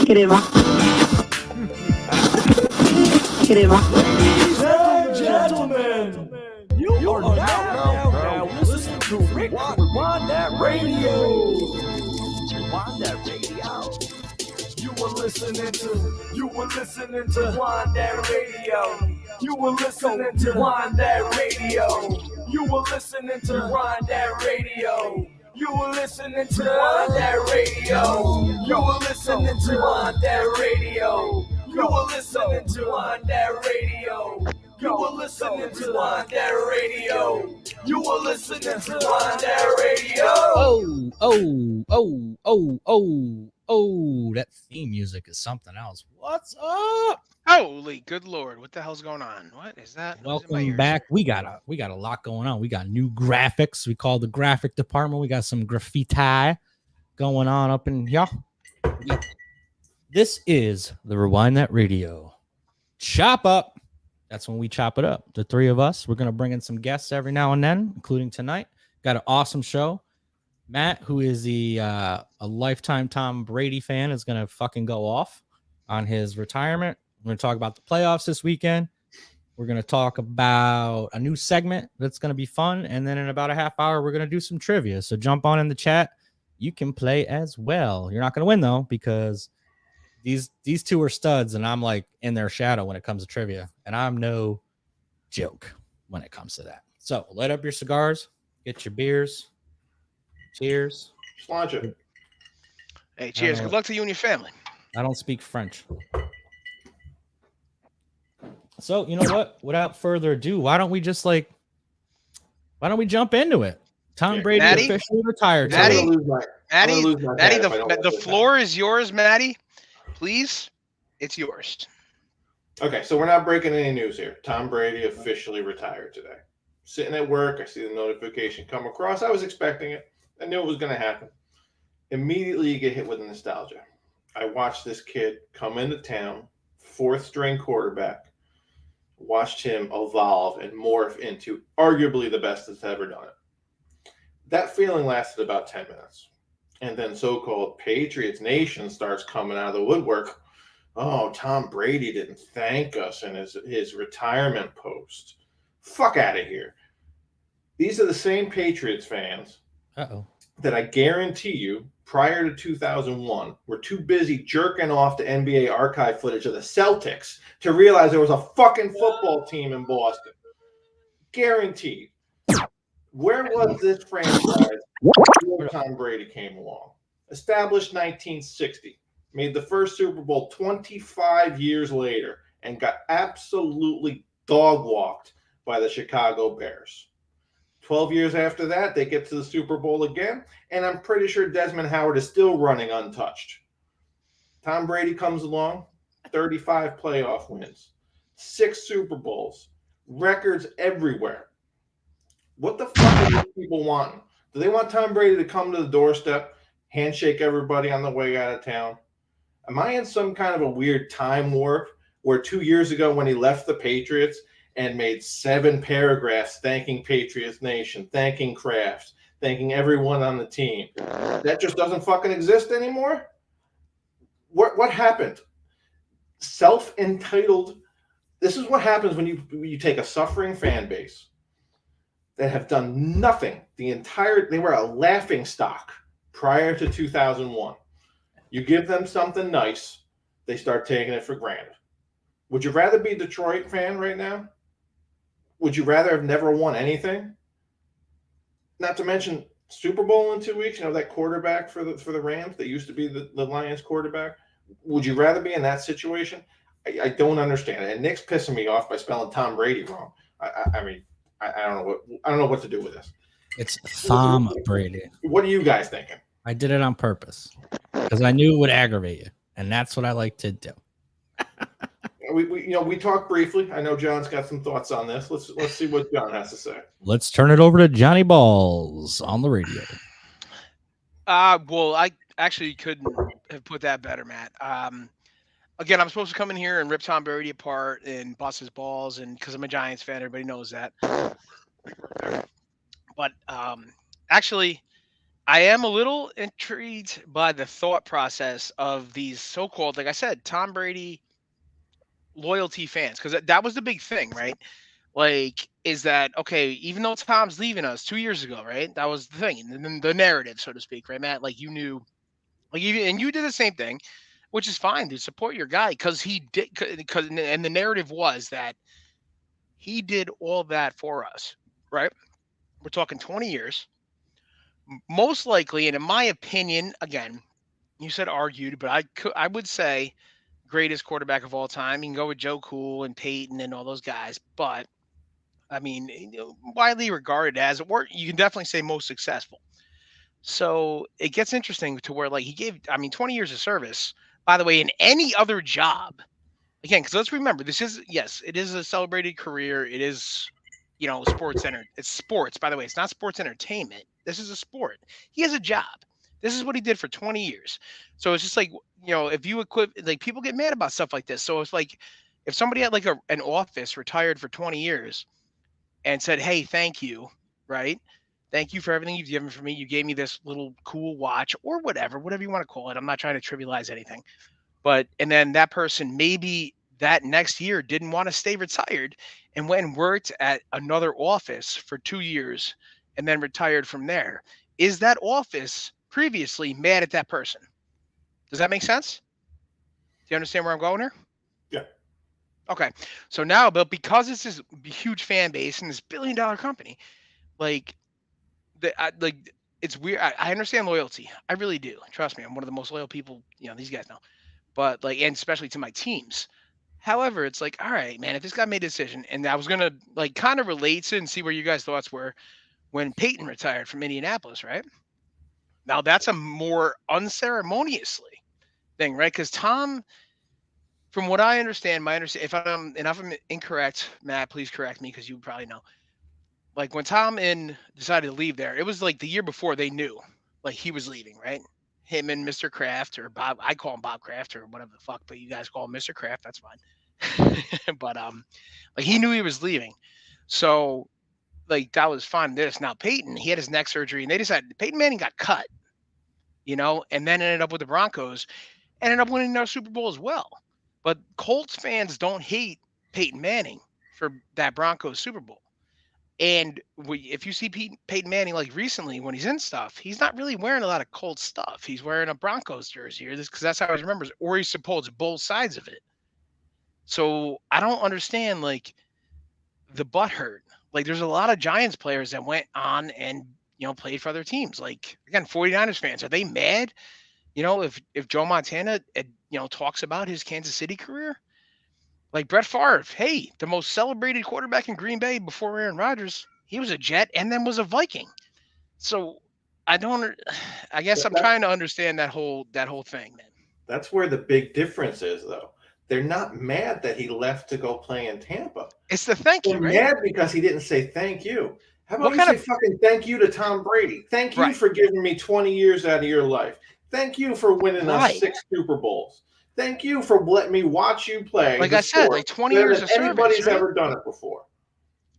crema, crema. Ladies and gentlemen, you are now listening to Rick Rewind That Radio. Rewind That Radio. You were listening to Rewind That Radio. You were listening to Rewind That Radio. You were listening to Rewind That Radio. You were listening to Rewind That Radio. You were listening to Rewind That Radio. You were listening to Rewind That Radio. You were listening to Rewind That Radio. You were listening to Rewind That Radio. Oh, that theme music is something else. What's up? Holy good Lord, what the hell's going on? What is that? Welcome back. We got a lot going on. We got new graphics. We call the graphic department. We got some graffiti going on up in here. This is the Rewind That Radio. Chop up. That's when we chop it up. The three of us. We're going to bring in some guests every now and then, including tonight. Got an awesome show. Matt, who is a lifetime Tom Brady fan, is going to fucking go off on his retirement. We're going to talk about the playoffs this weekend. We're going to talk about a new segment that's going to be fun. And then in about a half hour, we're going to do some trivia. So jump on in the chat. You can play as well. You're not going to win, though, because these two are studs, and I'm like in their shadow when it comes to trivia. And I'm no joke when it comes to that. So light up your cigars. Get your beers. Cheers. Launch it. Hey, cheers. Good luck to you and your family. I don't speak French. So, you know what? Without further ado, why don't we jump into it? Tom Brady officially retired. Matty, the floor is yours, Matty. Please, it's yours. Okay, so we're not breaking any news here. Tom Brady officially retired today. Sitting at work, I see the notification come across. I was expecting it. I knew it was going to happen. Immediately, you get hit with nostalgia. I watched this kid come into town, fourth-string quarterback, watched him evolve and morph into arguably the best that's ever done it. That feeling lasted about 10 minutes. And then so-called Patriots Nation starts coming out of the woodwork. Oh, Tom Brady didn't thank us in his retirement post. Fuck out of here. These are the same Patriots fans that I guarantee you prior to 2001 were too busy jerking off to NBA archive footage of the Celtics to realize there was a fucking football team in Boston. Guaranteed. Where was this franchise before Tom Brady came along? Established 1960. Made the first Super Bowl 25 years later and got absolutely dog-walked by the Chicago Bears. 12 years after that, they get to the Super Bowl again, and I'm pretty sure Desmond Howard is still running untouched. Tom Brady comes along, 35 playoff wins, 6 Super Bowls, records everywhere. What the fuck are these people wanting? Do they want Tom Brady to come to the doorstep, handshake everybody on the way out of town? Am I in some kind of a weird time warp where 2 years ago when he left the Patriots and made 7 paragraphs thanking Patriots Nation, thanking Kraft, thanking everyone on the team, that just doesn't fucking exist anymore? What happened? Self-entitled. This is what happens when you take a suffering fan base that have done nothing. They were a laughing stock prior to 2001. You give them something nice, they start taking it for granted. Would you rather be a Detroit fan right now? Would you rather have never won anything? Not to mention Super Bowl in 2 weeks, that quarterback for the Rams that used to be the Lions quarterback. Would you rather be in that situation? I don't understand it. And Nick's pissing me off by spelling Tom Brady wrong. I mean, I don't know what to do with this. It's Tom Brady. What are you guys thinking? I did it on purpose because I knew it would aggravate you, and that's what I like to do. We talked briefly. I know John's got some thoughts on this. Let's see what John has to say. Let's turn it over to Johnny Balls on the radio. Well, I actually couldn't have put that better, Matt. Again, I'm supposed to come in here and rip Tom Brady apart and bust his balls, and because I'm a Giants fan, everybody knows that. But actually, I am a little intrigued by the thought process of these so-called, like I said, Tom Brady loyalty fans, because that was the big thing, right? Like, is that okay? Even though Tom's leaving us 2 years ago, right? That was the thing, and then the narrative, so to speak, right, Matt? Like you knew, like and you did the same thing, which is fine to support your guy because he did, because and the narrative was that he did all that for us, right? We're talking 20 years, most likely, and in my opinion, again, you said argued, but I would say greatest quarterback of all time. You can go with Joe Cool and Peyton and all those guys, but I mean, widely regarded as, or you can definitely say most successful. So it gets interesting to where, like, he gave, I mean, 20 years of service, by the way, in any other job. Again, because let's remember, this is, yes, it is a celebrated career. It is, sports center. It's sports, by the way. It's not sports entertainment. This is a sport. He has a job. This is what he did for 20 years. So it's just like, if you equip, like, people get mad about stuff like this. So it's like, if somebody had like an office retired for 20 years and said, "Hey, thank you," right? Thank you for everything you've given for me. You gave me this little cool watch or whatever you want to call it. I'm not trying to trivialize anything. But and then that person maybe that next year didn't want to stay retired and went and worked at another office for 2 years and then retired from there. Is that office previously mad at that person? Does that make sense? Do you understand where I'm going here? Yeah. Okay. So now, but because it's this huge fan base and this $1 billion company, like like it's weird. I understand loyalty. I really do. Trust me. I'm one of the most loyal people. These guys know. But like, and especially to my teams. However, it's like, all right, man, if this guy made a decision, and I was gonna like kind of relate to and see where you guys' thoughts were when Peyton retired from Indianapolis, right? Now that's a more unceremoniously thing, right? Because Tom, from what I understand, if I'm incorrect, Matt, please correct me because you probably know. Like when Tom decided to leave there, it was like the year before they knew, like he was leaving, right? Him and Mr. Kraft or Bob, I call him Bob Kraft or whatever the fuck, but you guys call him Mr. Kraft, that's fine. But like he knew he was leaving, so like that was fine. This now Peyton, he had his neck surgery, and they decided Peyton Manning got cut, and then ended up with the Broncos, ended up winning their Super Bowl as well. But Colts fans don't hate Peyton Manning for that Broncos Super Bowl. And if you see Peyton Manning like recently when he's in stuff, he's not really wearing a lot of Colts stuff. He's wearing a Broncos jersey, or this because that's how he remembers, or he supports both sides of it. So I don't understand like the butt hurt. Like there's a lot of Giants players that went on and played for other teams. Like again, 49ers fans, are they mad? If Joe Montana talks about his Kansas City career, like Brett Favre, hey, the most celebrated quarterback in Green Bay before Aaron Rodgers, he was a Jet and then was a Viking. So I guess I'm trying to understand that whole thing, man. That's where the big difference is, though. They're not mad that he left to go play in Tampa. It's the thank you, They're right? mad because he didn't say thank you. How about What you kind say of- fucking thank you to Tom Brady? Thank you Right. for giving me 20 years out of your life. Thank you for winning Right. us 6 Super Bowls. Thank you for letting me watch you play. Like the I said, sport like 20 better years than of service, anybody's right? ever done it before.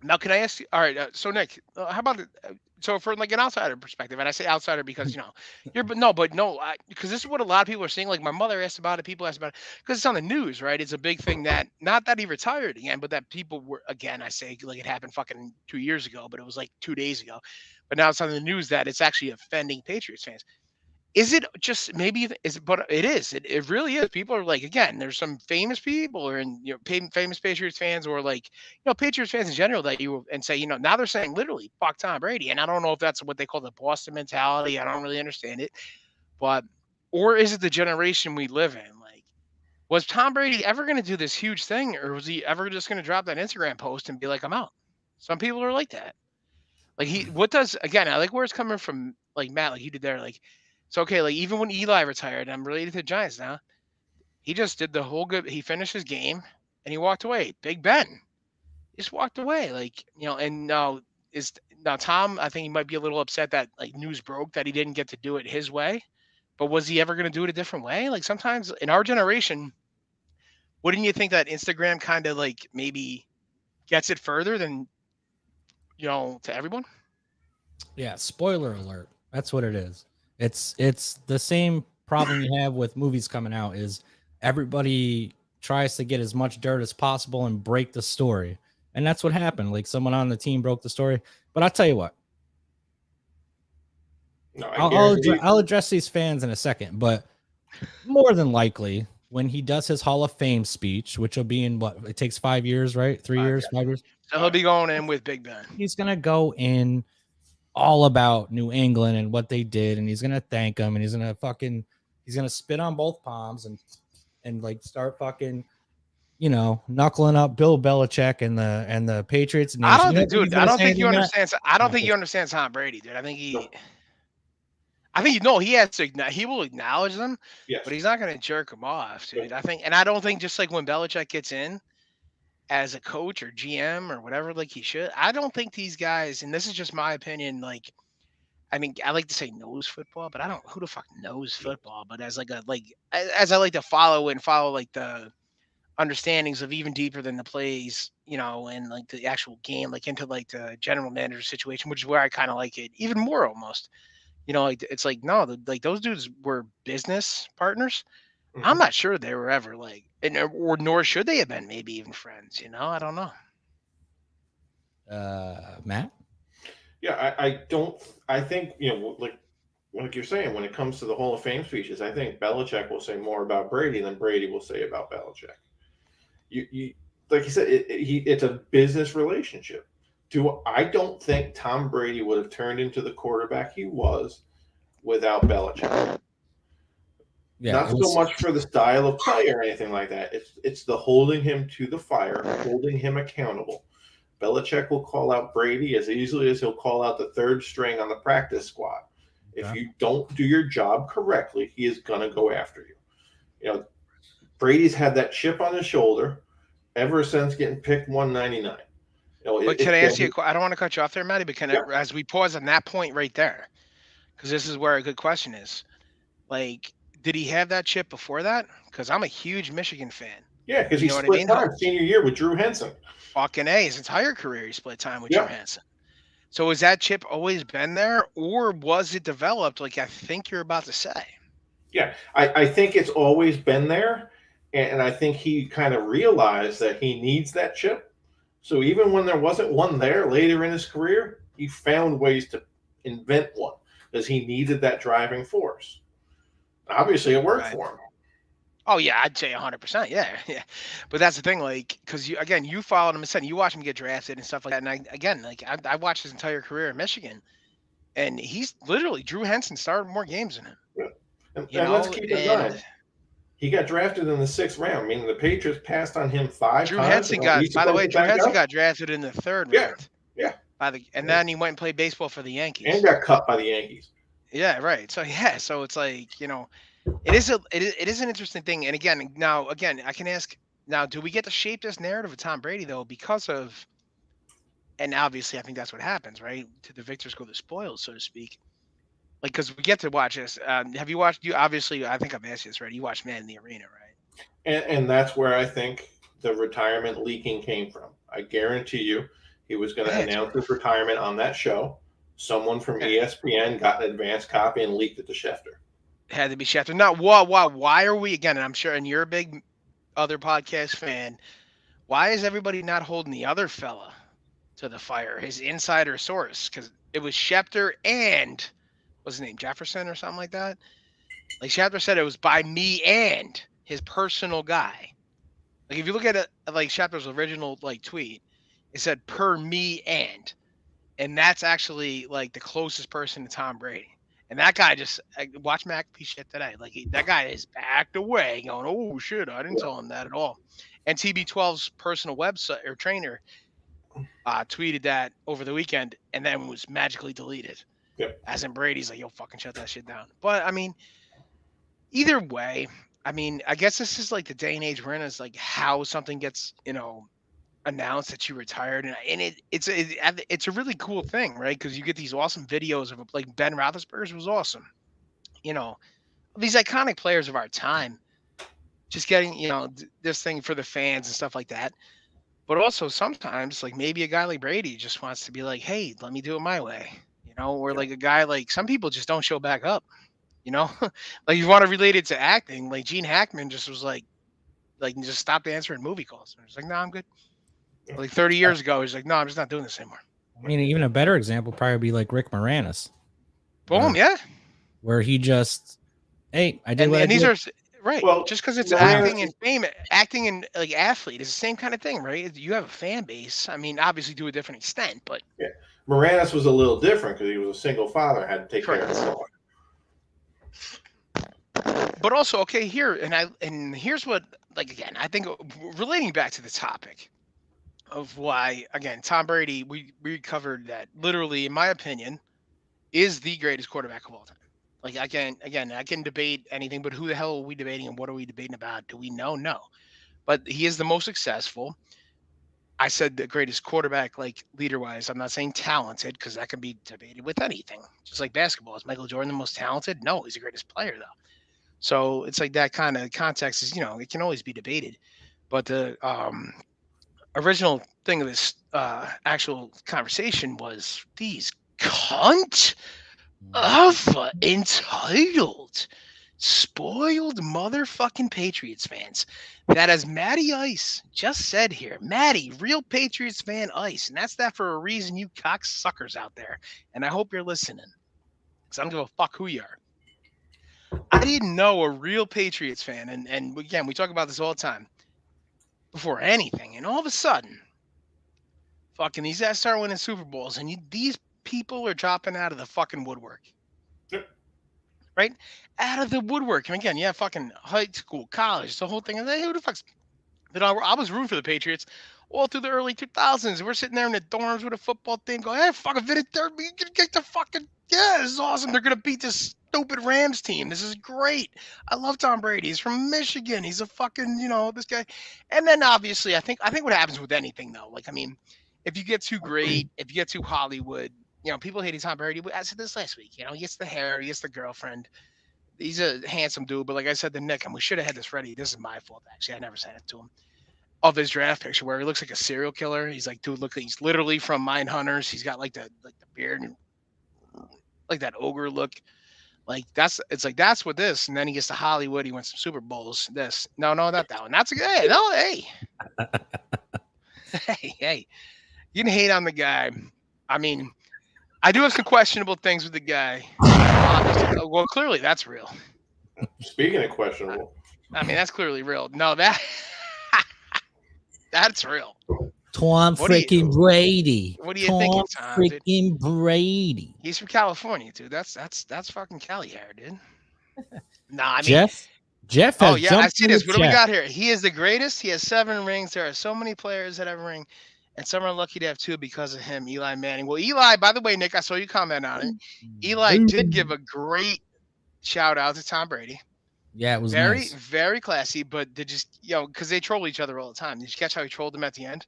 Now, can I ask you? All right, so Nick, how about so from like an outsider perspective, and I say outsider because but no, because this is what a lot of people are saying. Like my mother asked about it, people asked about it because it's on the news, right? It's a big thing that not that he retired again, but that people were again. I say like it happened fucking 2 years ago, but it was like 2 days ago. But now it's on the news that it's actually offending Patriots fans. Is it just maybe but it is. It really is. People are like, again, there's some famous people or famous Patriots fans or like, Patriots fans in general that and say, now they're saying literally fuck Tom Brady. And I don't know if that's what they call the Boston mentality. I don't really understand it. But or is it the generation we live in? Like, was Tom Brady ever going to do this huge thing, or was he ever just going to drop that Instagram post and be like, I'm out? Some people are like that. Like I like where it's coming from, like Matt, like he did there, like it's okay. Like even when Eli retired, I'm related to the Giants now. He just did the whole good. He finished his game and he walked away. Big Ben just walked away. Like and now Tom. I think he might be a little upset that like news broke that he didn't get to do it his way. But was he ever going to do it a different way? Like sometimes in our generation, wouldn't you think that Instagram kind of like maybe gets it further than to everyone? Yeah, spoiler alert. That's what it is. It's the same problem you have with movies coming out is everybody tries to get as much dirt as possible and break the story. And that's what happened. Like someone on the team broke the story. But I'll tell you what. No, I'll address these fans in a second, but more than likely when he does his Hall of Fame speech, which will be in what it takes 5 years, right? 3 years, 5 years. So he'll be going in with Big Ben. He's gonna go in all about New England and what they did, and he's gonna thank them, and he's gonna spit on both palms and like start fucking, knuckling up Bill Belichick and the Patriots. I don't think, dude. I don't think you understand. I don't think you understand Tom Brady, dude. I think he has to. He will acknowledge them, yes. but he's not going to jerk them off, dude. I think, and I don't think just like when Belichick gets in as a coach or GM or whatever, like he should. I don't think these guys, and this is just my opinion. Like, I mean, I like to say knows football, but I don't. Who the fuck knows football? But as as I like to follow like the understandings of even deeper than the plays, and like the actual game, like into like the general manager situation, which is where I kind of like it even more almost. Like it's like no, like those dudes were business partners. Mhm. I'm not sure they were ever like, or nor should they have been, maybe even friends. I don't know. Matt? Yeah, I don't. I think like you're saying, when it comes to the Hall of Fame speeches, I think Belichick will say more about Brady than Brady will say about Belichick. You like you said, it's a business relationship. I don't think Tom Brady would have turned into the quarterback he was without Belichick. Yeah, not so much for the style of play or anything like that. It's the holding him to the fire, holding him accountable. Belichick will call out Brady as easily as he'll call out the third string on the practice squad. If you don't do your job correctly, he is going to go after you. Brady's had that chip on his shoulder ever since getting picked 199. But can I ask you? I don't want to cut you off there, Matty. But as we pause on that point right there, because this is where a good question is. Like, did he have that chip before that? Because I'm a huge Michigan fan. Yeah, because he split time senior year with Drew Henson. Fucking A, his entire career he split time with Drew Henson. So has that chip always been there, or was it developed like I think you're about to say? Yeah, I think it's always been there, and I think he kind of realized that he needs that chip. So even when there wasn't one there later in his career, he found ways to invent one because he needed that driving force. Obviously, it worked for him. Oh yeah, I'd say 100%. Yeah. But that's the thing, like, because you followed him and you watch him get drafted and stuff like that. And I watched his entire career in Michigan, and he's literally Drew Henson started more games than him. Yeah. And let's keep in mind, he got drafted in the 6th round. I mean, the Patriots passed on him 5 times. By the way, Drew Henson got drafted in the 3rd round. Yeah. Then he went and played baseball for the Yankees. And got cut by the Yankees. Yeah, right. So it's like, it is an interesting thing. And again, I can ask now, do we get to shape this narrative of Tom Brady though because of, and obviously I think that's what happens, right? To the victors go the spoils, so to speak. Like, because we get to watch this. Have you watched? Obviously, I think I've asked you this, right? You watched Man in the Arena, right? And that's where I think the retirement leaking came from. I guarantee you, he was going to announce his retirement on that show. Someone from ESPN got an advance copy and leaked it to Schefter. It had to be Schefter. Now, why are we again? And I'm sure, and you're a big other podcast fan. Why is everybody not holding the other fella to the fire? His insider source, because it was Schefter and what's his name, Jefferson or something like that. Like Schefter said, it was by me and his personal guy. Like if you look at it, like Schefter's original like tweet, it said per me and that's actually like the closest person to Tom Brady. And that guy just watch McAfee shit today. Like that guy is backed away, going, "Oh shit, I didn't tell him that at all." And TB12's personal website or trainer tweeted that over the weekend, and then was magically deleted. Yep. As in Brady's like, "Yo, fucking shut that shit down." But I mean, either way, I mean, I guess this is like the day and age we're in. Is like how something gets, announced that you retired, and it's a really cool thing, right? Because you get these awesome videos of like Ben Roethlisberger was awesome, these iconic players of our time, just getting this thing for the fans and stuff like that. But also sometimes like maybe a guy like Brady just wants to be like, hey, let me do it my way, know, or like a guy like some people just don't show back up. You know, like you want to relate it to acting. Like Gene Hackman just was like just stopped answering movie calls. And he's like, no, I'm good. Like 30 years ago, he's like, no, I'm just not doing this anymore. I mean, even a better example probably be like Rick Moranis. Boom, yeah. Where he just, hey, I did what I and these did. are right. Well, Just because it's Moranis- acting and fame, acting and like athlete is the same kind of thing, right? You have a fan base. I mean, obviously to a different extent, but Moranis was a little different because he was a single father, had to take care of Correct. his boy. but also okay here and here's what, like, again, I think relating back to the topic of why, again, Tom Brady, we covered that literally, in my opinion, is the greatest quarterback of all time. Like, I can debate anything, but who the hell are we debating and what are we debating about? Do we know? No. But he is the most successful. I said the greatest quarterback, like leader-wise. I'm not saying talented, because that can be debated with anything. Just like basketball. Is Michael Jordan the most talented? No, he's the greatest player, though. So it's like that kind of context is, it can always be debated. But the original thing of this actual conversation was these cunt alpha entitled spoiled motherfucking Patriots fans that, as Matty Ice just said here, Matty, real Patriots fan Ice, and that's that for a reason, you cocksuckers out there, and I hope you're listening, because I don't give a fuck who you are. I didn't know a real Patriots fan, and again, we talk about this all the time, before anything, and all of a sudden, fucking these guys start winning Super Bowls, and these people are dropping out of the fucking woodwork. Yep. Right? Out of the woodwork. And again, yeah, fucking high school, college, the whole thing. And hey, who the fuck's... I was rooting for the Patriots all through the early 2000s. We're sitting there in the dorms with a football thing going, hey, fucking Vinatieri, we can get the fucking... Yeah, this is awesome. They're going to beat this stupid Rams team. This is great. I love Tom Brady. He's from Michigan. He's a fucking, this guy. And then obviously, I think what happens with anything, though, like, I mean, if you get too great, if you get too Hollywood, people hating Tom Brady. I said this last week. He gets the hair, he gets the girlfriend. He's a handsome dude, but like I said to Nick, and we should have had this ready. This is my fault, actually. I never sent it to him. Of his draft picture where he looks like a serial killer. He's like, dude, look, he's literally from Mindhunters. He's got like the beard and like that ogre look. Like that's what this. And then he gets to Hollywood. He wins some Super Bowls. No, not that one. That's a good. No, hey. hey. You can hate on the guy. I mean, I do have some questionable things with the guy. Well, clearly that's real. Speaking of questionable, I mean, that's clearly real. No, that's real. Tom freaking Brady. What do you think, Tom? Freaking Brady. He's from California, dude. That's fucking Cali hair, dude. Nah, I mean, Jeff has I see this. What do we got here? He is the greatest. He has 7 rings. There are so many players that have a ring, and some are lucky to have 2 because of him, Eli Manning. Well, Eli, by the way, Nick, I saw you comment on it. Eli did give a great shout out to Tom Brady. Yeah, it was very, nice. very classy. But did because they troll each other all the time. Did you catch how he trolled him at the end?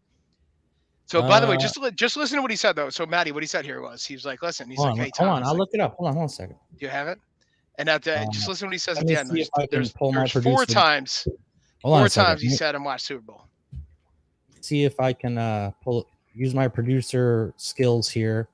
So, by the way, just listen to what he said, though. So, Matty, what he said here was, he was like, listen, he's like, hey, Tom. Hold on, I'll look it up. Hold on a second. Do you have it? And at the just listen to what he says at Let the me end. see if I can pull my There's 4 producer. times. Hold on 4 a second. times he said and watched Super Bowl. See if I can use my producer skills here.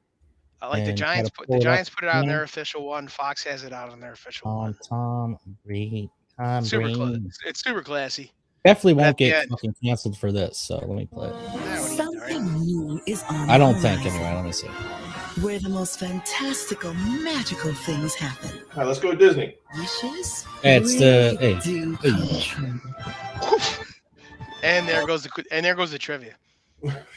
I like the Giants. Put it out on their official one. Fox has it out on their official one. Tom Brady. It's super classy. Definitely won't get fucking canceled for this. So let me play it. Something new is on. I don't think anyway. Let me see. Where the most fantastical, magical things happen. all right, let's go to Disney. Wishes. It's really do come hey. true. And there goes the trivia.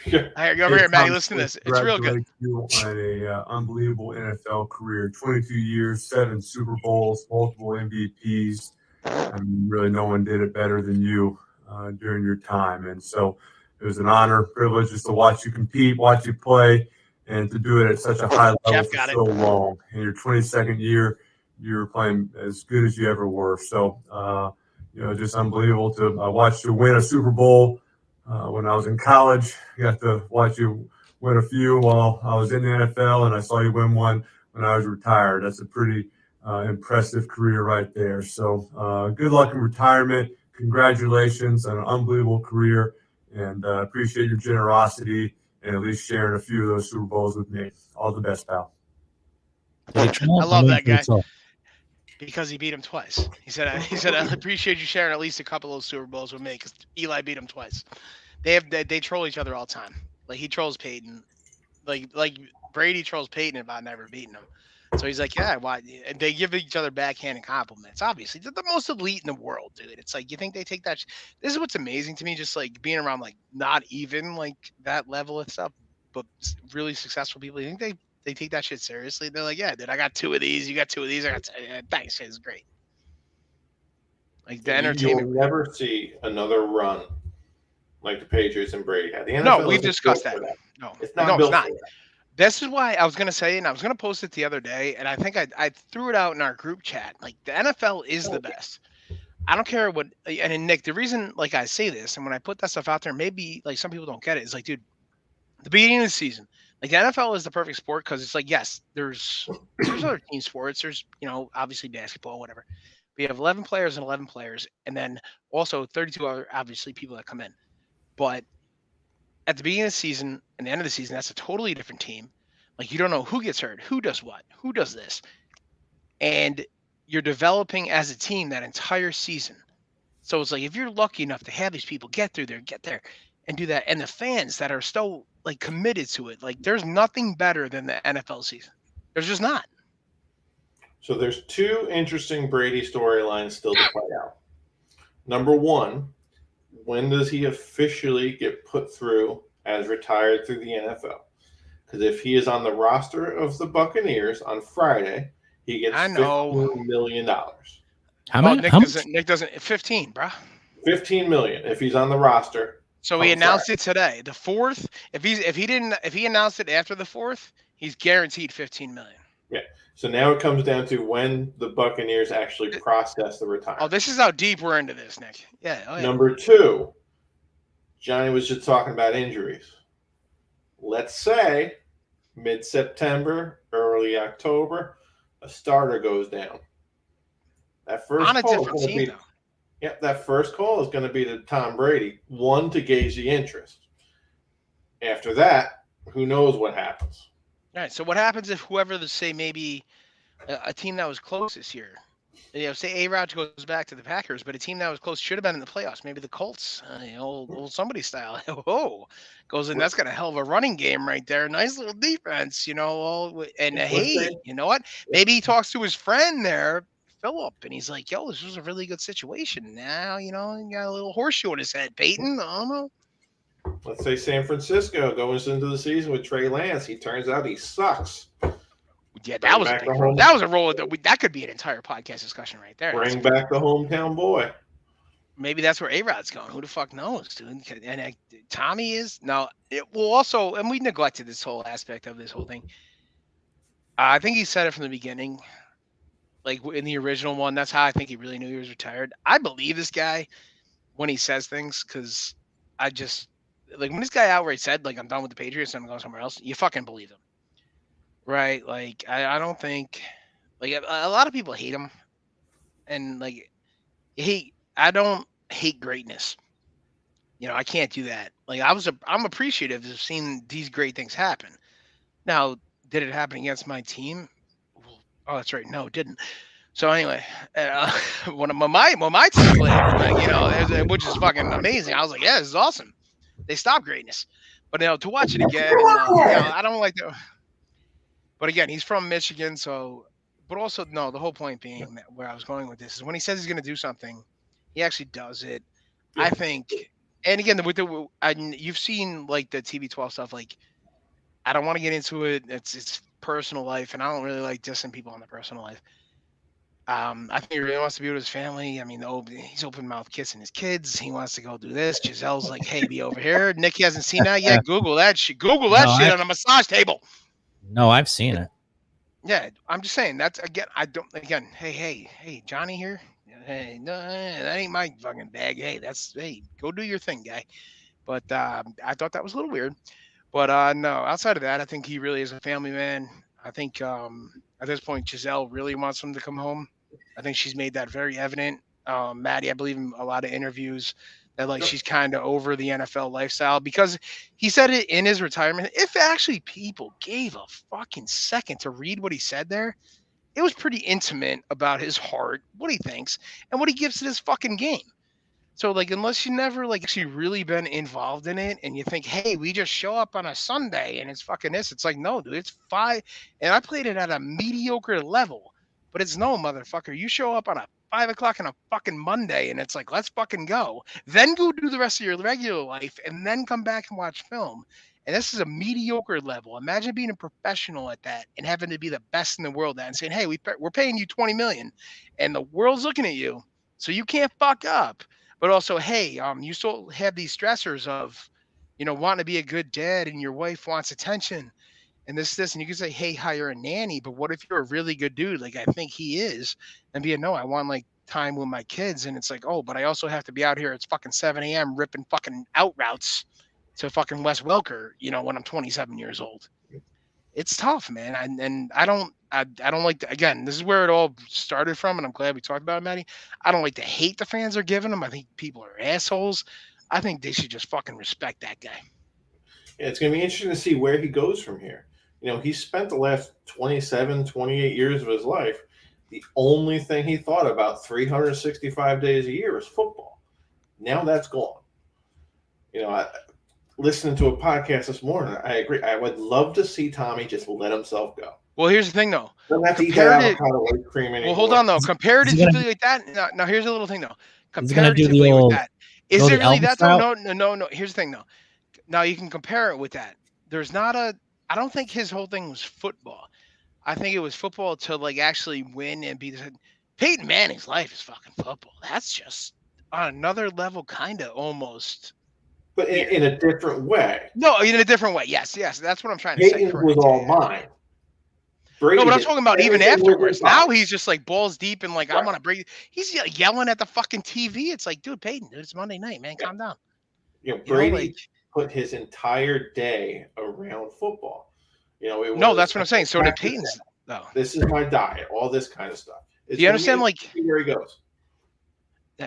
Yeah. All right, go over here, Matty. Listen to this. It's real good. You on a unbelievable NFL career, 22 years, 7 Super Bowls, multiple MVPs. I mean, really, no one did it better than you during your time. And so it was an honor, privilege just to watch you compete, watch you play, and to do it at such a high level for so long. In your 22nd year, you were playing as good as you ever were. So, just unbelievable to watch you win a Super Bowl. When I was in college, I got to watch you win a few while I was in the NFL, and I saw you win one when I was retired. That's a pretty impressive career right there. So good luck in retirement. Congratulations on an unbelievable career, and appreciate your generosity and at least sharing a few of those Super Bowls with me. All the best, pal. Did he troll? I love mean, that guy. troll. Because he beat him twice. He said, I appreciate you sharing at least a couple of those Super Bowls with me because Eli beat him twice. They troll each other all the time. Like he trolls Peyton, like Brady trolls Peyton about never beating him. So he's like, yeah, why? And they give each other backhanded compliments. Obviously, they're the most elite in the world, dude. It's like you think they take that. This is what's amazing to me, just like being around like not even like that level of stuff, but really successful people. You think they take that shit seriously? They're like, yeah, dude, I got 2 of these. You got 2 of these. I got thanks. It's great. Like the entertainment. You'll never see another run like the Patriots and Brady had. The NFL No, we've isn't discussed built that. for No, It's not no, built it's not. for that. This is why I was gonna say, and I was gonna post it the other day, and I think I threw it out in our group chat. Like the NFL is the best. I don't care what. And then, Nick, the reason like I say this, and when I put that stuff out there, maybe like some people don't get it. It's like, dude, the beginning of the season, like the NFL is the perfect sport because it's like, yes, there's other team sports. There's obviously basketball, whatever. But you have 11 players and 11 players, and then also 32 other obviously people that come in. But at the beginning of the season and the end of the season, that's a totally different team. Like you don't know who gets hurt, who does what, who does this. And you're developing as a team that entire season. So it's like if you're lucky enough to have these people get there and do that, and the fans that are so like committed to it, like there's nothing better than the NFL season. There's just not. So there's 2 interesting Brady storylines still to play out. Number 1, when does he officially get put through as retired through the NFL? Because if he is on the roster of the Buccaneers on Friday, he gets $15 million. How many? Nick doesn't 15, bro. $15 million if he's on the roster. So he announced it today. The 4th, if he announced it after the 4th, he's guaranteed 15 million. Yeah. So now it comes down to when the Buccaneers actually process the retirement. Oh, this is how deep we're into this, Nick. Yeah. Oh, yeah. Number 2, Johnny was just talking about injuries. Let's say mid-September, early October, a starter goes down. That first on a call different team, though. Yep, that first call is going to be to Tom Brady. 1, to gauge the interest. After that, who knows what happens? All right. So what happens if whoever maybe a team that was close this year, say A-Rod goes back to the Packers, but a team that was close should have been in the playoffs. Maybe the Colts, old somebody style. Goes in. That's got a hell of a running game right there. Nice little defense, and hey, you know what? Maybe he talks to his friend there, Philip, and he's like, yo, this was a really good situation. Now, he got a little horseshoe in his head. Peyton, I don't know. Let's say San Francisco goes into the season with Trey Lance. He turns out he sucks. Yeah, that was a big role. That was a role that could be an entire podcast discussion right there. Bring back the hometown boy. Maybe that's where A-Rod's going. Who the fuck knows, dude? And Tommy is now. It will also, and we neglected this whole aspect of this whole thing. I think he said it from the beginning, like in the original one. That's how I think he really knew he was retired. I believe this guy when he says things because I just like when this guy outright said like I'm done with the Patriots and I'm going somewhere else. You fucking believe him. Right, like I don't think, like a lot of people hate him, and like I don't hate greatness. I can't do that. Like I'm appreciative of seeing these great things happen. Now, did it happen against my team? Oh, that's right. No, it didn't. So anyway, when my team played, which is fucking amazing. I was like, yeah, this is awesome. They stopped greatness, but to watch it again, I don't like that. But again, he's from Michigan, so. But also, no. The whole point being that where I was going with this is when he says he's going to do something, he actually does it. Yeah. I think, and again, you've seen like the TB12 stuff. Like, I don't want to get into it. It's personal life, and I don't really like dissing people on their personal life. I think he really wants to be with his family. I mean, he's open mouth kissing his kids. He wants to go do this. Giselle's like, "Hey, be over here." Nick hasn't seen that yet. Google that shit. Google that shit on a massage table. No, I've seen it. Yeah, I'm just saying that's again. Hey, Johnny here. Hey, no, that ain't my fucking bag. Hey, go do your thing, guy. But I thought that was a little weird. But no, outside of that, I think he really is a family man. I think at this point, Giselle really wants him to come home. I think she's made that very evident. Matty, I believe in a lot of interviews that like she's kind of over the NFL lifestyle, because he said it in his retirement. If actually people gave a fucking second to read what he said there, it was pretty intimate about his heart, what he thinks, and what he gives to this fucking game. So like, unless you never like actually really been involved in it, and you think, hey, we just show up on a Sunday and it's fucking this. It's like, no, dude, it's 5, and I played it at a mediocre level, but it's no, motherfucker. You show up on a 5 o'clock on a fucking Monday, and it's like, let's fucking go. Then go do the rest of your regular life, and then come back and watch film. And this is a mediocre level. Imagine being a professional at that and having to be the best in the world at, and saying, hey, we're paying you $20 million, and the world's looking at you, so you can't fuck up. But also, hey, you still have these stressors of, wanting to be a good dad, and your wife wants attention, and this, and you can say, hey, hire a nanny. But what if you're a really good dude, like I think he is, and be no, I want like time with my kids, and it's like, oh, but I also have to be out here. It's fucking 7 a.m. ripping fucking out routes to fucking West Welker, when I'm 27 years old. It's tough, man. And I don't like to, again, this is where it all started from, and I'm glad we talked about it, Matty. I don't like the hate the fans are giving him. I think people are assholes. I think they should just fucking respect that guy. Yeah, it's going to be interesting to see where he goes from here. He spent the last 27, 28 years of his life, the only thing he thought about 365 days a year is football. Now that's gone. Listening to a podcast this morning, I agree. I would love to see Tommy just let himself go. Well, here's the thing, though. Don't have to eat that avocado whipped cream anymore. Well, hold on, though. Comparatively like that. Now, here's a little thing, though. Comparatively with that, is it really that? No. Here's the thing, though. Now you can compare it with that. There's not a. I don't think his whole thing was football. I think it was football to like actually win and be. Peyton Manning's life is fucking football. That's just on another level, kind of almost. But in a different way. No, in a different way. Yes. That's what I'm trying to say. Peyton was all mine. Brady no, but I'm talking about even afterwards. Now he's just like balls deep and like, right. I want to Brady. He's yelling at the fucking TV. It's like, dude, Peyton, dude, it's Monday night, man. Calm down. Brady put his entire day around football. No, that's what I'm saying. So did Peyton's. No. This is my diet. All this kind of stuff. Do you understand? Like where he goes.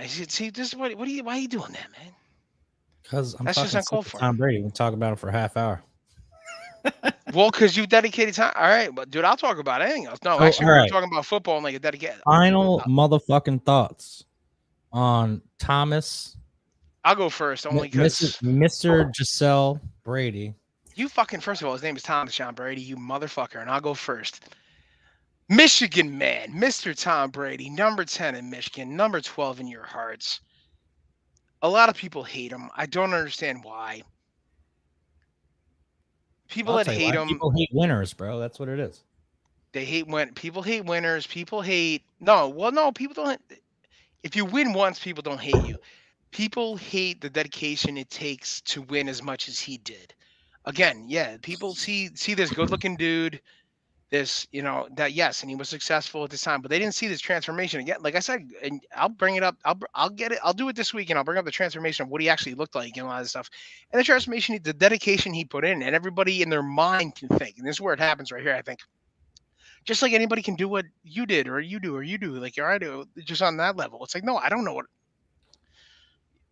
See, this is why are you doing that, man? Because I'm that's just uncalled for. Tom Brady. We talk about it for a half hour. Well, because you dedicated time. All right, but dude, I'll talk about anything else. No, actually, we're talking about football and like a dedicated. Final motherfucking thoughts on Thomas. I'll go first, only because Mr. Giselle Brady. You fucking first of all, his name is Thomas John Brady. You motherfucker, and I'll go first. Michigan man, Mr. Tom Brady, number 10 in Michigan, number 12 in your hearts. A lot of people hate him. I don't understand why. People that hate him. People hate winners, bro. That's what it is. They hate when people hate winners. People hate no. People don't. If you win once, people don't hate you. People hate the dedication it takes to win as much as he did. Again, yeah, people see this good-looking dude. This, that yes, and he was successful at this time, but they didn't see this transformation again. Like I said, and I'll bring it up. I'll get it. I'll do it this week, and I'll bring up the transformation of what he actually looked like and a lot of stuff, and the transformation, the dedication he put in, and everybody in their mind can think. And this is where it happens right here. I think, just like anybody can do what you did, or you do, like I do, just on that level. It's like, no, I don't know what.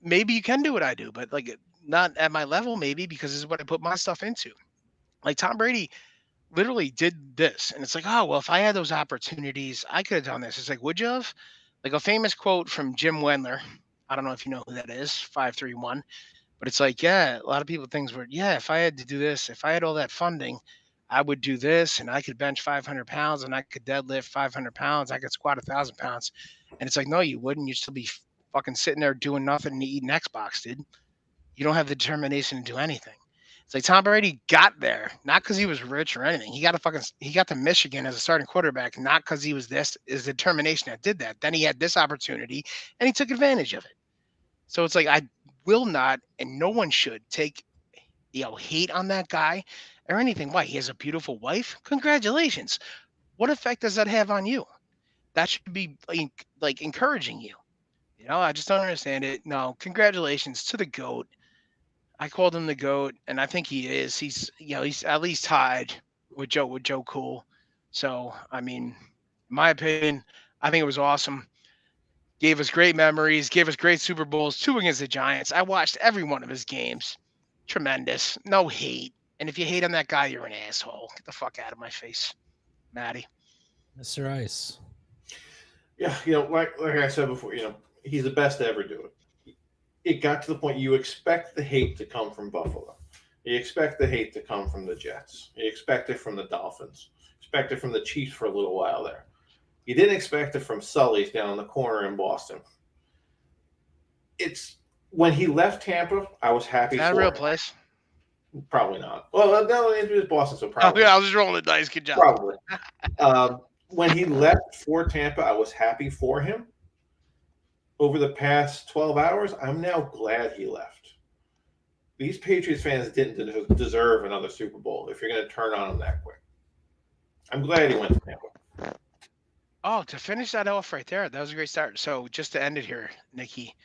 Maybe you can do what I do, but like not at my level, maybe because this is what I put my stuff into. Like Tom Brady literally did this, and it's like, oh well, if I had those opportunities, I could have done this. It's like, would you have? Like a famous quote from Jim Wendler. I don't know if you know who that is, 531, but it's like, yeah, a lot of people think if I had to do this, if I had all that funding, I would do this, and I could bench 500 pounds, and I could deadlift 500 pounds, I could squat 1,000 pounds, and it's like, no, you wouldn't. You'd still be fucking sitting there doing nothing and eating Xbox, dude. You don't have the determination to do anything. It's like Tom Brady got there, not because he was rich or anything. He got to Michigan as a starting quarterback, not because he was this. Is determination that did that. Then he had this opportunity, and he took advantage of it. So it's like I will not, and no one should take, hate on that guy or anything. Why? He has a beautiful wife. Congratulations. What effect does that have on you? That should be like encouraging you. I just don't understand it. No, congratulations to the GOAT. I called him the GOAT, and I think he is. He's at least tied with Joe Cool. So, I mean, in my opinion, I think it was awesome. Gave us great memories, gave us great Super Bowls, 2 against the Giants. I watched every one of his games. Tremendous. No hate. And if you hate on that guy, you're an asshole. Get the fuck out of my face, Matty. Mr. Ice. Yeah, like I said before, he's the best to ever do it. It got to the point you expect the hate to come from Buffalo. You expect the hate to come from the Jets. You expect it from the Dolphins. Expect it from the Chiefs for a little while there. You didn't expect it from Sully's down in the corner in Boston. It's when he left Tampa, I was happy. Is that for a real him. place? Probably not. Well, no, it was Boston, so probably. Oh, yeah, I was just rolling the dice. Good job. Probably. When he left for Tampa, I was happy for him. Over the past 12 hours, I'm now glad he left. These Patriots fans didn't deserve another Super Bowl if you're going to turn on them that quick. I'm glad he went to Tampa. Oh, to finish that off right there, that was a great start. So just to end it here, Nikki,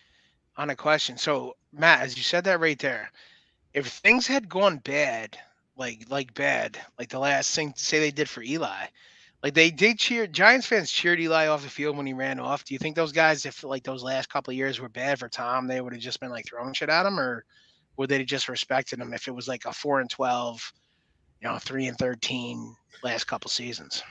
on a question. So Matt, as you said that right there, if things had gone bad, like the last thing say they did for Eli, like they did Giants fans cheered Eli off the field when he ran off. Do you think those guys, if like those last couple of years were bad for Tom, they would have just been like throwing shit at him, or would they have just respected him if it was like a 4-12, 3-13 last couple seasons?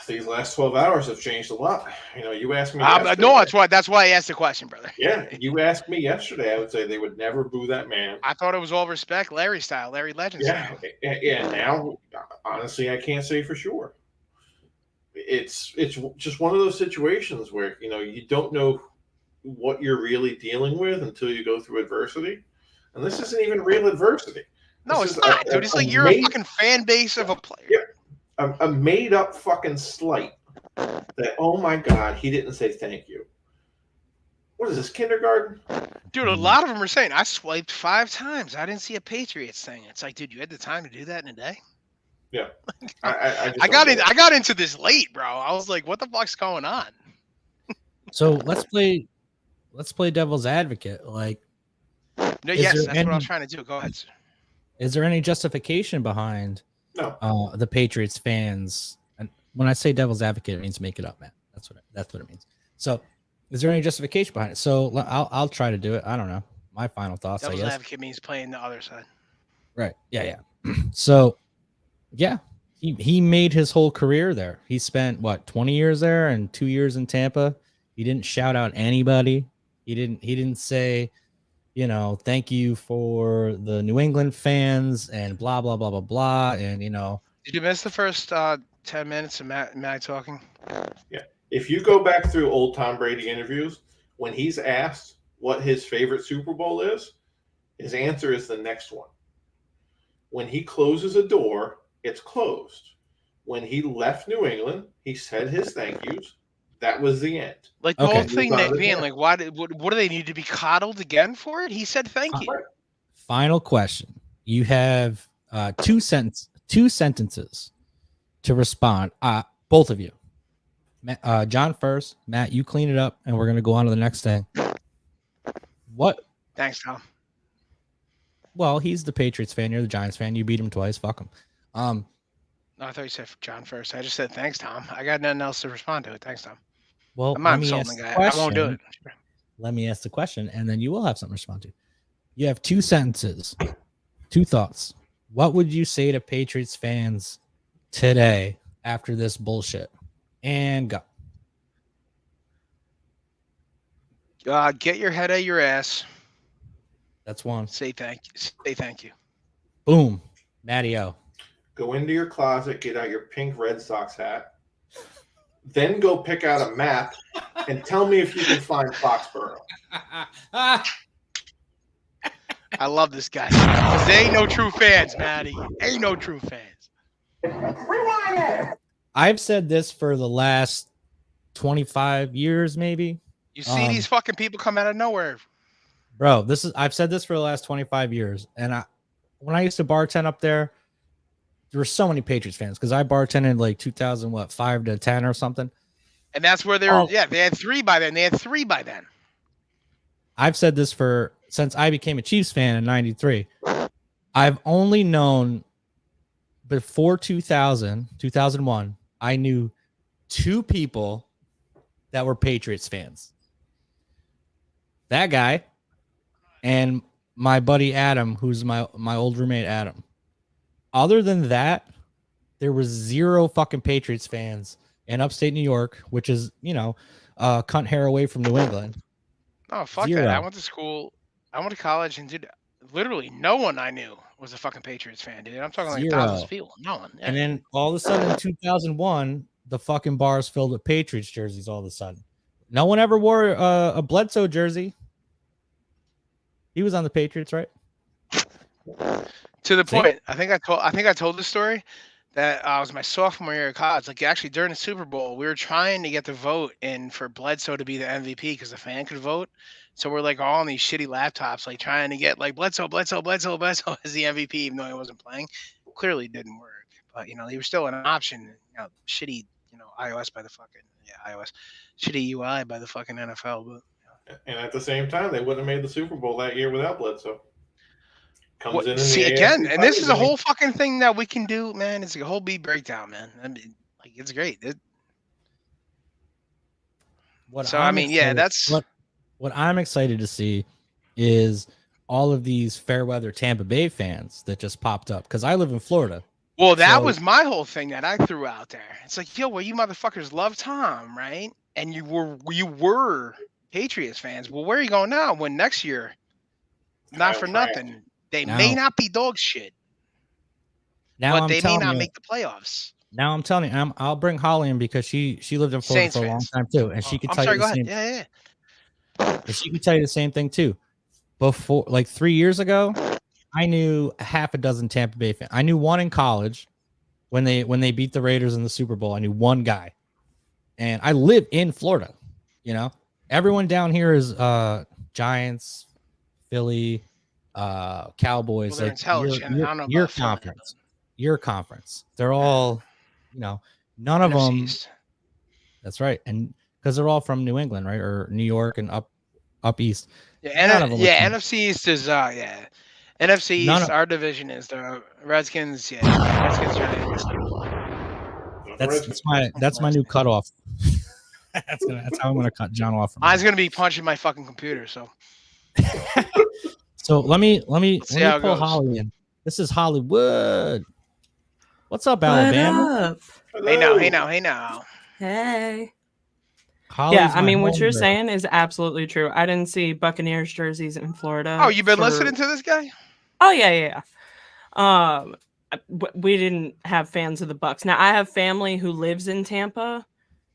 These last 12 hours have changed a lot. You asked me. No, that's why I asked the question, brother. Yeah, you asked me yesterday. I would say they would never boo that man. I thought it was all respect, Larry style, Larry Legend style. Yeah. Now, honestly, I can't say for sure. It's just one of those situations where you don't know what you're really dealing with until you go through adversity, and this isn't even real adversity. No, it's not, dude. It's like you're a fucking fan base of a player. Yeah. A made-up fucking slight that, oh my God, he didn't say thank you. What is this, kindergarten? Dude, a lot of them are saying, I swiped 5 times. I didn't see a Patriots thing. It's like, dude, you had the time to do that in a day? Yeah. I got into this late, bro. I was like, what the fuck's going on? So let's play devil's advocate. Like, no, yes, that's what I was trying to do. Go ahead, sir. Is there any justification behind the Patriots fans? And when I say devil's advocate, it means make it up, man. That's what it means. So, is there any justification behind it? So I'll try to do it. I don't know. My final thoughts. Devil's I guess advocate means playing the other side. Right. Yeah. So, yeah, he made his whole career there. He spent 20 years there and 2 years in Tampa. He didn't shout out anybody. He didn't say, thank you for the New England fans and blah blah blah blah blah. And did you miss the first 10 minutes of Matt talking? Yeah. If you go back through old Tom Brady interviews, when he's asked what his favorite Super Bowl is, his answer is the next one. When he closes a door, it's closed. When he left New England, he said his thank yous. That was the end. Like the whole thing, being like, what do they need to be coddled again for it? He said thank you. Final question. You have two sentences to respond. Both of you. John first. Matt, you clean it up, and we're gonna go on to the next thing. What? Thanks, Tom. Well, he's the Patriots fan. You're the Giants fan. You beat him twice. Fuck him. No, I thought you said John first. I just said thanks, Tom. I got nothing else to respond to it. Thanks, Tom. Well, I'm not insulting the guy. I won't do it. Let me ask the question, and then you will have something to respond to. You have 2 sentences, 2 thoughts. What would you say to Patriots fans today after this bullshit? And go. Get your head out of your ass. That's one. Say thank you. Say thank you. Boom. Matty O. Go into your closet, get out your pink Red Sox hat, then go pick out a map and tell me if you can find Foxborough. I love this guy. Because they ain't no true fans, Matty. Ain't no true fans. I've said this for the last 25 years, maybe. You see these fucking people come out of nowhere. Bro, I've said this for the last 25 years. And when I used to bartend up there were so many Patriots fans because I bartended like 5 to 10 or something. And that's where they were. Yeah, they had 3 by then. I've said this since I became a Chiefs fan in 93. I've only known before 2001, I knew 2 people that were Patriots fans. that guy, and my buddy Adam, who's my old roommate Adam. Other than that, there was zero fucking Patriots fans in upstate New York, which is, cunt hair away from New England. Oh, fuck Zero. that. I went to school. I went to college, and dude, literally no one I knew was a fucking Patriots fan, dude. I'm talking like Zero. thousands of people. No one. Yeah. And then all of a sudden in 2001, the fucking bars filled with Patriots jerseys all of a sudden. No one ever wore a Bledsoe jersey. He was on the Patriots, right? To the point, I think I told the story that it was my sophomore year of college. Like actually during the Super Bowl, we were trying to get the vote in for Bledsoe to be the MVP because the fan could vote. So we're like all on these shitty laptops, like trying to get like Bledsoe as the MVP, even though he wasn't playing. Clearly didn't work, but he was still an option. Shitty, iOS by the fucking iOS, shitty UI by the fucking NFL. But And at the same time, they wouldn't have made the Super Bowl that year without Bledsoe. See again, and this is a whole fucking thing that we can do, man. It's a whole beat breakdown, man. I mean, like it's great. What I'm excited to see is all of these fair weather Tampa Bay fans that just popped up because I live in Florida. Well, that was my whole thing that I threw out there. It's like, well, you motherfuckers love Tom, right? And you were Patriots fans. Well, where are you going now? When next year, not for nothing, they may not be dog shit. But they may not make the playoffs. Now I'm telling you, I'll bring Holly in because she lived in Florida for a long time too, and she could tell you the same. Yeah. And she could tell you the same thing too. Before, like 3 years ago, I knew half a dozen Tampa Bay fans. I knew one in college when they beat the Raiders in the Super Bowl. I knew one guy, and I live in Florida. Everyone down here is Giants, Philly, Cowboys. Well, like your conference. They're all, none of them. East. That's right, and because they're all from New England, right, or New York and up east. NFC East is NFC East. Our division is the Redskins. Yeah, Redskins are that's my new cutoff. That's how I'm gonna cut John off. Mine's gonna be punching my fucking computer. So. So let me pull Holly in. This is Hollywood. What's up, Alabama? Up? Hey now. Hey. Holly's I mean, what home you're girl. saying is absolutely true. I didn't see Buccaneers jerseys in Florida. Oh, you've been listening to this guy? Oh yeah. We didn't have fans of the Bucks. Now I have family who lives in Tampa.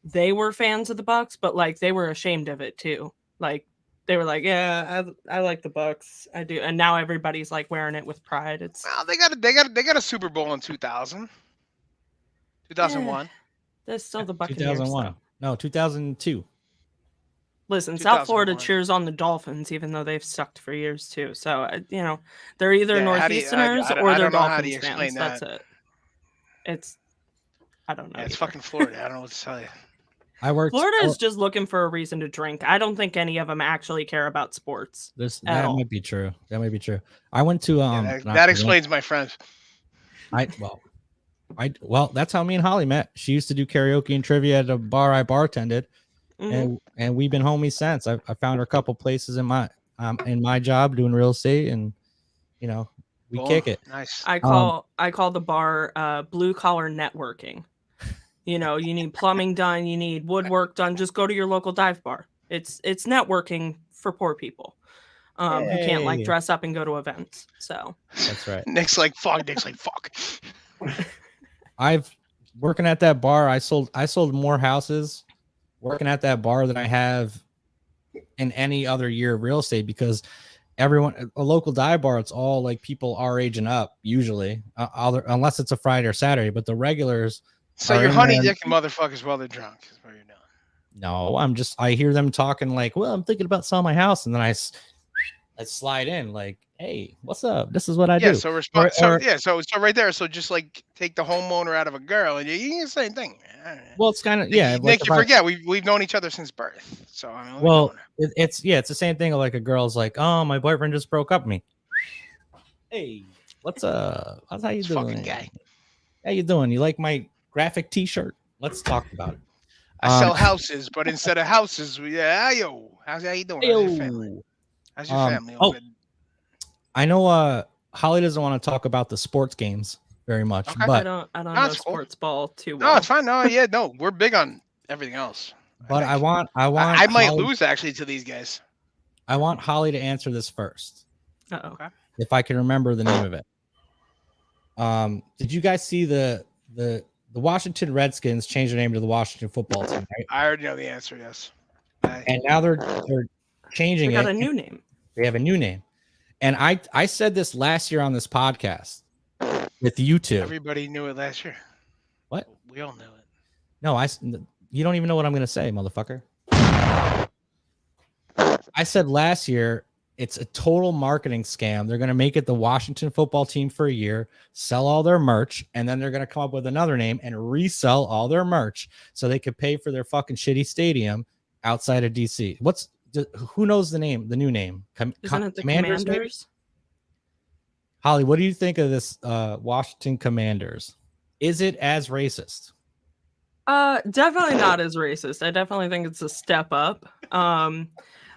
They were fans of the Bucks, but like they were ashamed of it too. Like they were like, yeah, I like the Bucks. I do. And now everybody's like wearing it with pride. It's well, they got a Super Bowl in 2000. 2001. There's still the Buccaneers. 2001. No, 2002. Listen, South Florida cheers on the Dolphins, even though they've sucked for years too. So they're either Northeasterners or they're Dolphins fans. That's it. I don't know. Yeah, it's fucking Florida. I don't know what to tell you. Florida is just looking for a reason to drink. I don't think any of them actually care about sports. That might be true. That might be true. I went to that explains my friends. Well, that's how me and Holly met. She used to do karaoke and trivia at a bar I bartended, and we've been homies since. I found her a couple places in my job doing real estate, and we kick it. Nice. I call the bar blue collar networking. You need plumbing done, you need woodwork done. Just go to your local dive bar. It's networking for poor people who can't like dress up and go to events. So that's right. Nick's like fuck. I've working at that bar. I sold more houses working at that bar than I have in any other year of real estate because a local dive bar, it's all like people our age and up usually, unless it's a Friday or Saturday. But the regulars. So you're honey dicking motherfuckers while they're drunk is what you're doing. No, I hear them talking like, well, I'm thinking about selling my house, and then I slide in like, hey, what's up? This is what I do. So right there. So just like take the homeowner out of a girl, and you the same thing. Well, it's kind of Nick, you forget we've known each other since birth. So I mean, it's the same thing. Like a girl's like, oh, my boyfriend just broke up with me. Hey, what's up? How you doing? Fucking guy. How you doing? You like my graphic T-shirt? Let's talk about it. I sell houses, but instead of houses, how you doing? How's your family? How's your family? Oh, I know. Holly doesn't want to talk about the sports games very much, Okay. but I don't No, know it's cool. sports ball too well. No, it's fine. No, yeah, no, we're big on everything else. but I want I might Holly, lose actually to these guys. I want Holly to answer this first, Uh-oh. Okay. if I can remember the name of it. Did you guys see the Washington Redskins change their name to the Washington Football Team, right? I already know the answer. Yes. And now they're changing They got it. a new name. They have a new name. And I said this last year on this podcast with you two. Everybody knew it last year. What? We all knew it. No, you don't even know what I'm going to say, motherfucker. I said last year it's a total marketing scam. They're going to make it the Washington Football Team for a year, sell all their merch, and then they're going to come up with another name and resell all their merch so they could pay for their fucking shitty stadium outside of DC. Who knows the name, the new name? Isn't it the Commanders, maybe? Commanders? Holly, what do you think of this Washington Commanders? Is it as racist? Definitely not as racist. I definitely think it's a step up.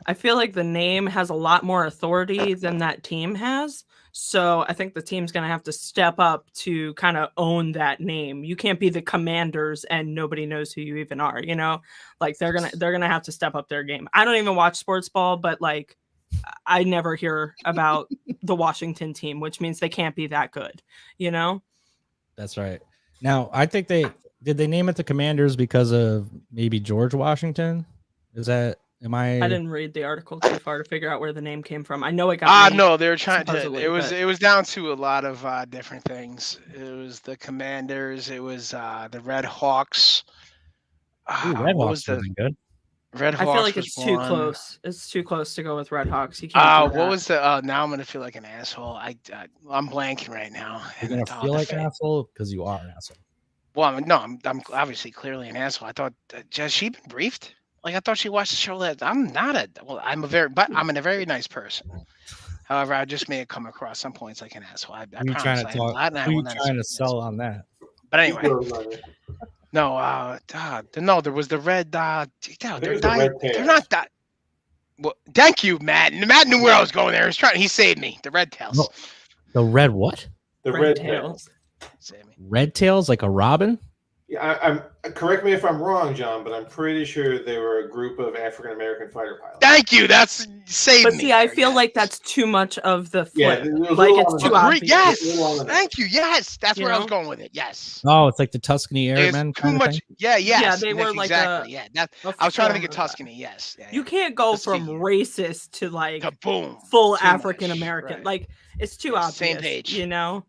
I feel like the name has a lot more authority than that team has. So I think the team's going to have to step up to kind of own that name. You can't be the Commanders and nobody knows who you even are, you know? Like they're going to have to step up their game. I don't even watch sports ball, but like I never hear about the Washington team, which means they can't be that good, you know? That's right. Now, I think did they name it the Commanders because of maybe George Washington? I didn't read the article too far to figure out where the name came from. I know it got named, no, they were trying to. supposedly, It was down to a lot of different things. It was the Commanders. It was the Red Hawks. Red Hawks wasn't good. Red I Hawks. feel like it's too one. close. It's too close to go with Red Hawks. You can't. Do What that. was the? Now I'm gonna feel like an asshole. I'm blanking right now. You're gonna feel like an asshole because you are an asshole. Well, I'm obviously clearly an asshole. I thought has she been briefed? Like I thought she watched the show. That I'm a very nice person. However, I just may have come across some points like an asshole. I Who you trying to talk? Who you trying to sell on that? But anyway, no, there was the red. They're not that. Well, thank you, Matt. Matt knew where I was going there. He saved me. The Red Tails. No, the red what? The Red red Tails. Saved me. Red tails, like a robin? Yeah, I'm correct me if I'm wrong, John, but I'm pretty sure they were a group of African American fighter pilots. Thank you. That's saved But me. see, I feel like that's too much of the Yeah, flip. it was a Like little it's on too the- obvious. Yes. Thank you. Yes, that's You where I was know? going with it. Yes. Oh, it's like the Tuscany There's Airmen. too kind of much. thing? Yeah. Yes. Yeah, they Nick, were like exactly. a- Yeah. a I was trying to form think of of that. Tuscany. Yes. Yeah, You can't go Tuskegee. from racist to like Kaboom. full Too much, African American. right. Like it's too Yeah, obvious. same page. You know,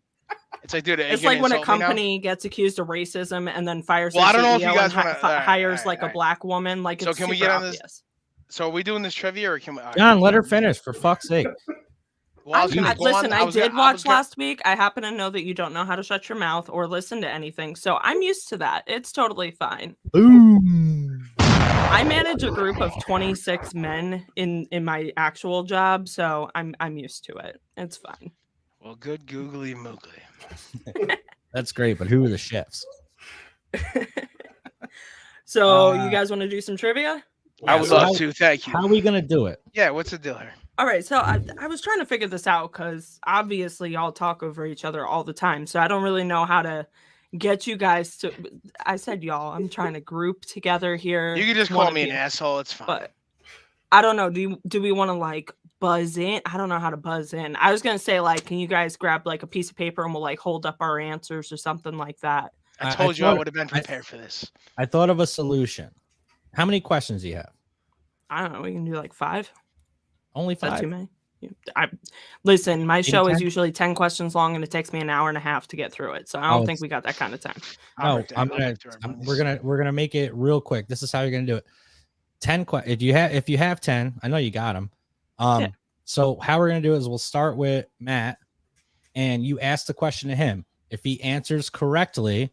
It's like, dude, it's like when a company gets accused of racism and then fires Well, their I don't know if CEO you guys and wanna- hires all like right. a black woman. Like So it's can we super get on this- obvious. So are we doing this trivia or can we? John, let her finish, for fuck's sake. Well, I was gonna go Listen, on- I was did gonna- I was watch gonna- last week. I happen to know that you don't know how to shut your mouth or listen to anything, so I'm used to that. It's totally fine. Boom. I manage a group of 26 men in my actual job, so I'm used to it. It's fine. Well, good googly moogly. That's great, but who are the chefs? So you guys want to do some trivia? I would so love to. Thank you. How are we gonna do it? Yeah. What's the deal here? All right, so I was trying to figure this out because obviously y'all talk over each other all the time, so I don't really know how to get you guys to. I said y'all. I'm trying to group together here. You can just one call of me an you. asshole. It's fine. But I don't know. Do we want to like buzz in? I don't know how to buzz in. I was gonna say like, can you guys grab like a piece of paper and we'll like hold up our answers or something like that? I I told you I thought- would have been prepared for this. I thought of a solution. How many questions do you have? I don't know. We can do like 5. Only Is that 5. too many? Listen, my show is 10? usually 10 questions long and it takes me an hour and a half to get through it. So I don't think we got that kind of time. No, we're gonna make it real quick. This is how you're gonna do it. 10 if you have 10, I know you got them. Yeah. So how we're gonna do is we'll start with Matt, and you ask the question to him. If he answers correctly,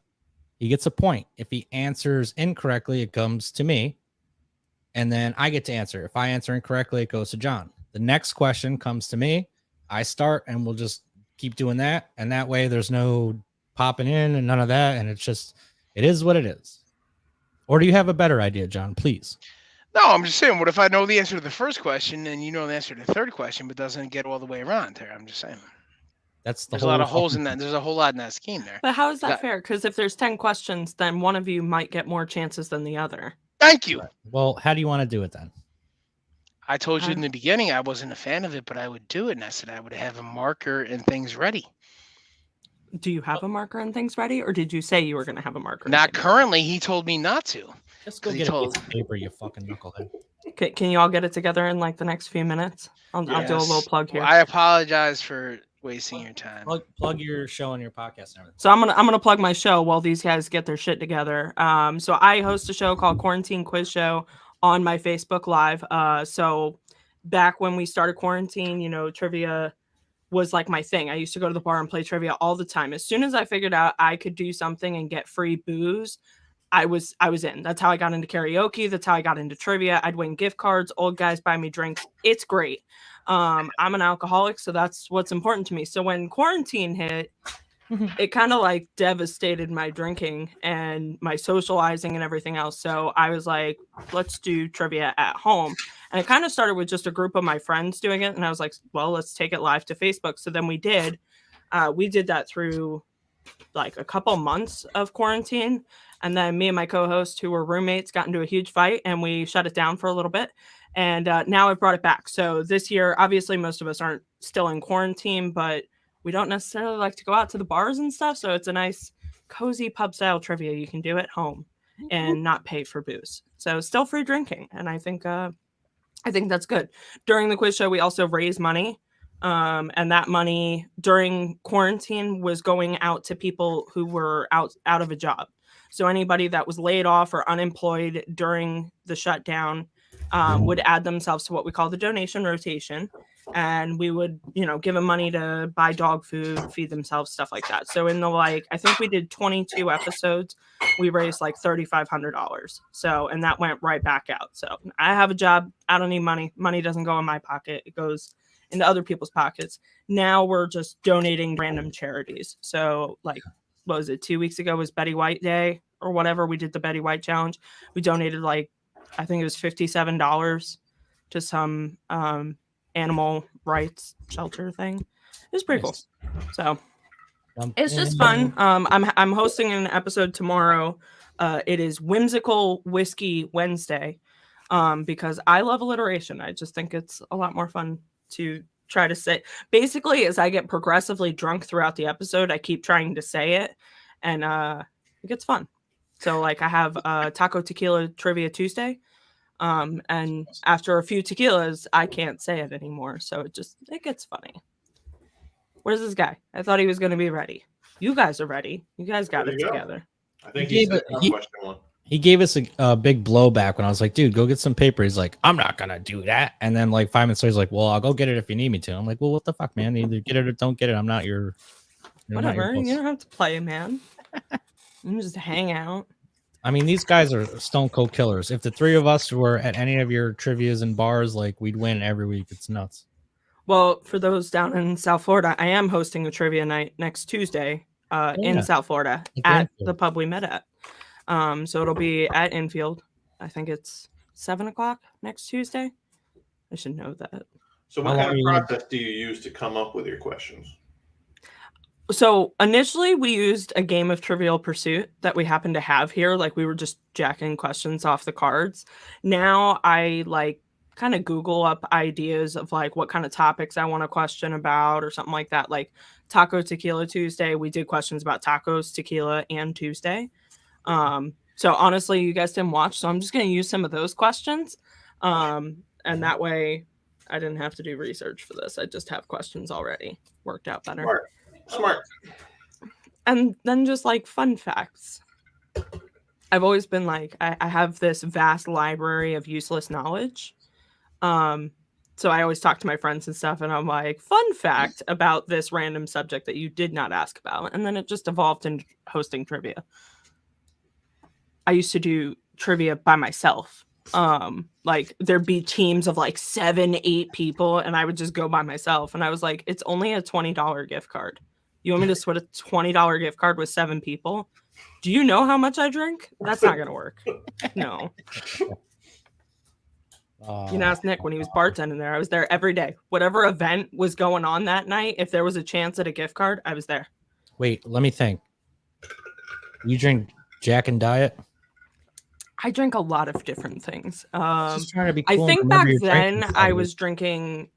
he gets a point. If he answers incorrectly, it comes to me, and then I get to answer. If I answer incorrectly, it goes to John. The next question comes to me. I start, and we'll just keep doing that, and that way there's no popping in and none of that, and it is what it is. Or do you have a better idea, John? Please. No, I'm just saying. What if I know the answer to the first question and you know the answer to the third question, but doesn't get all the way around there? I'm just saying. That's the There's a lot whole of holes fucking in that. thing. There's a whole lot in that scheme there. But how is that That- fair? Because if there's 10 questions, then one of you might get more chances than the other. Thank you. Well, how do you want to do it then? I told you in the beginning I wasn't a fan of it, but I would do it, and I said I would have a marker and things ready. Do you have a marker and things ready, or did you say you were going to have a marker? and Not things ready? currently. He told me not to. Just go He get a told- piece of paper, you fucking knucklehead. Can you all get it together in like the next few minutes? I'll do a little Yes. plug here. Well, I apologize for wasting your time. Plug your show and your podcast and everything. So I'm gonna plug my show while these guys get their shit together. So I host a show called Quarantine Quiz Show on my Facebook Live. So back when we started quarantine, you know, trivia was like my thing. I used to go to the bar and play trivia all the time. As soon as I figured out I could do something and get free booze, I was in. That's how I got into karaoke. That's how I got into trivia. I'd win gift cards. Old guys buy me drinks. It's great. I'm an alcoholic, so that's what's important to me. So when quarantine hit, it kind of like devastated my drinking and my socializing and everything else. So I was like, let's do trivia at home. And it kind of started with just a group of my friends doing it. And I was like, well, let's take it live to Facebook. So then we did. We did that through like a couple months of quarantine. And then me and my co-host, who were roommates, got into a huge fight and we shut it down for a little bit. And now I've brought it back. So this year, obviously, most of us aren't still in quarantine, but we don't necessarily like to go out to the bars and stuff. So it's a nice, cozy pub style trivia you can do at home and not pay for booze. So still free drinking. And I think that's good. During the quiz show, we also raise money. And that money during quarantine was going out to people who were out of a job. So anybody that was laid off or unemployed during the shutdown would add themselves to what we call the donation rotation. And we would, you know, give them money to buy dog food, feed themselves, stuff like that. So in the I think we did 22 episodes. We raised like $3,500. So, and that went right back out. So I have a job. I don't need money. Money doesn't go in my pocket. It goes into other people's pockets. Now we're just donating random charities. So like, what was it? 2 weeks ago was Betty White Day or whatever. We did the Betty White challenge. We donated I think it was $57 to some animal rights shelter thing. It was pretty cool. So it's just fun. I'm hosting an episode tomorrow. It is Whimsical Whiskey Wednesday because I love alliteration. I just think it's a lot more fun to try to say. Basically, as I get progressively drunk throughout the episode, I keep trying to say it, and it gets fun. So like I have Taco Tequila Trivia Tuesday. And after a few tequilas, I can't say it anymore. So it gets funny. Where's this guy? I thought he was going to be ready. You guys are ready. You guys got it together. I think He gave us a big blowback when I was like, dude, go get some paper. He's like, I'm not going to do that. And then like 5 minutes later, he's like, well, I'll go get it if you need me to. I'm like, well, what the fuck, man? Either get it or don't get it. I'm not your... Whatever. You don't have to play, man. You just hang out. I mean, these guys are stone cold killers. If the three of us were at any of your trivias and bars, like we'd win every week. It's nuts. Well, for those down in South Florida, I am hosting a trivia night next Tuesday in South Florida at the pub we met at. So it'll be at Infield. I think it's 7:00 next Tuesday. I should know that. So what kind of process do you use to come up with your questions? So initially we used a game of Trivial Pursuit that we happen to have here. Like we were just jacking questions off the cards. Now I kind of Google up ideas of like what kind of topics I want to question about or something like that. Like Taco Tequila Tuesday, we did questions about tacos, tequila, and Tuesday. So honestly, you guys didn't watch, so I'm just going to use some of those questions. And that way I didn't have to do research for this. I just have questions already worked out better. Smart. And then just like fun facts. I've always been like, I have this vast library of useless knowledge. So I always talk to my friends and stuff, and I'm like, fun fact about this random subject that you did not ask about. And then it just evolved into hosting trivia. I used to do trivia by myself. Like there'd be teams of like 7-8 people, and I would just go by myself. And I was like, it's only a $20 gift card. You want me to split a $20 gift card with 7 people? Do you know how much I drink? That's not gonna work. No. You can ask Nick when he was bartending there. I was there every day. Whatever event was going on that night, if there was a chance at a gift card, I was there. Wait, let me think. You drink Jack and Diet? I drink a lot of different things. Just trying to be I cool and think remember back your then drinking I habits. was drinking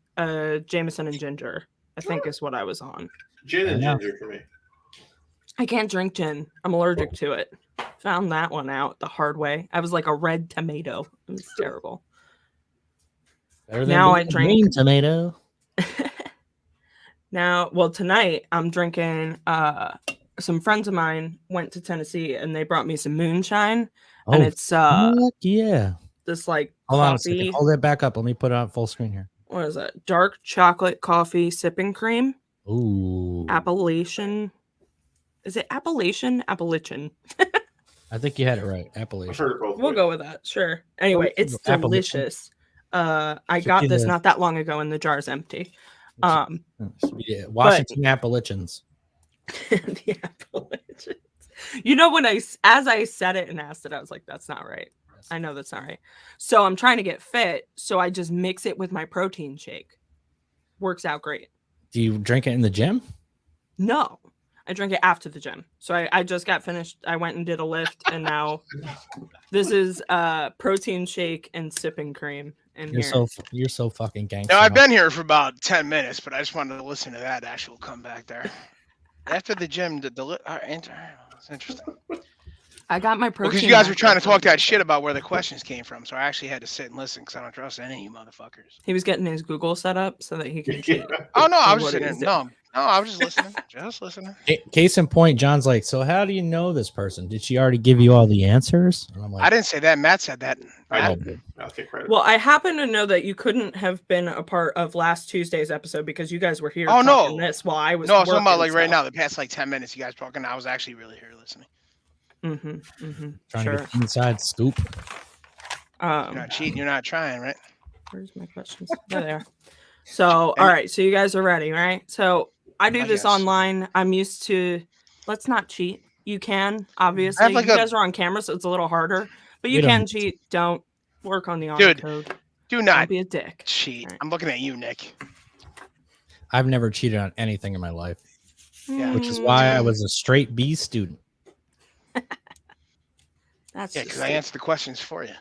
Jameson and ginger. I think is what I was on. Gin and Yeah. ginger for me. I can't drink gin. I'm allergic to it. Found that one out the hard way. I was like a red tomato. It was terrible. Better than Now being I a drink- green tomato. Now, well, tonight I'm drinking. Some friends of mine went to Tennessee and they brought me some moonshine, and it's fuck yeah. this like Hold on a coffee. second. Hold it back up. Let me put it on full screen here. What is that? Dark chocolate coffee sipping cream. Ooh. Appellation. Is it Appellation? Appalachian. I think you had it right. I've Appellation. heard it both We'll ways. go with that. Sure. Anyway, it's Appalachian. delicious. I Should got be this the- not that long ago, and the jar's empty. Yeah, Washington Appalachians. The Appalachians. You know, as I said it and asked it, I was like, "That's not right. I know that's not right." So I'm trying to get fit, so I just mix it with my protein shake. Works out great. Do you drink it in the gym? No, I drink it after the gym. So I just got finished. I went and did a lift, and now this is protein shake and sipping cream. And You're so fucking gangster. No, I've been here for about 10 minutes, but I just wanted to listen to that actual comeback there. After the gym, it's interesting. I got my protein. Because you guys were after trying to talk the that gym. shit about where the questions came from, so I actually had to sit and listen because I don't trust any of you motherfuckers. He was getting his Google set up so that he can cheat. Oh no, I Or was what just sitting is there. it? No, I was just listening. Just listening. Case in point, John's like, so how do you know this person? Did she already give you all the answers? And I'm like, I didn't say that. Matt said that. I Matt, did. I'll take credit. Well, I happen to know that you couldn't have been a part of last Tuesday's episode because you guys were here. Oh, no. talking this while I was. no, I was talking about working, like right so- now, the past like 10 minutes you guys talking. I was actually really here listening. trying Sure. to get the inside scoop. You're not cheating. You're not trying, right? Where's my questions? There they are. So, all right. So you guys are ready, right? So I do this Yes. online. I'm used to. Let's not cheat. You can obviously. I have, like, you a- guys are on camera, so it's a little harder. But you We don't can need to cheat. Don't work on the honor Dude, code. Do Don't not be a dick. cheat. Alright. I'm looking at you, Nick. I've never cheated on anything in my life, Yeah. which is why I was a straight B student. That's Yeah, just because I answered the questions for you.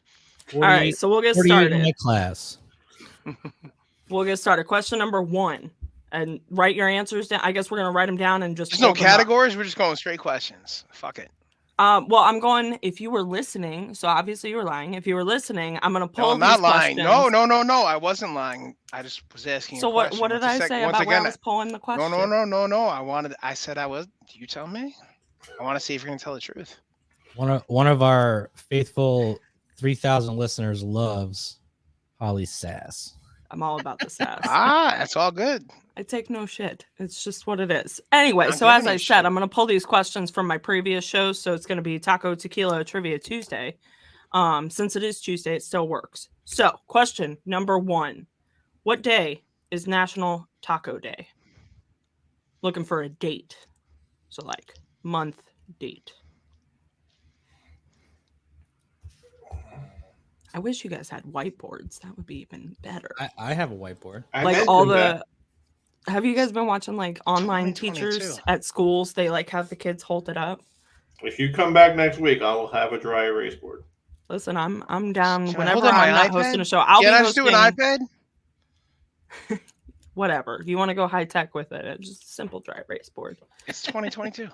all right. So we'll get 48 in started. my class. We'll get started. Question number 1, and write your answers down. I guess we're gonna write them down and just. There's no hold them up. categories. We're just going straight questions. Fuck it. Well, I'm going. If you were listening, so obviously you were lying. If you were listening, I'm gonna pull. No, I'm not these lying. No, questions. no. I wasn't lying. I just was asking. So a what? question. What did Once I a say once about where I again, was pulling the question? No. I said I was. Do you tell me? I want to see if you're gonna tell the truth. One of our faithful 3,000 listeners loves Holly's sass. I'm all about the sass. That's all good. I take no shit. It's just what it is. Anyway, I'm so as giving I you said, shit. I'm gonna pull these questions from my previous shows. So it's gonna be Taco Tequila Trivia Tuesday. Since it is Tuesday, it still works. So question number 1: what day is National Taco Day? Looking for a date. So like month, date. I wish you guys had whiteboards. That would be even better. I have a whiteboard. I Like mentioned all that. the have you guys been watching like online 2022. teachers at schools? They like have the kids hold it up. If you come back next week, I will have a dry erase board. Listen, I'm down Can I whenever hold I'm on my not iPad? hosting a show. I'll Can be I just hosting do an iPad? whatever. You want to go high tech with it? It's just a simple dry erase board. It's 2022.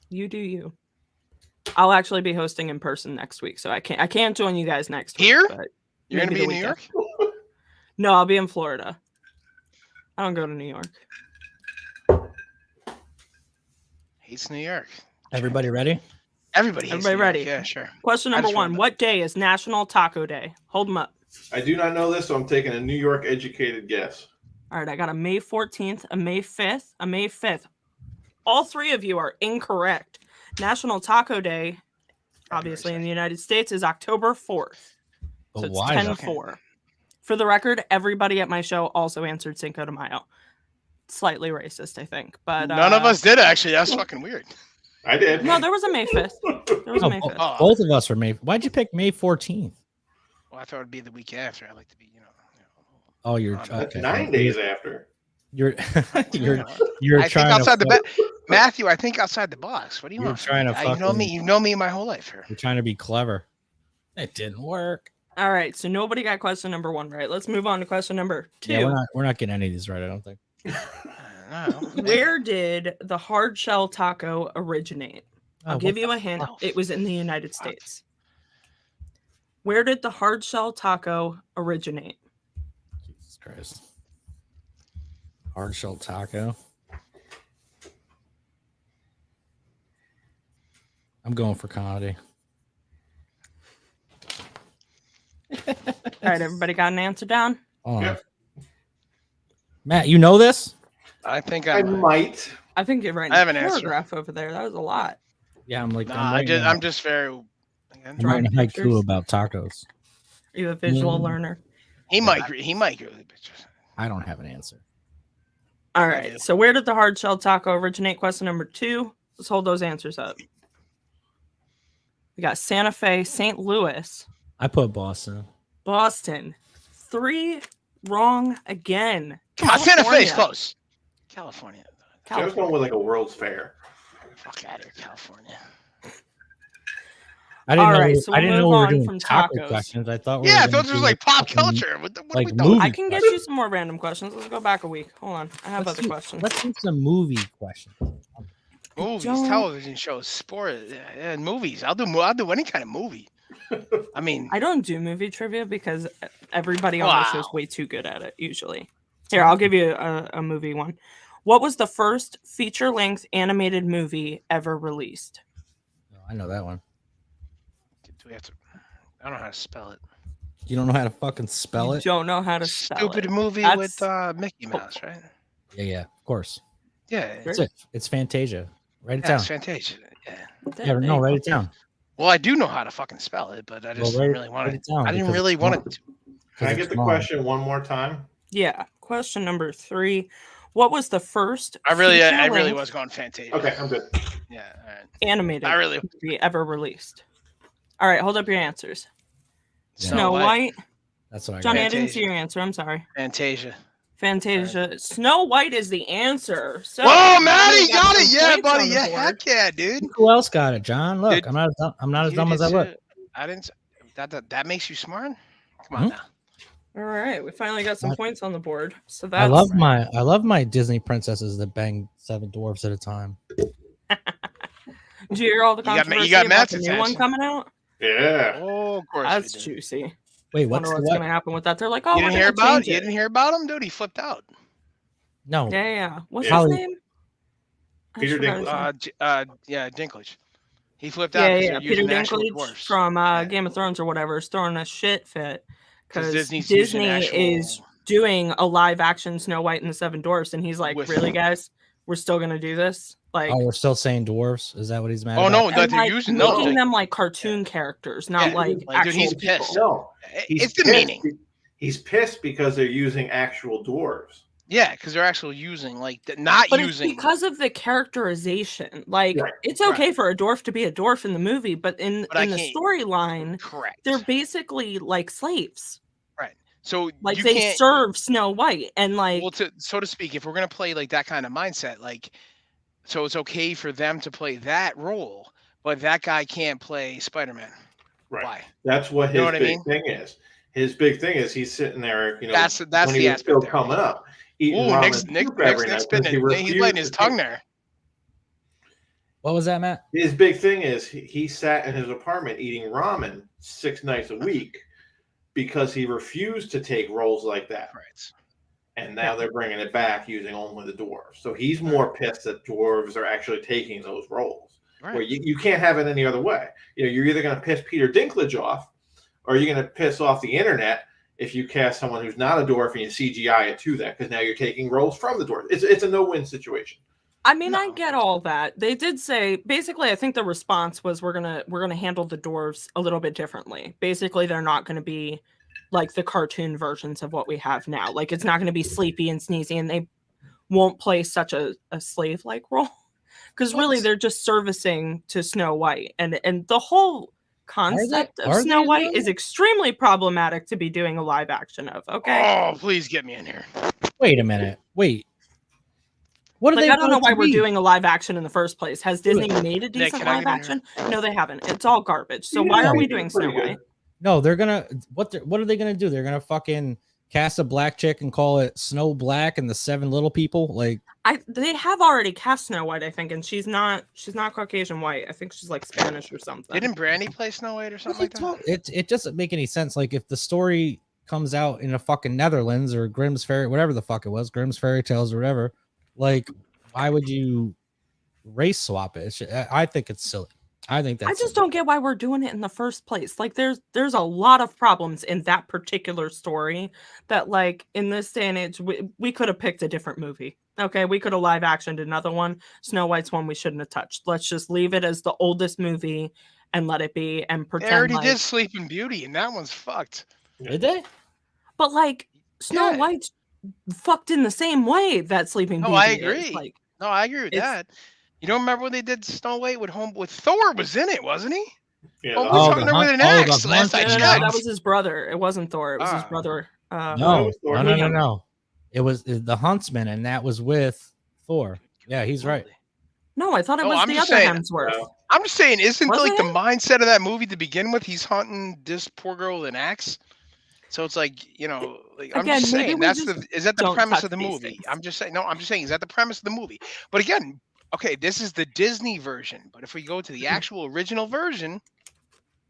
You do you. I'll actually be hosting in person next week, so I can't join you guys next week. Here? but You're gonna maybe be in the New weekend. York? No, I'll be in Florida. I don't go to New York. Hates New York. Everybody ready? Everybody hates Everybody New York. ready? Yeah, sure. Question I number just 1: wanted to- what day is National Taco Day? Hold them up. I do not know this, so I'm taking a New York educated guess. All right, I got a May 14th, a May 5th, a May 5th. All 3 of you are incorrect. National Taco Day, obviously in the United States, is October 4th. But So it's why? 10-4. For the record, everybody at my show also answered Cinco de Mayo. Slightly racist, I think. But None of us did actually. That's fucking weird. I did. No, there was a May 5th. There was a May 5th. Oh. Both of us are May. Why'd you pick May 14th? Well, I thought it'd be the week after. I like to be, Oh, you're That's okay. 9 days after. You're you're I trying think outside to the Matthew. I think outside the box. What do you You're want? trying to You know fucking- me. You know me my whole life here. You're trying to be clever. It didn't work. All right, so nobody got question number 1 right. Let's move on to question number 2. Yeah, we're not getting any of these right. I don't think. I don't know. Where did the hard shell taco originate? I'll Oh, give what you the a hint. fuck? It was in the United States. Where did the hard shell taco originate? Jesus Christ. Hard shell taco. I'm going for comedy. All right, everybody got an answer down? Hold on. Yeah. Matt, you know this? I think I might. I think you're right. I have an a answer. paragraph over there. That was a lot. Yeah, I'm like, Nah, I'm just very. I'm writing a haiku pictures. about tacos. Are you a visual Mm. learner? He might agree with the pictures. I don't have an answer. All right. So where did the hard shell taco originate? Question number 2. Let's hold those answers up. We got Santa Fe, St. Louis, I put Boston. Boston. 3 wrong again. Come on, Santa Fe's California. close. California. I was going with like a World's Fair. Fuck out of here, California. I didn't All know. right, so I didn't we'll know move we were on doing from taco tacos. questions. I thought we Yeah, were I thought gonna this do was like pop fucking- culture. What are like we doing? movie I can get questions. you some more random questions. Let's go back a week. Hold on. I have Let's other do- questions. Let's do some movie questions. Movies, don't- television shows, sport, and movies. I'll do any kind of movie. I mean, I don't do movie trivia because everybody on my show is Wow. way too good at it, usually. Here, I'll give you a movie one. What was the first feature-length animated movie ever released? Oh, I know that one. do we have to? I don't know how to spell it. You don't know how to fucking spell You it? don't know how to spell Stupid it. movie That's- with Mickey Mouse, right? Yeah, of course. Yeah, That's it. It's Fantasia. Write it yeah, down. it's Fantasia. Yeah. Yeah, no, write it down. Well, I do know how to fucking spell it, but I just Well, didn't write- really write want it to. down I didn't because really it's want long. to. Can I Because get it's the long. question one more time? Yeah. Question number 3. What was the first I really feature-length was going Fantasia. Okay, I'm good. Yeah, all right. animated I really- movie ever released? All right, hold up your answers. Yeah. Snow White. That's what I Johnny, got. I didn't see Fantasia. your answer. I'm sorry. Fantasia. Fantasia. Snow White is the answer. So Whoa, Matty we got some it. Yeah, points buddy. on the Yeah, board. heck yeah, dude. Who else got it, John? Look, Dude, I'm not as You dumb as I did look. too. I didn't. That makes you smart. Come on Hmm? now. All right, we finally got some What? points on the board. So I that's love my Disney princesses that bang 7 dwarfs at a time. Did you hear all the You got Ma- you controversy got about Matt's the new one attention. coming out? Yeah. Oh, of course. That's we did. juicy. Wait, Wonder what's what's what? gonna happen with that. They're like, oh, You we're didn't hear gonna about? change You it. didn't hear about him, dude? He flipped out. No. Yeah. What's Yeah. his Holly- name? I Peter forgot his name. Yeah, Dinklage. He flipped out. Yeah, 'cause yeah. they're Peter using actual Dinklage dwarfs. from Yeah. Game of Thrones or whatever is throwing a shit fit because Disney's using Disney actual- is doing a live action Snow White and the 7 Dwarfs, and he's like, With- "Really, guys? We're still gonna do this?" Like, Oh, we're still saying dwarfs? Is that what he's mad Oh about? no, and, that they're like, using making no. them like cartoon characters, not Yeah, like dude, actual he's people. pissed. No. It's the pissed meaning. be- He's pissed because they're using actual dwarves. Yeah, because they're actually using not But using. it's because of the characterization. Like, Right, it's okay right. for a dwarf to be a dwarf in the movie, but in But I the can't- storyline, Correct. they're basically like slaves. So Like you they can't. serve Snow White, and like Well, so to speak, if we're gonna play like that kind of mindset, so it's okay for them to play that role, but that guy can't play Spider-Man. Right. Why? That's what You his know what I big mean? thing is. His big thing is he's sitting there, That's when the he was aspect still there. coming up, eating Ooh, ramen Nick's soup Nick's every night spitting. because He's refused letting his to tongue take- there. What was that, Matt? His big thing is he sat in his apartment eating ramen 6 nights a week because he refused to take roles like that. Right. And now they're bringing it back using only the dwarves. So he's more pissed that dwarves are actually taking those roles. Where Right. you can't have it any other way. You're either going to piss Peter Dinklage off, or you're going to piss off the internet if you cast someone who's not a dwarf and you CGI it to that, because now you're taking roles from the dwarf. It's a no-win situation. I mean, I No. get all that. They did say basically. I think the response was we're gonna handle the dwarves a little bit differently. Basically, they're not going to be like the cartoon versions of what we have now. Like it's not going to be sleepy and sneezy, and they won't play such a slave-like role. because really they're just servicing to Snow White, and the whole concept of Are Snow they, White though? is extremely problematic to be doing a live action of. Okay, Oh, please get me in here. Wait a minute. Wait. What do like they I don't know want it why to we're be? doing a live action in the first place. Has Disney Dude, made a Nick, decent can I live get in here? action? No, they haven't. It's all garbage. So Yeah, why are we they're doing pretty Snow good. White? No, they're gonna what are they gonna do? They're gonna fucking cast a black chick and call it Snow Black and the Seven Little People. Like They have already cast Snow White, I think, and she's not Caucasian white. I think she's like Spanish or something. Didn't Brandy play Snow White or something like that? it doesn't make any sense. Like if the story comes out in a fucking Netherlands or Grimm's Fairy, whatever the fuck it was, Grimm's Fairy Tales or whatever, like why would you race swap it? I think it's silly. I think that's I just don't get why we're doing it in the first place. Like there's a lot of problems in that particular story that like in this day and age we could have picked a different movie. Okay, we could have live actioned another one. Snow White's one we shouldn't have touched. Let's just leave it as the oldest movie and let it be and They pretend already like, did Sleeping Beauty, and that one's fucked. Did they? but like Snow Yeah. White's fucked in the same way that Sleeping No, Beauty I is. agree. Like No, I agree with It's- that. You don't remember when they did Snow White with Thor was in it, wasn't he? Yeah, Oh, the we're Oh, talking the there with hunt- an oh, axe. the Last I hunt- no, checked. that was his brother. It wasn't Thor. It was his Ah. brother. No, Thor. no. It was the Huntsman, and that was with Thor. Yeah, he's right. No, I thought it No, was I'm the just other saying- Hemsworth. No. I'm just saying, isn't Was like it the him? mindset of that movie to begin with? He's hunting this poor girl with an axe. So it's like, like I'm Again, just maybe saying we that's just is that the don't premise touch of the these movie? things. I'm just saying, is that the premise of the movie? But again, okay, this is the Disney version. But if we go to the actual original version,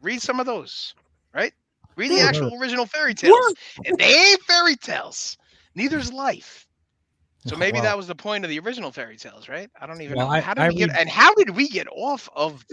read some of those, right? Read the Dude. actual original fairy tales. And they ain't fairy tales. Neither's life. So maybe Well, that was the point of the original fairy tales, right? I don't even Well, know. How did we get off of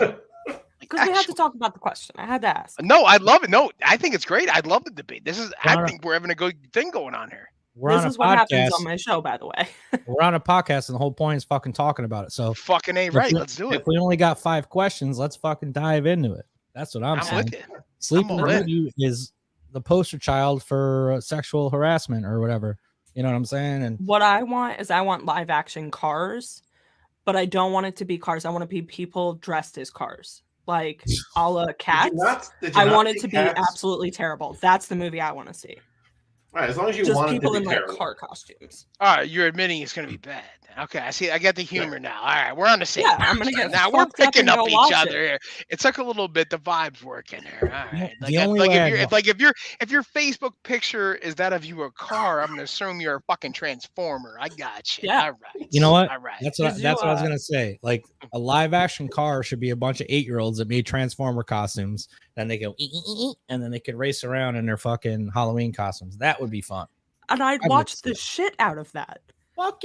Because we had to talk about the question. I had to ask. No, I love it. No, I think it's great. I love the debate. I Well, think we're having a good thing going on here. we're This on is a what happens podcast. on my show, by the way. We're on a podcast, and the whole point is fucking talking about it. So Fucking A if right. we- Let's do If it. we only got 5 questions, let's fucking dive into it. That's what I'm I'm saying. with it. Sleeping all in. Beauty is the poster child for sexual harassment or whatever. You know what I'm saying? And What I want is live action Cars, but I don't want it to be Cars. I want to be people dressed as cars, like a la Cats. Did you I not want it see to be Cats? absolutely terrible. That's the movie I want to see. All right, as long as you Just want it people to in be like terrible. car costumes. All right, you're admitting it's going to be bad. Okay, I see. I get the humor now. All right, we're on the same. Yeah, page I'm gonna then. get now we're fucked up picking and up go each watch other it. here. It took a little bit. The vibes working here. All right. The only way I know- If your Facebook picture is that of you a car, I'm gonna assume you're a fucking transformer. I got you. Yeah. All right. You know what? All right. That's what Did that's you, what I was gonna say. Like a live action car should be a bunch of 8-year-olds that made Transformer costumes. Then they go and then they could race around in their fucking Halloween costumes. That would be fun. And I'd would watch see the it. shit out of that. Fuck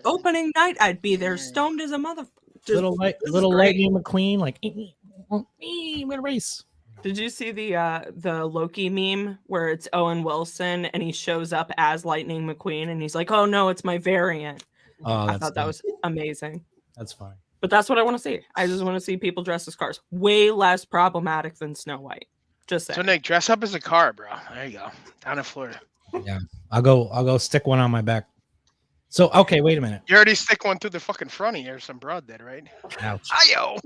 Opening night, I'd be there stoned as a mother. little this is great. Lightning McQueen, like I'm gonna race. Did you see the Loki meme where it's Owen Wilson and he shows up as Lightning McQueen and he's like, "Oh no, it's my variant." Oh, I that's thought that was amazing. that's fine. But that's what I want to see. I just want to see people dressed as cars. Way less problematic than Snow White. Just saying. So Nick, dress up as a car, bro. There you go. Down in Florida. I'll go stick one on my back. So okay, wait a minute. You already stick one through the fucking front of you. Some broad did, right? Ouch. Ayo.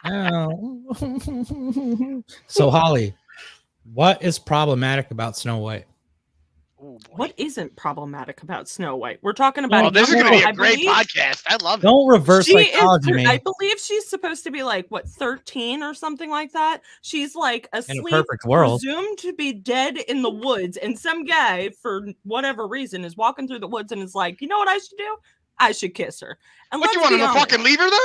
Ow. So Holly, what is problematic about Snow White? Oh, boy. What isn't problematic about Snow White? We're talking about. Oh, Oh, this is gonna be I a great believe podcast. I love it. Don't reverse She is. psychology, man. I believe she's supposed to be like what 13 or something like that. She's like In a asleep, perfect world. presumed to be dead in the woods, and some guy for whatever reason is walking through the woods and is like, you know what I should do? I should kiss her. And What you let's want be him to honest. fucking leave her there?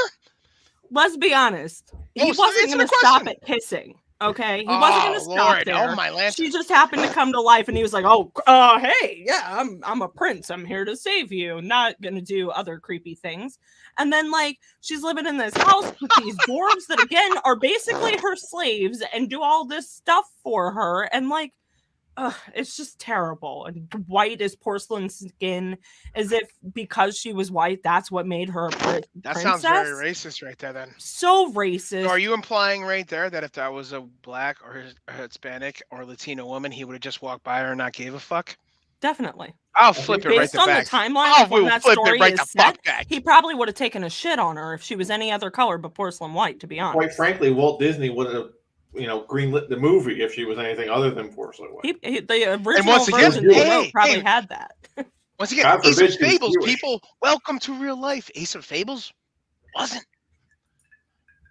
Let's be honest. He Oh, so wasn't answer going the to stop question. at kissing. Okay, he wasn't going to stop Lord. there. Oh my land. She just happened to come to life, and he was like, "Oh, hey, yeah, I'm a prince. I'm here to save you. Not gonna do other creepy things." And then, like, she's living in this house with these dwarves that, again, are basically her slaves and do all this stuff for her. And like, it's just terrible. And white as porcelain skin, as if because she was white, that's what made her a That princess. sounds very racist right there then. So racist. So are you implying right there that if that was a black or Hispanic or Latino woman, he would have just walked by her and not gave a fuck? Definitely. I'll flip it right Based the on back. the timeline Oh, of when we'll that flip it story right is the set, fuck back. he probably would have taken a shit on her if she was any other color but porcelain white, to be honest. Quite frankly, Walt Disney would have, greenlit the movie if she was anything other than porcelain white. The original once again, version they hey, wrote probably hey. had that. Once again, God Ace forbid of she was Fables, Jewish. people, welcome to real life. Ace of Fables wasn't.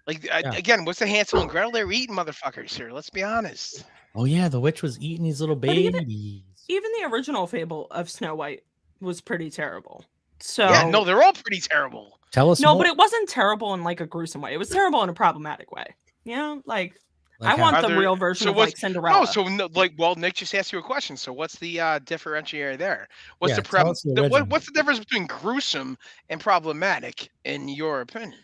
Like, again, what's the Hansel and Gretel? They're eating motherfuckers here. Let's be honest. Oh yeah, the witch was eating these little But even- babies. Even the original fable of Snow White was pretty terrible. So Yeah, no, they're all pretty terrible. Tell us no, more. but it wasn't terrible in like a gruesome way. It was terrible in a problematic way. You know, like I Like want how? the Are there- real version so of like what's- Cinderella. No, so well, Nick just asked you a question. So what's the differentiator there? What's Yeah, the tell problem? us the original. What's the difference between gruesome and problematic, in your opinion?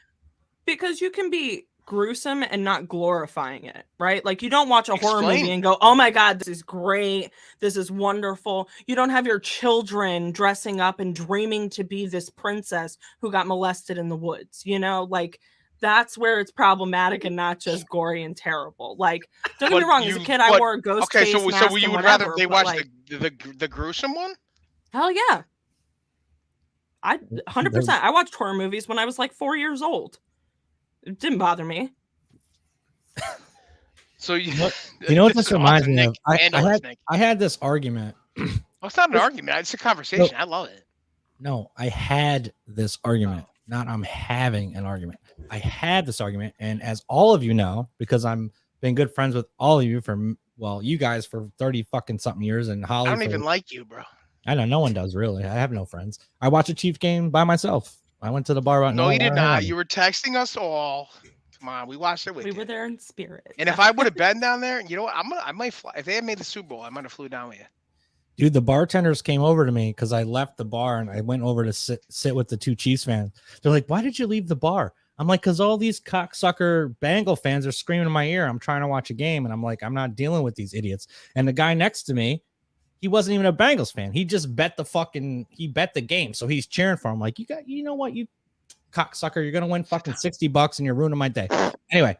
Because you can be gruesome and not glorifying it, right? Like you don't watch a horror Explain. movie and go, "Oh my god, this is great. This is wonderful." You don't have your children dressing up and dreaming to be this princess who got molested in the woods, you know? Like that's where it's problematic and not just gory and terrible. Like don't get me But wrong, as a you- kid I but- wore a ghost Okay, face so mask you and would rather whatever, they but, watch like, the gruesome one? hell yeah. 100%. I watched horror movies when I was like 4 years old. It didn't bother me. So you You know what this this is reminds awesome, me Nick. of? I Handle this, had Nick. I had this argument. Well, it's not an argument. It's a conversation. I love it. No, I had this argument. Not I'm having an argument. I had this argument, and as all of you know, because I'm been good friends with all of you for you guys for 30 fucking something years, and Holly. I don't for- even like you, bro. I know no one does really. I have no friends. I watch a Chief game by myself. I went to the bar. No, you did not. You were texting us all. Come on, we watched it with We you. were there in spirit. And if I would have been down there, you know what? I might fly. If they had made the Super Bowl, I might have flew down with you. Dude, the bartenders came over to me because I left the bar and I went over to sit with the two Chiefs fans. They're like, "Why did you leave the bar?" I'm like, "Because all these cocksucker Bengal fans are screaming in my ear. I'm trying to watch a game, and I'm like, I'm not dealing with these idiots." And the guy next to me, he wasn't even a Bengals fan. He just bet the game, so he's cheering for him. Like, you know what, you cocksucker, you're gonna win fucking $60 and you're ruining my day. Anyway,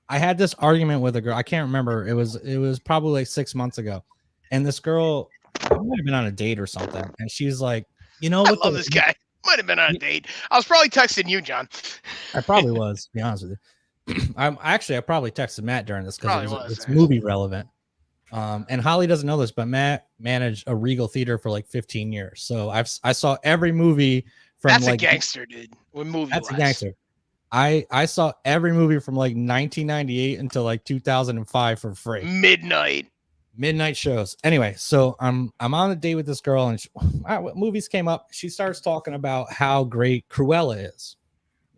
I had this argument with a girl. I can't remember. It was probably like 6 months ago. And this girl, I might have been on a date or something. And she's like, I love this guy. Might have been on a date. I was probably texting you, John. I probably was, to be honest with you. I probably texted Matt during this because it's movie relevant. And Holly doesn't know this, but Matt managed a Regal theater for like 15 years. So I saw every movie from That's like a gangster, dude. With movie That's a wise. gangster. I saw every movie from like 1998 until like 2005 for free. Midnight shows. Anyway, so I'm on a date with this girl, and movies came up. She starts talking about how great Cruella is.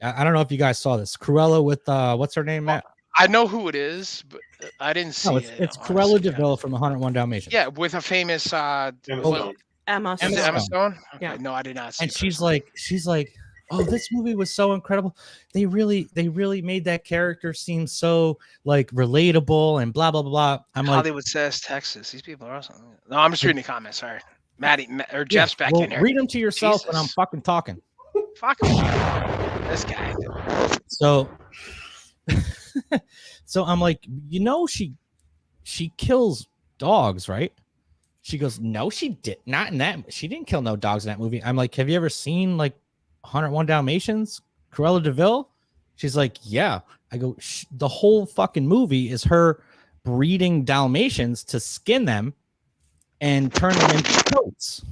I don't know if you guys saw this. Cruella with what's her name, Matt? I know who it is, but I didn't see it. It's Cruella DeVille from 101 Dalmatians. Yeah, with a famous Emma Is it Emma Stone? Okay, Yeah. no, I did not see And it she's like, "Oh, this movie was so incredible. They really made that character seem so like relatable and blah blah blah blah." I'm like, Hollywood says Texas. These people are awesome. No, I'm just reading the comments. Sorry, or Jeff's back in there. Read them to yourself when I'm Jesus. fucking talking. Fuck this guy. So, so I'm like, she kills dogs, right? She goes, "No, she did not in that. She didn't kill no dogs in that movie." I'm like, "Have you ever seen like 101 Dalmatians, Cruella DeVille?" She's like, "Yeah." I go, "The whole fucking movie is her breeding Dalmatians to skin them and turn them into coats."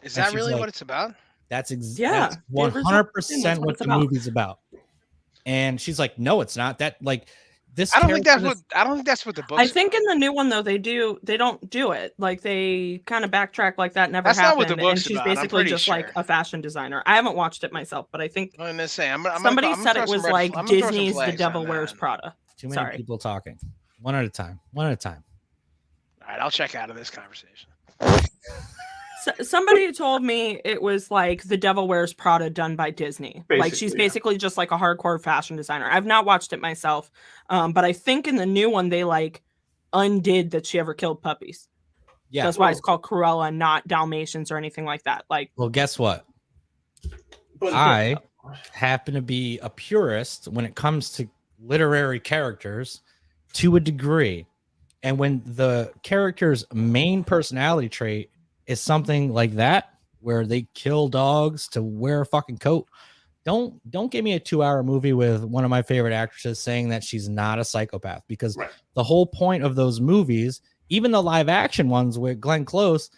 Is that really what it's about? That's Yeah, that's the original 100% thing is what it's the about. movie's about. And she's like, "No, it's not." That like this. I don't think that's what the book. I think in the new one though they don't do it. Like they kind of backtrack like that never That's not happened. what the And book's she's about, I'm basically pretty just like sure. a fashion designer. I haven't watched it myself, but I think I'm gonna say somebody said it was like Disney's The flags Devil on Wears that. Prada. Too many Sorry. people talking. One at a time. One at a time. All right, I'll check out of this conversation. Somebody told me it was like The Devil Wears Prada done by Disney. Like she's basically just like a hardcore fashion designer. I've not watched it myself, but I think in the new one they like undid that she ever killed puppies. Yeah, that's why it's called Cruella, not Dalmatians or anything like that. Like, well, guess what? I happen to be a purist when it comes to literary characters to a degree. And when the character's main personality trait is something like that where they kill dogs to wear a fucking coat. Don't give me a 2-hour movie with one of my favorite actresses saying that she's not a psychopath, because the whole point of those movies, even the live action ones with Glenn Close,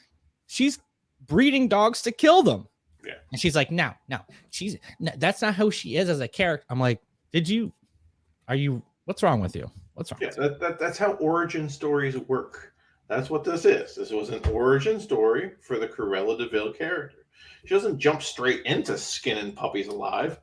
she's breeding dogs to kill them. Yeah. And she's like, no, that's not how she is as a character. I'm like, what's wrong with you? What's wrong? Yeah, that's how origin stories work. That's what this is. This was an origin story for the Cruella de Vil character. She doesn't jump straight into skinning puppies alive.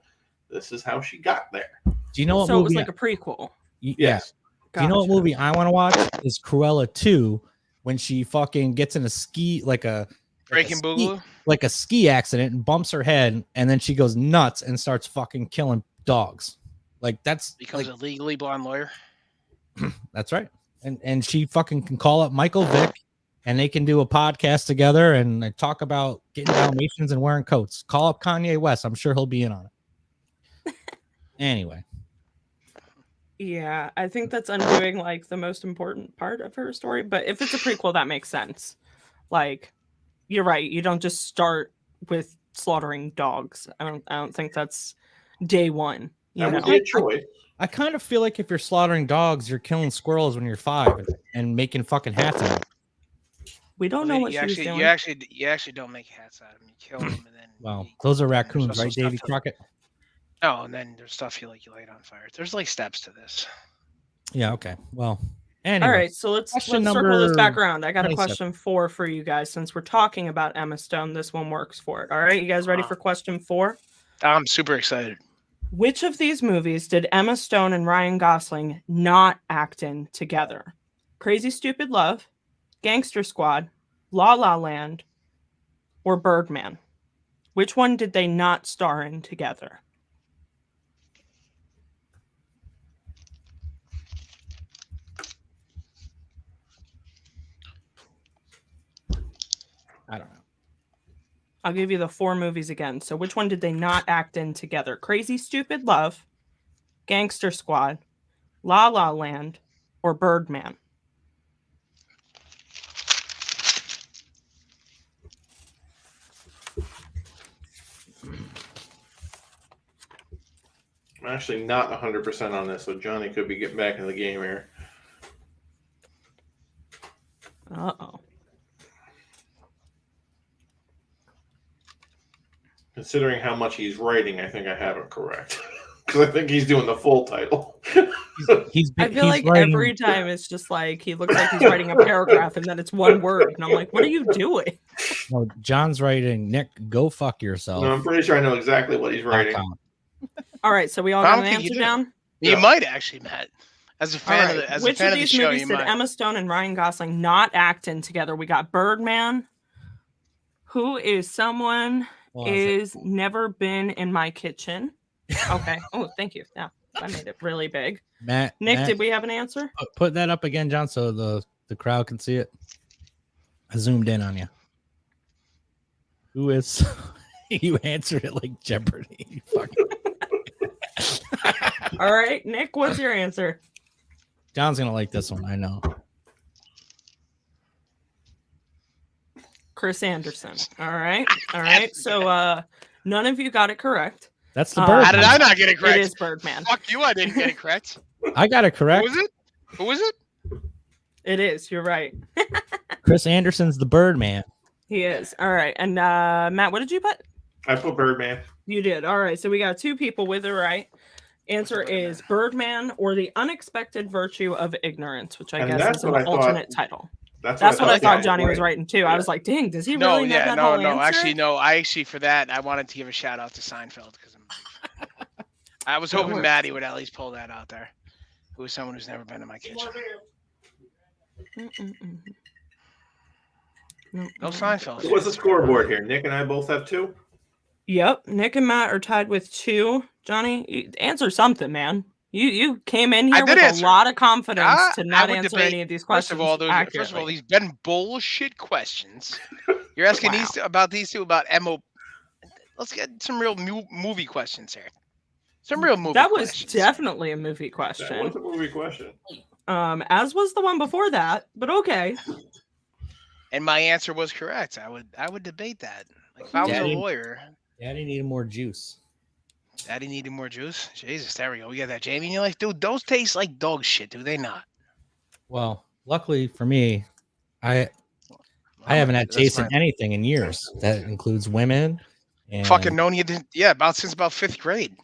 This is how she got there. Do you know what So movie? it was like a prequel. Yes. Do you know what movie I want to watch? Is Cruella 2, when she fucking gets in a ski, Breaking Boogaloo? like a ski accident and bumps her head, and then she goes nuts and starts fucking killing dogs. Like Becomes a legally blonde lawyer. That's right. And she fucking can call up Michael Vick, and they can do a podcast together and talk about getting Dalmatians and wearing coats. Call up Kanye West. I'm sure he'll be in on it. Anyway. Yeah, I think that's undoing like the most important part of her story. But if it's a prequel, that makes sense. Like, you're right. You don't just start with slaughtering dogs. I don't think that's day one. That would be a choice. I kind of feel like if you're slaughtering dogs, you're killing squirrels when you're 5 and making fucking hats out of them. We don't know what she was doing. You actually don't make hats out of them. You kill them and then. Well, those are raccoons, right, Davy Crockett? Oh, and then there's stuff you light on fire. There's like steps to this. Yeah. Okay. Well. Anyway, all right. So let's circle this back around. I got a question 4 for you guys. Since we're talking about Emma Stone, this one works for it. All right, you guys ready for question 4? I'm super excited. Which of these movies did Emma Stone and Ryan Gosling not act in together? Crazy Stupid Love, Gangster Squad, La La Land, or Birdman? Which one did they not star in together? I don't know. I'll give you the 4 movies again. So which one did they not act in together? Crazy Stupid Love, Gangster Squad, La La Land, or Birdman? I'm actually not 100% on this, so Johnny could be getting back in the game here. Uh-oh. Considering how much he's writing, I think I have it correct. Because I think he's doing the full title. I feel like writing... every time it's just like he looks like he's writing a paragraph and then it's one word. And I'm like, what are you doing? Well, John's writing, Nick, go fuck yourself. No, I'm pretty sure I know exactly what he's writing. All right, so we all got an answer down? You might actually, Matt. As a fan of the show, which of these movies did Emma Stone and Ryan Gosling not act in together? We got Birdman, Who Is Someone Is Never Been in My Kitchen. Okay. Oh, thank you. Yeah, I made it really big. Nick, did we have an answer? Put that up again, John, so the crowd can see it. I zoomed in on you. Who is... You answered it like Jeopardy. All right, Nick, what's your answer? John's gonna like this one, I know. Chris Anderson. All right. So none of you got it correct. That's the Birdman. How did I not get it correct? It is Birdman. Fuck you, I didn't get it correct. I got it correct. Who was it? It is. You're right. Chris Anderson's the Birdman. He is. All right. And Matt, what did you put? I put Birdman. You did. All right. So we got 2 people with it right. Answer is Birdman or The Unexpected Virtue of Ignorance, which I guess is an alternate title. That's what I thought Johnny was writing too. I was like, dang, does he really know that whole answer? Actually, for that, I wanted to give a shout out to Seinfeld because I was hoping Matty would at least pull that out there. Who is someone who's never been in my kitchen? No Seinfeld. What's the scoreboard here? Nick and I both have 2? Yep. Nick and Matt are tied with 2. Johnny, answer something, man. You came in here with a lot of confidence to not answer any of these questions. First of all, these been bullshit questions. You're asking these two about Emma. Let's get some real movie questions here. Some real movie questions. That was definitely a movie question. That was a movie question. As was the one before that, but okay. And my answer was correct. I would debate that. Like if I was a Daddy- lawyer, Daddy needed more juice. Daddy needed more juice. Jesus, there we go. We got that Jamie in your life, dude. Those taste like dog shit, do they not? Well, luckily for me, I haven't had That's tasted fine. anything in years. That includes women and Fucking known you didn't. Yeah, since about 5th grade.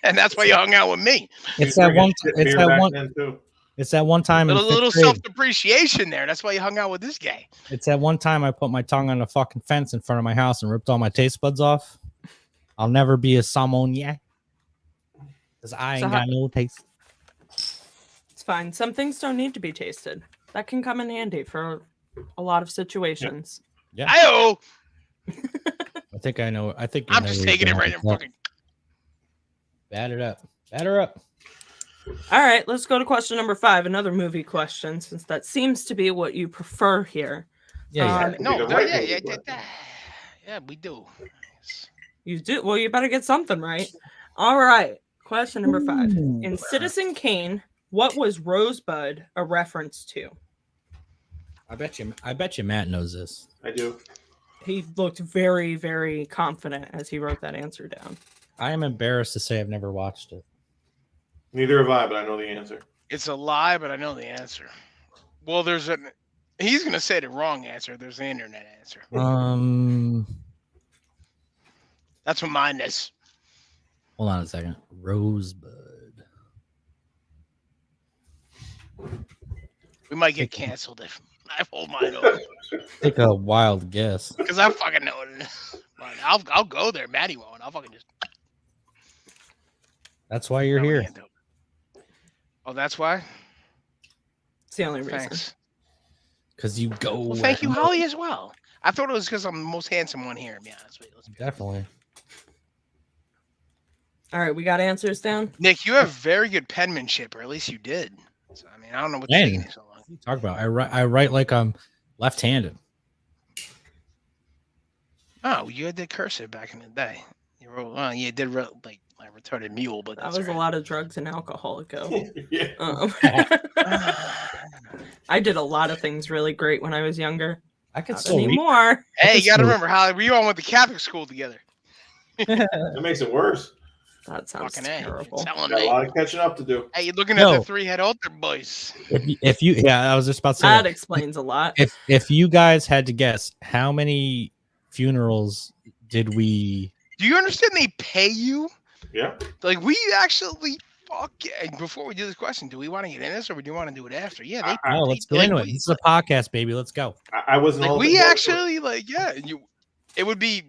And that's why you hung out with me. It's that one. It's that one. Then too. It's that one time in Little fifth grade. self depreciation there. That's why you hung out with this guy. It's that one time I put my tongue on a fucking fence in front of my house and ripped all my taste buds off. I'll never be a salmon because I ain't got no taste. It's fine. Some things don't need to be tasted. That can come in handy for a lot of situations. Yeah. I think I know. I think I'm just taking it right in fucking. Batter up. Batter up. All right, let's go to question number 5, another movie question, since that seems to be what you prefer here. Yeah. No, the right yeah, movie, yeah, we do. You do. Well, you better get something right. All right, question number 5. In Citizen Kane, what was Rosebud a reference to? I bet you Matt knows this. I do. He looked very, very confident as he wrote that answer down. I am embarrassed to say I've never watched it. Neither have I, but I know the answer. It's a lie, but I know the answer. Well, he's gonna say the wrong answer. There's the internet answer. That's what mine is. Hold on a second. Rosebud. We might get canceled if I hold mine over. Take a wild guess. Because I fucking know it. But I'll go there. Matty won't. I'll fucking just. That's why you're No, here. can't do it. Oh, that's why? It's the only reason. Thanks. Because you go. Well, thank you, Holly, as well. I thought it was because I'm the most handsome one here, to be honest with you. Let's be Definitely. All right, we got answers down. Nick, you have very good penmanship, or at least you did. So, I mean, I don't know what's Man. taking you so long. What are you talking about? I write like I'm left-handed. Oh, you did cursive back in the day. You wrote, you did like my retarded mule, but That that's was a all right. lot of drugs and alcohol ago. Yeah. I did a lot of things really great when I was younger. I could Not still read. anymore. Hey, you got to remember, Holly, we all went to Catholic school together. That makes it worse. That sounds Fucking A. terrible. Telling Got a me. lot of catching up to do. Hey, you're looking No. at the 3-head altar boys. If you, yeah, I was just about to say That that. explains a lot. If you guys had to guess, how many funerals did we? Do you understand they pay you? Yeah. Like, we actually, fuck yeah. Before we do this question, do we want to get in this or do you want to do it after? Yeah, they No, let's go like, into it. This is a podcast, baby. Let's go. I wasn't like all we the- actually, like, yeah, it would be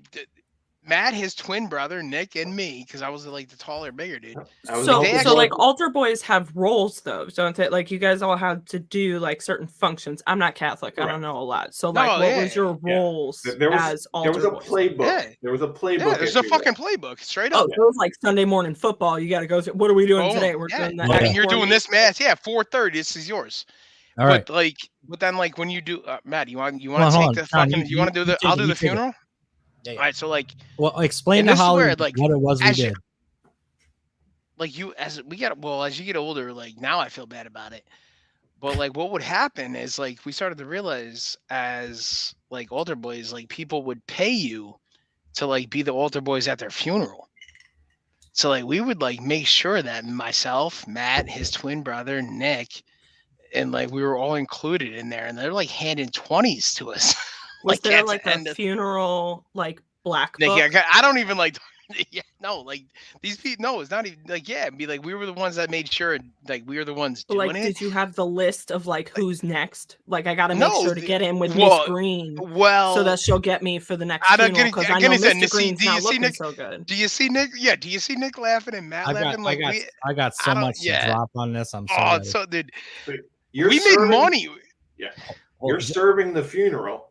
Matt, his twin brother, Nick, and me, because I was like the taller, bigger dude. I was So, all they the- so actually- like altar boys have roles though, don't they? Like you guys all have to do like certain functions. I'm not Catholic. I Correct. don't know a lot. So like, No, what yeah, was your yeah. roles There was as altar there was a boys? playbook. Yeah. There was a playbook. Yeah, there's a if you fucking will. playbook, straight Oh, up. so it was like Sunday morning football. You got to go through. What are we doing Boom. today? We're Yeah. doing that. Okay. I mean, X you're doing formation. this mass. Yeah, 4:30. This is yours. All right. But then like when you do, Matt, you want Hold on, to hold take on. the John, fucking? You want to do the? take I'll it, do you the take it. funeral. Yeah, All right, so like Well, explain And to this is Holly where, like, what it was we as you- did. as you get older, like now I feel bad about it. But like what would happen is like we started to realize as like altar boys, like people would pay you to like be the altar boys at their funeral. So like we would like make sure that myself, Matt, his twin brother, Nick, and like we were all included in there, and they're like handing 20s to us. Was like, there at the like end a of- funeral like black Nick, book? I don't even like. Yeah, no, like these people. No, it's not even like it'd be like we were the ones that made sure, like we were the ones But, doing like, it. did you have the list of like who's next? Like, I got to make No, sure to get in with well, Miss Green Well, so that she'll get me for the next I'm not funeral gonna- because I'm I know gonna say, Mr. see, Green's do you not see looking Nick- so good. do you see Nick? Yeah, do you see Nick laughing and Matt laughing? Like I got so I don't- much to yeah. drop on this. I'm oh, sorry. it's so dude, You're we serving- made money. You're serving the funeral,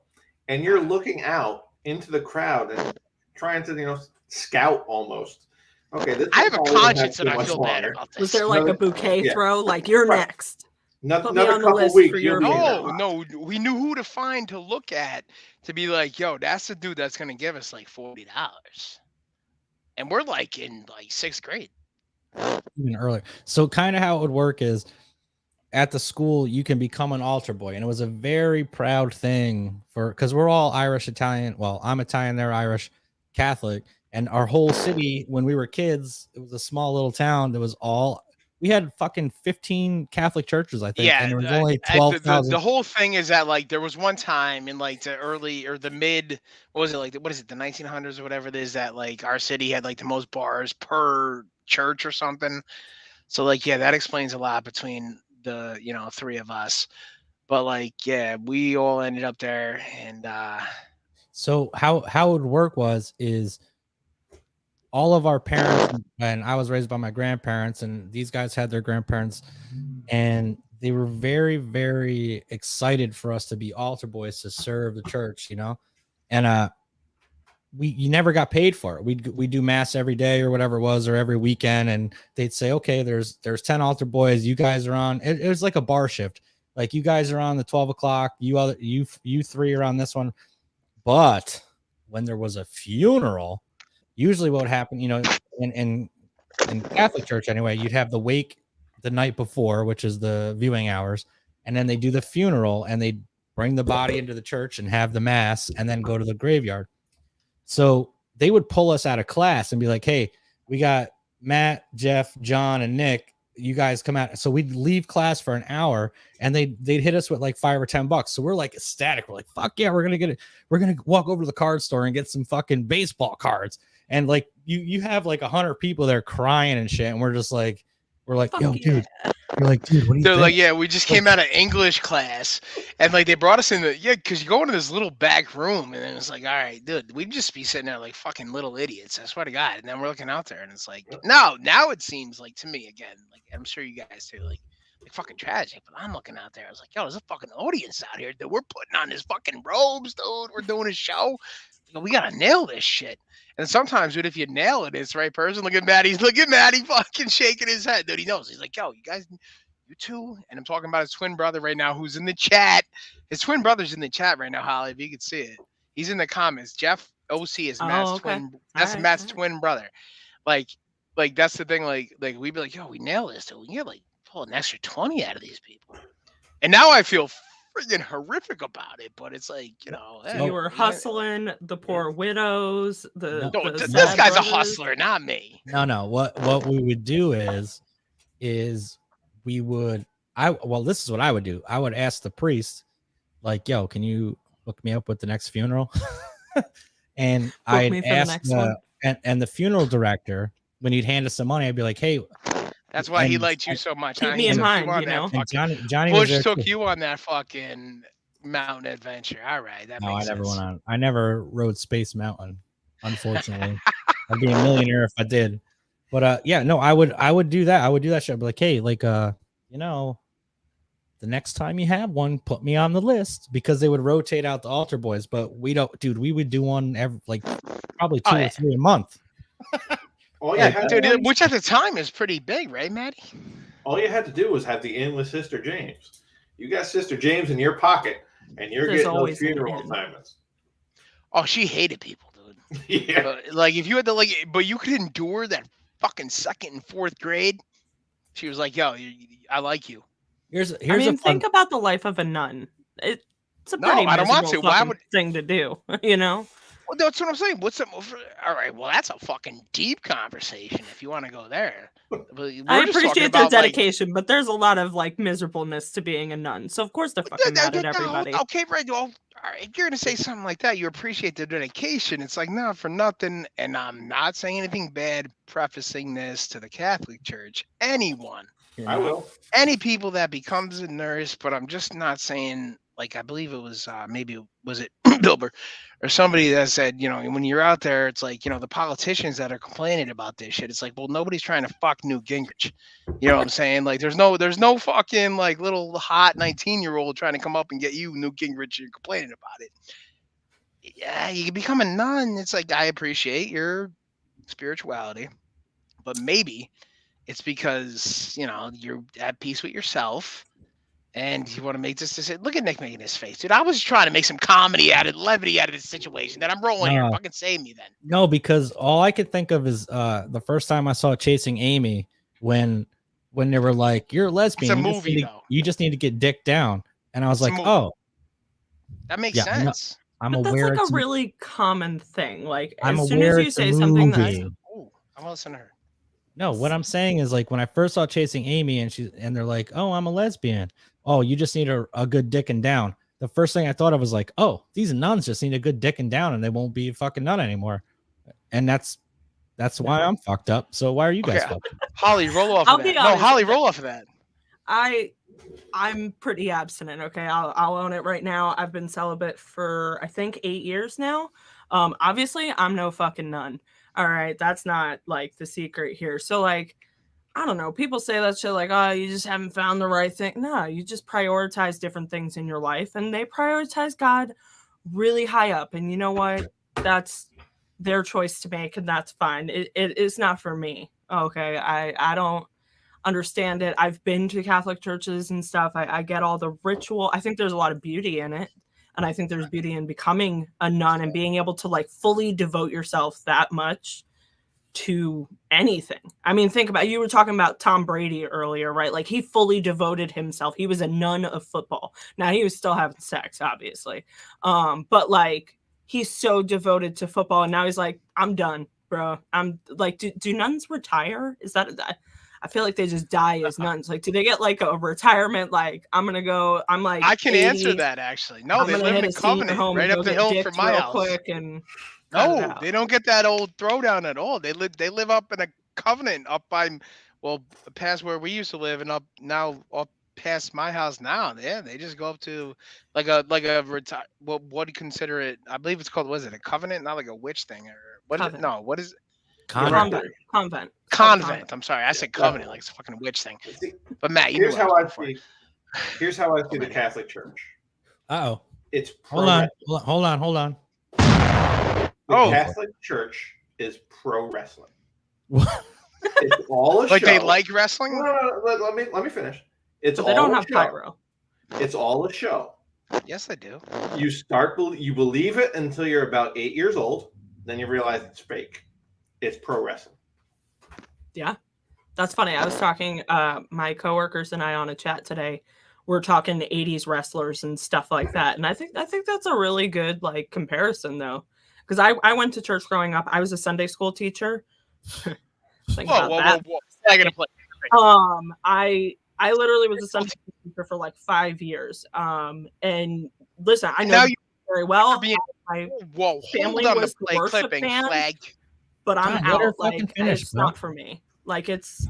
and you're looking out into the crowd and trying to, scout almost. Okay, this I have a probably won't conscience too and I much feel bad longer. about this. Was there like a Another- bouquet yeah. throw? Like, you're Right. next. Another, Put me on the couple list weeks. for your you'll be in funeral. there. No, we knew who to find to look at to be like, yo, that's the dude that's gonna give us like $40, and we're like in like 6th grade. Even earlier. So kind of how it would work is at the school you can become an altar boy, and it was a very proud thing because we're all Irish, Italian. Well, I'm Italian, they're Irish, Catholic, and our whole city when we were kids, it was a small little town that was all. We had fucking 15 Catholic churches, I think, Yeah, and there was only the 12,000. whole thing is that like there was one time in like the early or the mid, what was it like? What is it, the 1900s or whatever it is, that like our city had like the most bars per church or something. So like yeah, that explains a lot between the three of us. But like yeah, we all ended up there, and So how it would work is all of our parents, and I was raised by my grandparents, and these guys had their grandparents, and they were very, very excited for us to be altar boys to serve the church, and you never got paid for it. We do mass every day or whatever it was, or every weekend, and they'd say, okay, there's 10 altar boys, you guys are on. It was like a bar shift, like you guys are on the 12 o'clock, you three are on this one. But when there was a funeral, usually what would happen, in Catholic church anyway, you'd have the wake the night before, which is the viewing hours, and then they do the funeral and they bring the body into the church and have the mass and then go to the graveyard. So they would pull us out of class and be like, hey, we got Matt, Jeff, John, and Nick. You guys come out. So we'd leave class for an hour and they'd hit us with like $5 or $10. So we're like ecstatic. We're like, fuck yeah, we're gonna walk over to the card store and get some fucking baseball cards. And like you have like 100 people there crying and shit, and we're like, yo, dude. You're like, dude, what do you they're think? like, yeah, we just came out of English class, and like they brought us in because you go into this little back room, and then it's like, all right, dude, we'd just be sitting there like fucking little idiots. I swear to God. And then we're looking out there, and it's like, now it seems like to me again, like I'm sure you guys too, like fucking tragic. But I'm looking out there, I was like, yo, there's a fucking audience out here that we're putting on this fucking robes, dude. We're doing a show. We gotta nail this shit. And sometimes, dude, if you nail it, it's the right person. Look at Matty fucking shaking his head, dude. He knows. He's like, yo, you guys, you two. And I'm talking about his twin brother right now, who's in the chat. His twin brother's in the chat right now, Holly, if you could see it. He's in the comments. Jeff OC is Matt's twin. That's Matt's twin brother. Like that's the thing. Like we'd be like, yo, we nail this, dude. We can like pull an extra 20 out of these people. And now I feel freaking horrific about it, but it's like, so you were hustling the poor widows. This guy's a hustler, not me. No. What we would do is we would this is what I would do. I would ask the priest, like, yo, can you hook me up with the next funeral? And I'd ask and the funeral director, when he'd hand us some money, I'd be like, hey. That's why he liked you so much. Keep me in mind, And Johnny Bush took you on that fucking mountain adventure. All right, that makes sense. Never went on. I never rode Space Mountain, unfortunately. I'd be a millionaire if I did. But I would do that. I would do that shit. I'd be like, hey, like the next time you have one, put me on the list, because they would rotate out the altar boys. But we don't, dude. We would do one every probably 2 or 3 a month. Dude, which at the time is pretty big, right, Matty? All you had to do was have the in with Sister James. You got Sister James in your pocket, and you're getting those funeral assignments. Oh, she hated people, dude. Yeah. But, like, if you had to, but you could endure that fucking 2nd and 4th grade. She was like, yo, I like you. Think about the life of a nun. It's a pretty miserable thing to do, Well, that's what I'm saying. All right, well, that's a fucking deep conversation if you want to go there. I appreciate their dedication, but there's a lot of miserableness to being a nun. So of course they're fucking mad at everybody. Okay, right. Well, all right, you're gonna say something like that. You appreciate their dedication. It's like, no, for nothing. And I'm not saying anything bad, prefacing this to the Catholic Church. Anyone. I will. Any people that becomes a nurse, but I'm just not saying, like, I believe it was was it Bilber or somebody that said, when you're out there, it's like, the politicians that are complaining about this shit. It's like, well, nobody's trying to fuck Newt Gingrich. You know what I'm saying? Like, there's no fucking like little hot 19-year-old trying to come up and get you, Newt Gingrich, and complaining about it. Yeah, you can become a nun. It's like, I appreciate your spirituality, but maybe it's because, you're at peace with yourself. And you want to make this decision. Look at Nick making his face, dude. I was trying to make some levity out of this situation. That I'm rolling here. Fucking save me then. No, because all I could think of is the first time I saw Chasing Amy, when when they were like, "You're a lesbian. It's a movie, though. You just need to get dick down." And I was It's a like, movie. "Oh, That makes yeah, sense. I'm But that's aware." like a It's really common thing. Like I'm as soon as aware you it's a say something that's movie. Oh, I'm gonna listen to her. No, what I'm saying is like when I first saw Chasing Amy and they're like, "Oh, I'm a lesbian. Oh, you just need a good dick and down." The first thing I thought of was like, "Oh, these nuns just need a good dick and down, and they won't be a fucking nun anymore." And that's why I'm fucked up. So why are you guys Okay. fucked up? Holly, roll off I'll of be that. No, honest, Holly, roll off of that. I'm pretty abstinent. Okay, I'll own it right now. I've been celibate for I think 8 years now. Obviously, I'm no fucking nun. All right, that's not like the secret here. So like, I don't know. People say that shit like, oh, you just haven't found the right thing. No, you just prioritize different things in your life, and they prioritize God really high up. And you know what? That's their choice to make, and that's fine. It's not for me. Okay, I don't understand it. I've been to Catholic churches and stuff. I get all the ritual. I think there's a lot of beauty in it. And I think there's beauty in becoming a nun and being able to like fully devote yourself that much to anything. I mean, think about, you were talking about Tom Brady earlier, right? Like he fully devoted himself. He was a nun of football. Now he was still having sex, obviously. But like he's so devoted to football, and now he's like, I'm done, bro. I'm like, do nuns retire? Is that I feel like they just die as nuns. Like, do they get like a retirement? Like, I'm like, I can 80, answer that actually. No, they live in a covenant right up the hill from my house. Quick and no, they don't get that old throwdown at all. They live up in a covenant up by, well, past where we used to live and up past my house now. Yeah, they just go up to like a retire. What do you consider it? I believe it's called. Was it a covenant? Not like a witch thing or what is it? No, what is it? Convent. I'm sorry, I said covenant like it's a fucking witch thing. But Matt, here's how I see the Catholic Church. Uh-oh. It's hold on. The Catholic Church is pro wrestling. It's all a like show. they like wrestling? No, let me finish. It's but all they don't have show. pyro. It's all a show. Yes, they do. You believe it until you're about 8 years old, then you realize it's fake. It's pro wrestling. Yeah, that's funny. I was talking, my coworkers and I on a chat today. We're talking 80s wrestlers and stuff like that, and I think that's a really good like comparison though, because I went to church growing up. I was a Sunday school teacher. Whoa! I gotta play. I literally was a Sunday school teacher for like 5 years. And listen, I know you very well. My family was the worship band. Flag. But I'm out. Like it's not for me. Like it's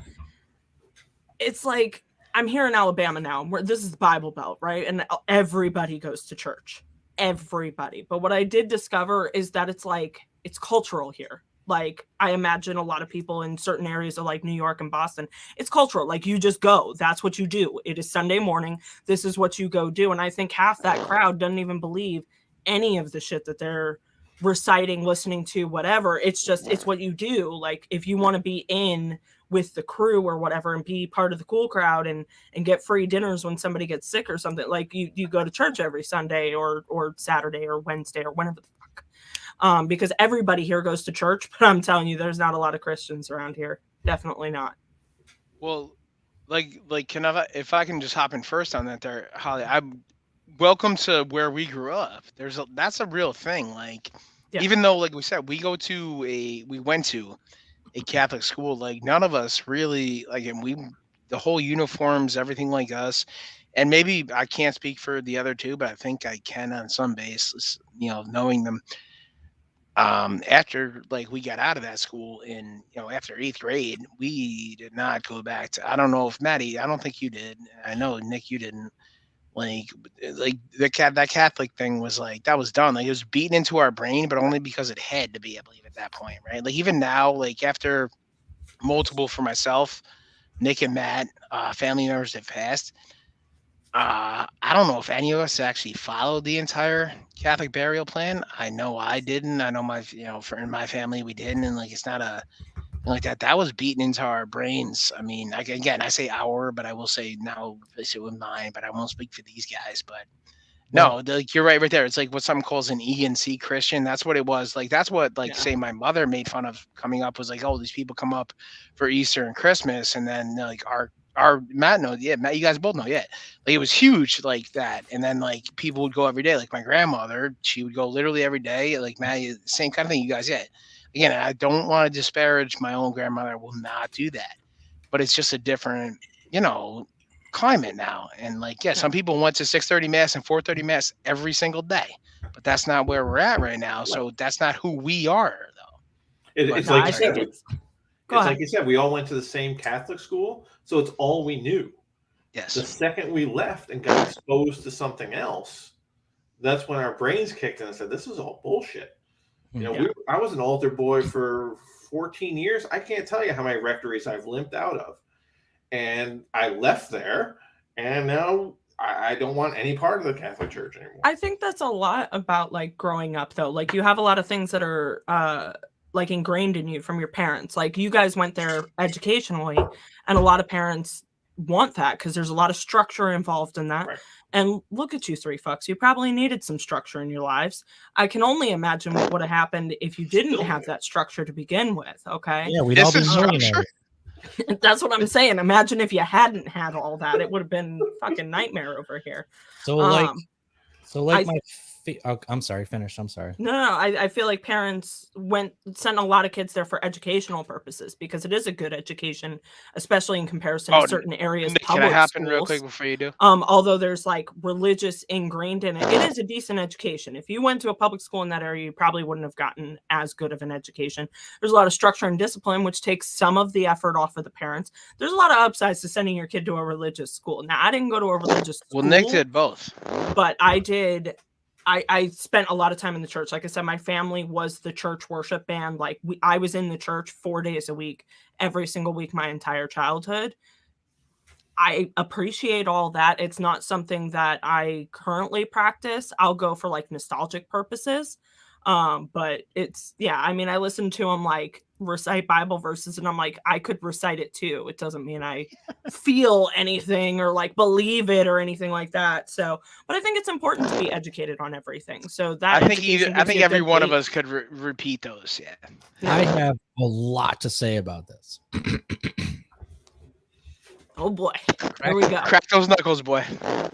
like I'm here in Alabama now. Where this is the Bible Belt, right? And everybody goes to church. Everybody. But what I did discover is that it's like it's cultural here. Like I imagine a lot of people in certain areas of like New York and Boston, it's cultural. Like you just go. That's what you do. It is Sunday morning. This is what you go do. And I think half that crowd doesn't even believe any of the shit that they're reciting, listening to, whatever. It's what you do. Like if you want to be in with the crew or whatever and be part of the cool crowd and get free dinners when somebody gets sick or something, like you go to church every Sunday or Saturday or Wednesday or whenever the fuck. Because everybody here goes to church, but I'm telling you, there's not a lot of Christians around here. Definitely not. Well, like if I can just hop in first on that there, Holly, welcome to where we grew up. That's a real thing. Like, even though, like we said, we went to a Catholic school, like none of us really like, and the whole uniforms, everything like us, and maybe I can't speak for the other two, but I think I can on some basis, knowing them. After like we got out of that school in, after 8th grade, we did not go back to, I don't know if Matty, I don't think you did. I know Nick, you didn't. Like that Catholic thing was like, that was done. Like it was beaten into our brain, but only because it had to be, I believe, at that point, right? Like even now, like after multiple for myself, Nick and Matt, family members have passed. I don't know if any of us actually followed the entire Catholic burial plan. I know I didn't. I know in my family we didn't, and like it's not a like that was beaten into our brains. I mean, I say our, but I will say now this with mine, but I won't speak for these guys. But no, like you're right there. It's like what some calls an E&C Christian. That's what it was. Like that's what say my mother made fun of coming up, was like, oh, these people come up for Easter and Christmas, and then like our Or Matt knows, yeah, Matt, you guys both know, yeah. Like it was huge like that. And then like people would go every day. Like my grandmother, she would go literally every day. Like Matt, same kind of thing you guys get. Again, I don't want to disparage my own grandmother. I will not do that. But it's just a different, climate now. And like, yeah, some people went to 6:30 mass and 4:30 mass every single day. But that's not where we're at right now. So that's not who we are, though. It's No, like I you think said. it's. It's like you said, we all went to the same Catholic school, so it's all we knew. Yes. The second we left and got exposed to something else, that's when our brains kicked in and said, "This is all bullshit." I was an altar boy for 14 years. I can't tell you how many rectories I've limped out of, and I left there, and now I don't want any part of the Catholic Church anymore. I think that's a lot about like growing up, though. Like you have a lot of things that are like ingrained in you from your parents. Like you guys went there educationally, and a lot of parents want that because there's a lot of structure involved in that. Right. And look at you three fucks. You probably needed some structure in your lives. I can only imagine what would have happened if you didn't have that structure to begin with. Okay. Yeah, we'd all be millionaires. That's what I'm saying. Imagine if you hadn't had all that. It would have been fucking nightmare over here. I'm sorry, finish. I'm sorry. No. I feel like parents sent a lot of kids there for educational purposes because it is a good education, especially in comparison to certain areas. Nick, can I hop in real quick before you do? Although there's like religious ingrained in it, it is a decent education. If you went to a public school in that area, you probably wouldn't have gotten as good of an education. There's a lot of structure and discipline, which takes some of the effort off of the parents. There's a lot of upsides to sending your kid to a religious school. Now, I didn't go to a religious school. Well, Nick did both, but I did. I spent a lot of time in the church. Like I said, my family was the church worship band. Like I was in the church 4 days a week, every single week, my entire childhood. I appreciate all that. It's not something that I currently practice. I'll go for like nostalgic purposes. But it's, I mean, I listen to them like recite Bible verses and I'm like, I could recite it too. It doesn't mean I feel anything or like believe it or anything like that. So, but I think it's important to be educated on everything. So that I think every one of us could repeat those. Yeah. I have a lot to say about this. Oh boy. Here we go. Crack those knuckles, boy.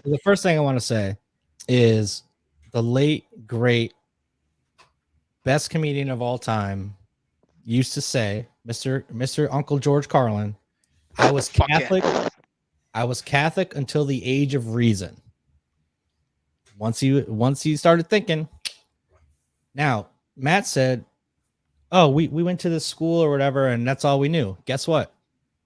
The first thing I want to say is the late, great, best comedian of all time used to say, Mr. Uncle George Carlin, I was Catholic. I was Catholic until the age of reason. Once he started thinking. Now, Matt said, oh, we went to this school or whatever, and that's all we knew. Guess what?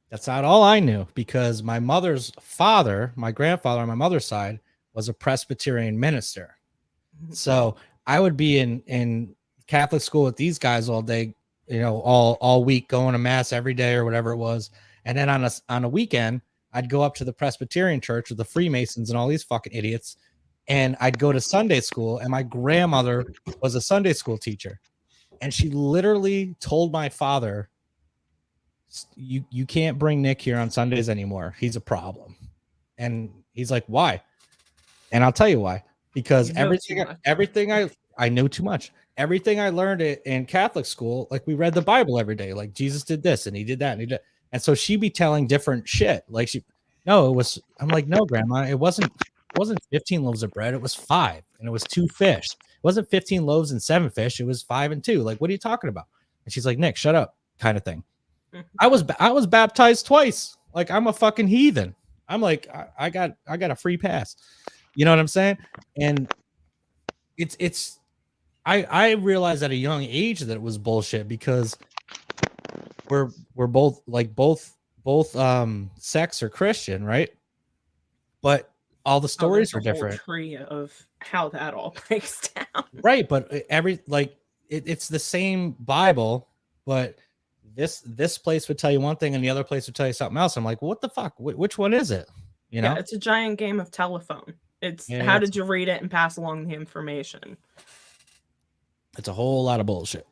That's not all I knew, because my mother's father, my grandfather on my mother's side, was a Presbyterian minister. So I would be in Catholic school with these guys all day, all week, going to mass every day or whatever it was. And then on a weekend, I'd go up to the Presbyterian church with the Freemasons and all these fucking idiots. And I'd go to Sunday school, and my grandmother was a Sunday school teacher. And she literally told my father, you can't bring Nick here on Sundays anymore. He's a problem. And he's like, why? And I'll tell you why. Because everything I know too much. Everything I learned in Catholic school, like we read the Bible every day. Like Jesus did this and he did that and he did. And so she'd be telling different shit. Like I'm like, no, Grandma, it wasn't 15 loaves of bread. It was 5 and it was 2 fish. It wasn't 15 loaves and 7 fish. It was 5 and 2. Like, what are you talking about? And she's like, Nick, shut up, kind of thing. I was baptized twice. Like, I'm a fucking heathen. I'm like, I got a free pass. You know what I'm saying? And I realized at a young age that it was bullshit, because we're both sects are Christian, right? But all the stories are different. Tree of how that all breaks down, right? But it's the same Bible, but this place would tell you one thing and the other place would tell you something else. I'm like, what the fuck? Which one is it? Yeah, it's a giant game of telephone. It's how did you read it and pass along the information? It's a whole lot of bullshit.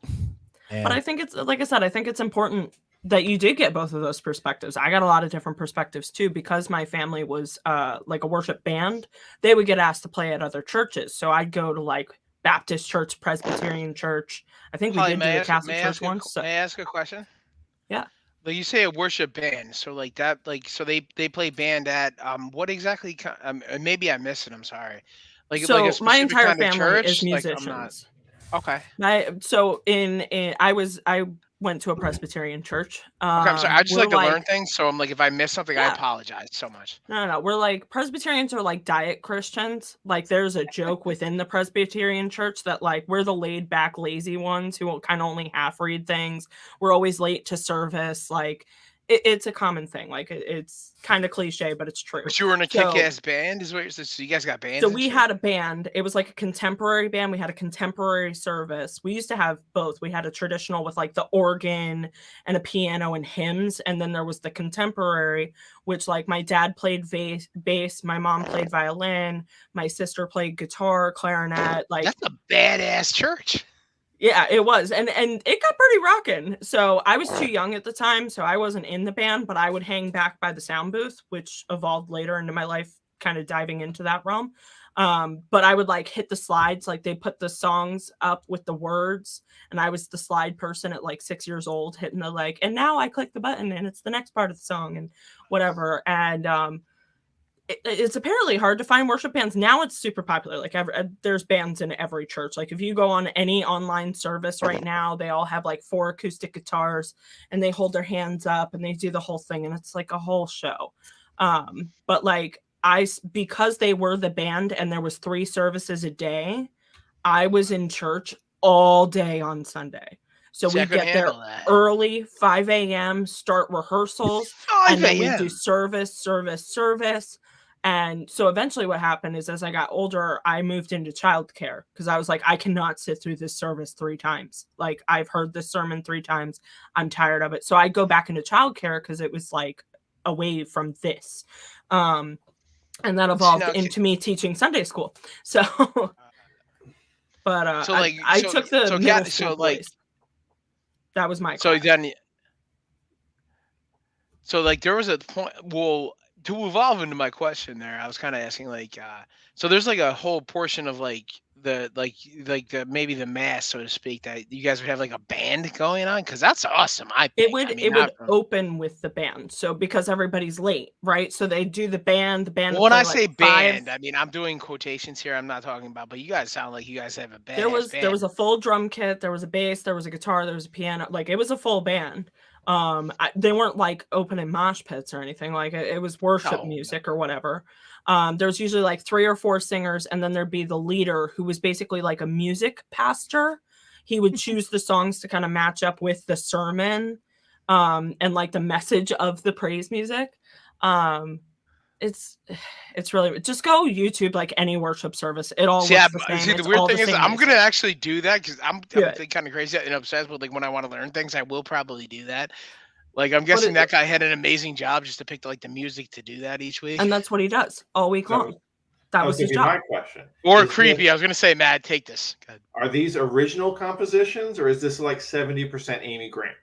But I think it's, like I said, I think it's important that you did get both of those perspectives. I got a lot of different perspectives too, because my family was like a worship band. They would get asked to play at other churches. So I'd go to like Baptist church, Presbyterian church. I think we did do a Catholic church once. May I ask a question? Yeah. Like you say a worship band, so like that, like so they play band at what exactly? Maybe I missed it. I'm sorry. Like a So my specific entire kind of family is church. Like I'm not. musicians. Okay. In I went to a Presbyterian church. Okay. I'm sorry. I just We're like to like learn things, so I'm like if I miss something, I yeah. apologize so much. No. We're like Presbyterians are like diet Christians. Like there's a joke within the Presbyterian church that like we're the laid back, lazy ones who will kind of only half read things. We're always late to service. Like it's a common thing. Like it's kind of cliche, but it's true. But you were in a So kick-ass band, is what you're saying? So you guys got bands so and we shit? had a band. It was like a contemporary band. We had a contemporary service. We used to have both. We had a traditional with like the organ and a piano and hymns. And then there was the contemporary, which like my dad played bass, my mom played violin, my sister played guitar, clarinet. Like That's a badass church. yeah, it was. And it got pretty rocking. So I was too young at the time, so I wasn't in the band, but I would hang back by the sound booth, which evolved later into my life, kind of diving into that realm. But I would like hit the slides, like they put the songs up with the words, and I was the slide person at like 6 years old, hitting the like, and now I click the button and it's the next part of the song and whatever. And it's apparently hard to find worship bands now. It's super popular. Like there's bands in every church. Like if you go on any online service right now, they all have like 4 acoustic guitars and they hold their hands up and they do the whole thing, and it's like a whole show. But like because they were the band and there was 3 services a day, I was in church all day on Sunday. So we get there early, 5 a.m., start rehearsals, and then we do service. And so eventually what happened is as I got older, I moved into childcare because I was like, I cannot sit through this service 3 times. Like I've heard this sermon 3 times. I'm tired of it. So I go back into childcare because it was like away from this. And that evolved into me teaching Sunday school. So, but so like I took the middle school place. That was my class. So like there was a point. Well, to evolve into my question there, I was kind of asking like, so there's like a whole portion of like the maybe the mass, so to speak, that you guys would have like a band going on, because that's awesome. It would open with the band, so because everybody's late, right? So they do the band. Well, when I say band, I mean I'm doing quotations here. I'm not talking about, but you guys sound like you guys have a band. There was a full drum kit, there was a bass, there was a guitar, there was a piano. Like it was a full band. They weren't like opening mosh pits or anything. Like it was worship music or whatever. There's usually like 3 or 4 singers, and then there'd be the leader who was basically like a music pastor. He would choose the songs to kind of match up with the sermon, and like the message of the praise music. It's really, just go YouTube like any worship service. It all looks the same. See, the weird thing is I'm gonna actually do that because I'm kind of crazy and obsessed with like when I want to learn things, I will probably do that. Like I'm guessing that guy had an amazing job just to pick like the music to do that each week. And that's what he does all week long. That was his job. My question. Or creepy. I was gonna say, Matt, take this. Are these original compositions, or is this like 70% Amy Grant?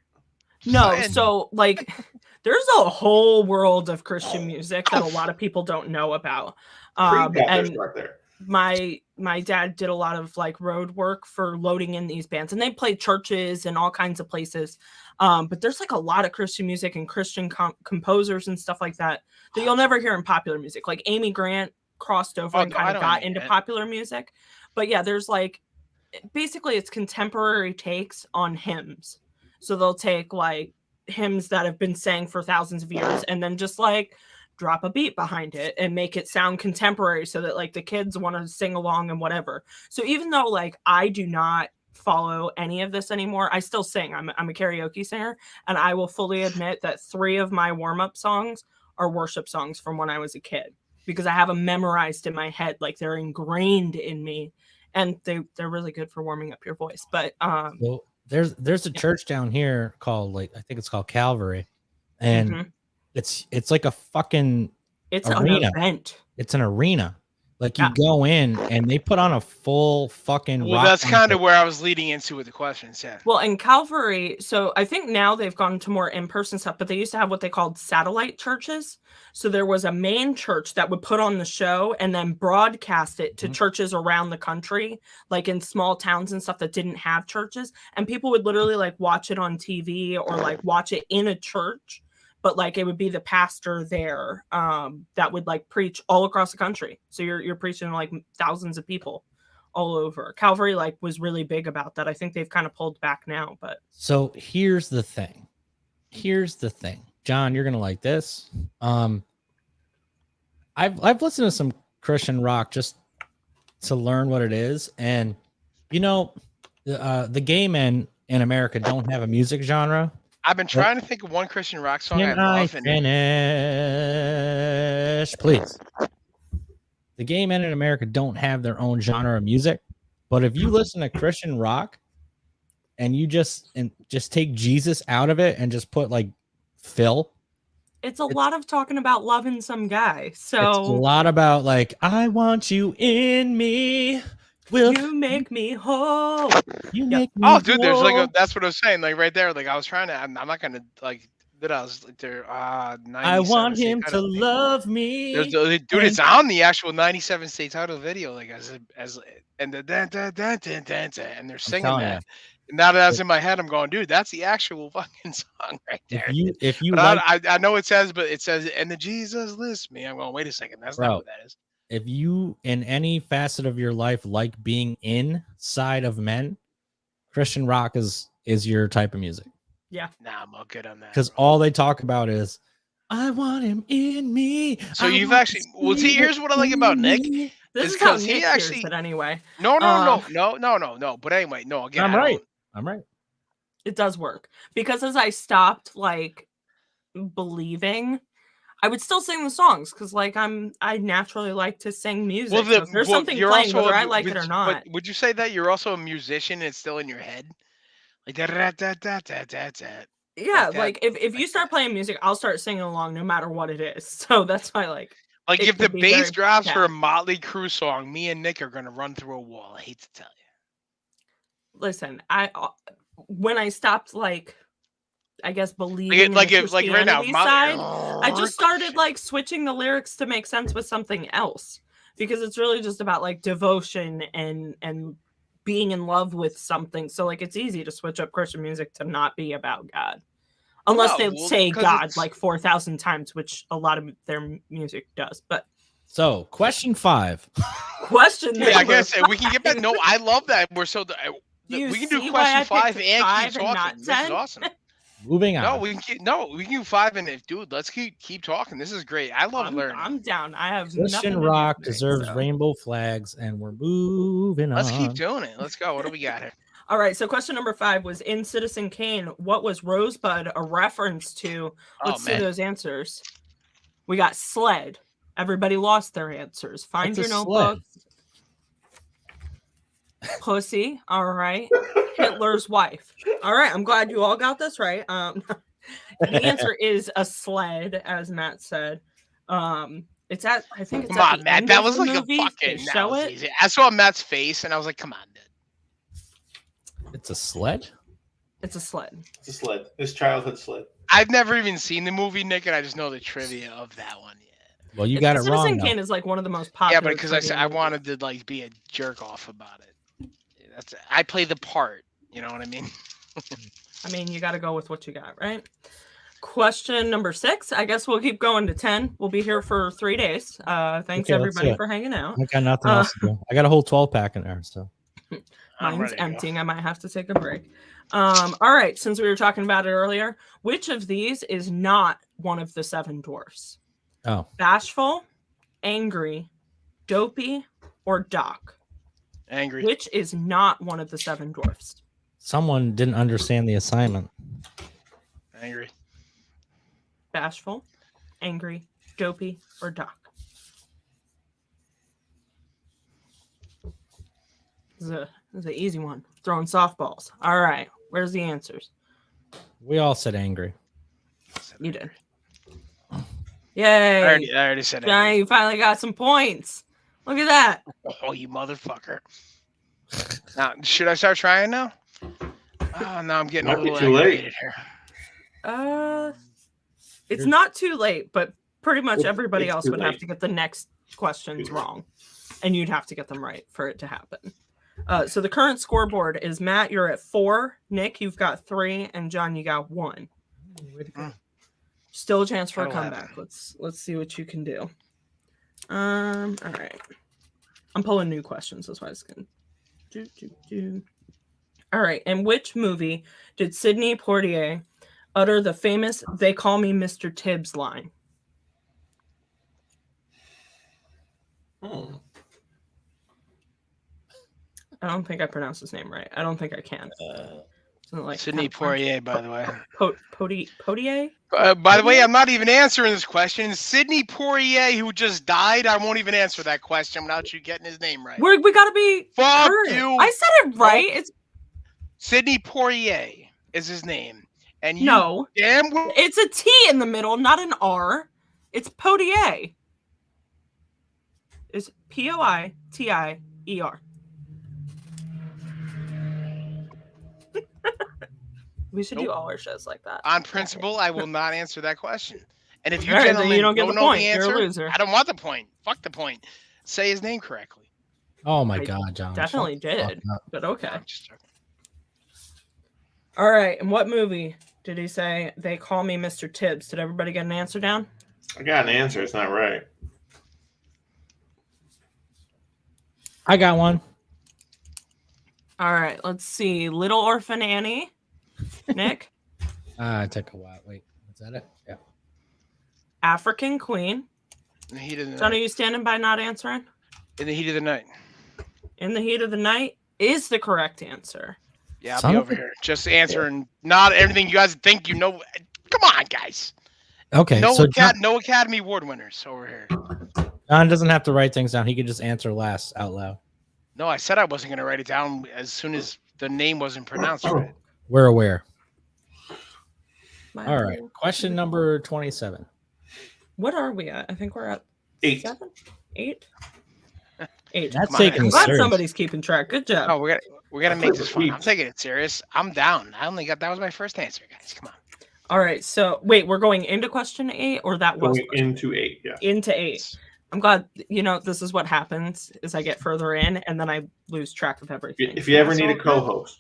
No, so like there's a whole world of Christian music that a lot of people don't know about. And my dad did a lot of like road work for loading in these bands, and they played churches and all kinds of places. But there's like a lot of Christian music and Christian composers and stuff like that you'll never hear in popular music. Like Amy Grant crossed over and kind of got into popular music. But yeah, there's like basically it's contemporary takes on hymns. So they'll take like hymns that have been sang for thousands of years and then just like drop a beat behind it and make it sound contemporary so that like the kids want to sing along and whatever. So even though like I do not follow any of this anymore, I still sing. I'm a karaoke singer, and I will fully admit that 3 of my warm-up songs are worship songs from when I was a kid, because I have them memorized in my head. Like they're ingrained in me, and they're really good for warming up your voice. But well, there's a church down here called, like, I think it's called Calvary, and it's like a fucking it's arena. an event. It's an arena, Like you go in and they put on a full fucking Well, rock that's kind concert. of where I was leading into with the questions. Yeah. Well, in Calvary, so I think now they've gone to more in-person stuff, but they used to have what they called satellite churches. So there was a main church that would put on the show and then broadcast it to churches around the country, like in small towns and stuff that didn't have churches. And people would literally like watch it on TV or like watch it in a church. But like it would be the pastor there that would like preach all across the country. So you're preaching to like thousands of people all over. Calvary like was really big about that. I think they've kind of pulled back now, but So here's the thing. John, you're gonna like this. I've listened to some Christian rock just to learn what it is, and you know, the gay men in America don't have a music genre. I've been trying to think of one Christian rock song I Can I love. And finish, please? The gay men in America don't have their own genre of music, but if you listen to Christian rock and you just take Jesus out of it and just put like Phil, it's a lot of talking about loving some guy. So it's a lot about like, I want you in me. Will you make me whole. you make me oh, dude, there's like whole. that's what I was saying. Like right there, like I was trying to. I'm not gonna like that. I was like there. I want him to love me. There's dude, it's on the actual 97 state title video. Like as and the and they're singing telling that. And now that that's in my head, I'm going, dude, that's the actual fucking song right there. If you But like, I know it says, but it says, and the Jesus list me. I'm going, wait a second, that's not what that is. if you in any facet of your life like being inside of men, Christian rock is your type of music. Yeah. Nah, I'm all good on that. Because all they talk about is, I want him in me. So you've actually, well, see, here's what I like about Nick. This is is how 'cause Nick he actually hears it anyway. No. But anyway, no. Again, I'm right. It does work because as I stopped like believing, I would still sing the songs because like I naturally like to sing music. Well, So if there's something you're playing also whether I like it or not. But would you say that you're also a musician and it's still in your head? Like that. Yeah, like if you start playing music, I'll start singing along no matter what it is. So that's why like if the bass drops for a Motley Crue song, me and Nick are gonna run through a wall. I hate to tell you. Listen, when I stopped like I guess believing like in the right now, side, I just started like switching the lyrics to make sense with something else because it's really just about like devotion and being in love with something. So like it's easy to switch up Christian music to not be about God. Unless they say God like 4,000 times, which a lot of their music does. But so question 5. Yeah, I guess we can get back. No, I love that. We're so we can do question 5 and keep talking. This is awesome. Moving on. No, we can do 5 and dude, let's keep talking. This is great. I love learning. I'm down. I have Christian rock deserves rainbow flags, and we're moving on. Let's keep doing it. Let's go. What do we got here? All right. So question number 5 was in Citizen Kane. What was Rosebud a reference to? Let's see those answers. We got sled. Everybody lost their answers. Find your notebook. Pussy. All right. Hitler's wife. All right. I'm glad you all got this right. The answer is a sled, as Matt said. It's at, I think it's come on, Matt. That was like movie. a fucking. Show it. Easy. I saw Matt's face and I was like, come on, dude. It's a sled? It's a sled. It's a sled. His childhood sled. I've never even seen the movie, Nick, and I just know the trivia of that one. Yeah. Well, you got it wrong. Citizen Kane is like one of the most popular. Yeah, but because I said I wanted to like be a jerk off about it. I play the part. You know what I mean? I mean, you got to go with what you got, right? Question number 6. I guess we'll keep going to 10. We'll be here for 3 days. Thanks everybody for hanging out. I got nothing else to do. I got a whole 12-pack in there, so. Mine's emptying. I might have to take a break. All right. Since we were talking about it earlier, which of these is not one of the 7 dwarfs? Oh. Bashful, angry, dopey, or Doc? Angry. Which is not one of the 7 dwarfs? Someone didn't understand the assignment. Angry. Bashful, angry, dopey, or Doc? This is an easy one. Throwing softballs. All right. Where's the answers? We all said angry. You did. Yay. I already said Johnny, angry. you finally got some points. Look at that. Oh, you motherfucker. Now, should I start trying now? Oh, no, I'm getting Might a be little too late. aggravated here. It's not too late, but pretty much everybody it's else too would have late. to get the next questions Too late. wrong, and you'd have to get them right for it to happen. So the current scoreboard is Matt, you're at 4, Nick, you've got 3, and John, you got 1. Still a chance for a Got 11. comeback. Let's see what you can do. All right. I'm pulling new questions. That's why it's going to All right. In which movie did Sidney Poitier utter the famous "They call me Mr. Tibbs" line? Hmm. I don't think I pronounced his name right. I don't think I can. Something like Sidney Poitier, by the way. Poitier? By the way, I'm not even answering this question. Sidney Poitier, who just died, I won't even answer that question without you getting his name right. We gotta be. Fuck current. you. I said it right. It's Sidney Poitier is his name. And you no. damn well It's a T in the middle, not an R. It's Poitier. It's Poitier. We should do all our shows like that. on principle, I will not answer that question. And if you All right, then gentlemen you don't get the know point. the You're a answer, loser. I don't want the point. Fuck the point. Say his name correctly. Oh my I God, John. Definitely Shut the fuck did, up. but okay. I'm just joking. All right. And what movie did he say "They call me Mr. Tibbs"? Did everybody get an answer down? I got an answer. It's not right. I got one. All right. Let's see. Little Orphan Annie. Nick. It took a while. Wait, is that it? Yeah. African Queen. In the heat of the Son, are night. you standing by not answering? In the heat of the night. In the Heat of the Night is the correct answer. Yeah, I'll Son be of over a- here. Just answering not everything you guys think you know. Come on, guys. Okay. No, So no Academy Award winners over here. John doesn't have to write things down. He could just answer last out loud. No, I said I wasn't going to write it down as soon as the name wasn't pronounced right. We're aware. My All right. little- Question number 27. What are we at? I think we're at 8. 7, 8, 8. That's Come on, taking I'm it glad serious. somebody's keeping track. Good job. Oh, we gotta make this fun. I'm Repeat. taking it serious. I'm down. I only got that was my first answer, guys. Come on. All right. So wait, we're going into question 8, or that was Going question into 8. Yeah. into 8. I'm glad. This is what happens: is I get further in, and then I lose track of everything. If you ever That's need a all good. co-host,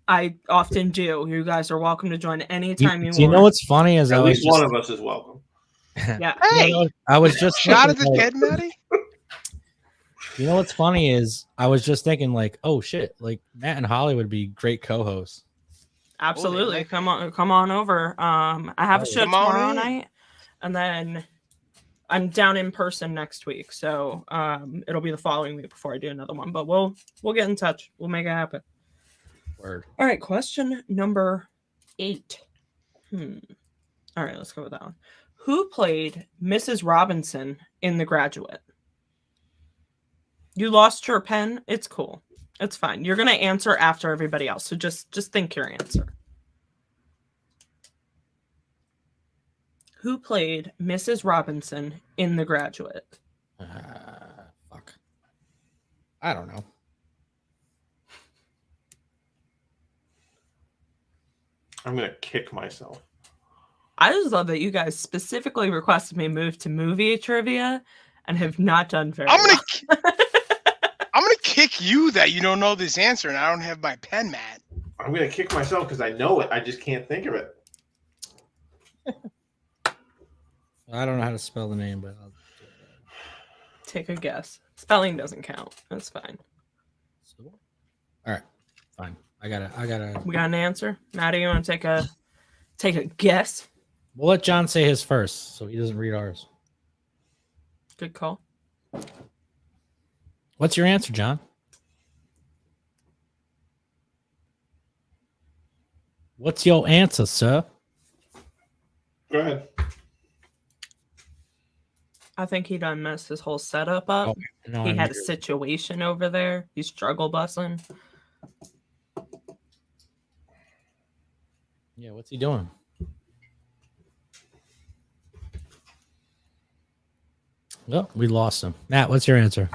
I often do. You guys are welcome to join anytime you Do you want. know what's funny is at I was least one of us is welcome. Yeah. Hey, I was just shot at thinking, the like, dead, Matty. you know what's funny is I was just thinking like, oh shit, like Matt and Holly would be great co-hosts. Absolutely. might Come on over. I have a show Come on tomorrow in. night, and then I'm down in person next week. So it'll be the following week before I do another one. But we'll get in touch. We'll make it happen. Word. All right, question number 8. All right, let's go with that one. Who played Mrs. Robinson in The Graduate? You lost your pen. It's cool. It's fine. You're gonna answer after everybody else. So just think your answer. Who played Mrs. Robinson in The Graduate? Fuck. I don't know. I'm gonna kick myself. I just love that you guys specifically requested me move to movie trivia and have not done very I'm well. gonna kick you that you don't know this answer and I don't have my pen, Matt. I'm gonna kick myself because I know it. I just can't think of it. I don't know how to spell the name, but I'll Take a guess. Spelling doesn't count. That's fine. all right, fine. I gotta. We got an answer. Maddie, you want to take a guess? We'll let John say his first, so he doesn't read ours. Good call. What's your answer, John? What's your answer, sir? Go ahead. I think he done messed his whole setup up. No, He I'm had a here. situation over there. He's struggle bussing. Yeah, what's he doing? Well, we lost him. Matt, what's your answer?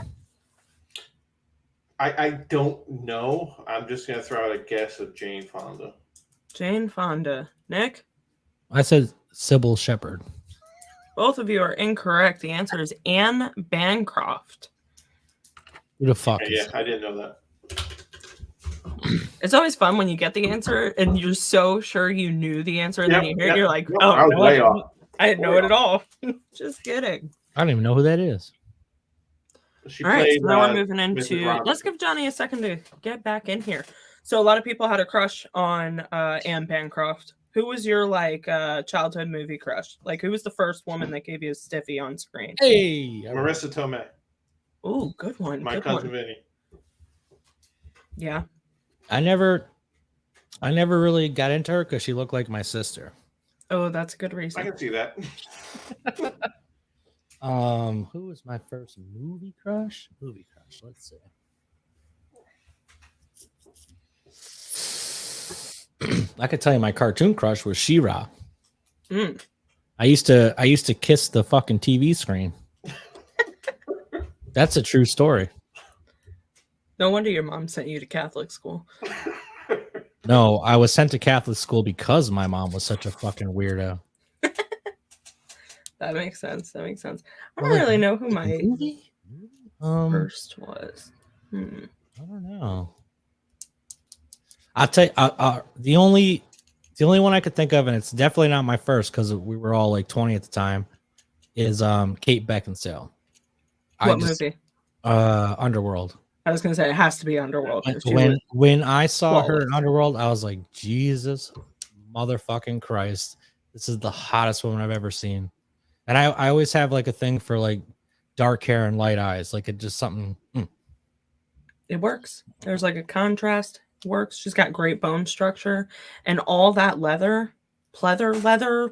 I don't know. I'm just gonna throw out a guess of Jane Fonda. Jane Fonda. Nick? I said Sybil Shepherd. Both of you are incorrect. The answer is Anne Bancroft. Who the fuck Yeah, is I didn't know that. It's always fun when you get the answer and you're so sure you knew the answer, and then you hear it, you're like, Yep, oh, I was no, way off. I didn't know Way it at all. Just kidding. I don't even know who that is. She All right, played, so now we're moving Mrs. into. Robinson. Let's give Johnny a second to get back in here. So a lot of people had a crush on Anne Bancroft. Who was your childhood movie crush? Like, who was the first woman that gave you a stiffy on screen? Hey, Marissa Tomei, Oh, good one. my good cousin one. Vinny. Yeah. I never really got into her because she looked like my sister. Oh, that's a good I reason. can see that. Who was my first movie crush? Let's see. I could tell you my cartoon crush was She-Ra. Mm. I used to kiss the fucking TV screen. That's a true story. No wonder your mom sent you to Catholic school. No, I was sent to Catholic school because my mom was such a fucking weirdo. That makes sense. I don't really know who my movie? first was. I don't know. I'll tell you, the only one I could think of, and it's definitely not my first because we were all like 20 at the time, is Kate Beckinsale. What movie? Underworld. I was gonna say it has to be Underworld. When I saw her flawless. in Underworld, I was like, Jesus motherfucking Christ, this is the hottest woman I've ever seen. And I always have like a thing for like dark hair and light eyes, like it just something. It works. There's like a contrast. Works. She's got great bone structure and all that leather,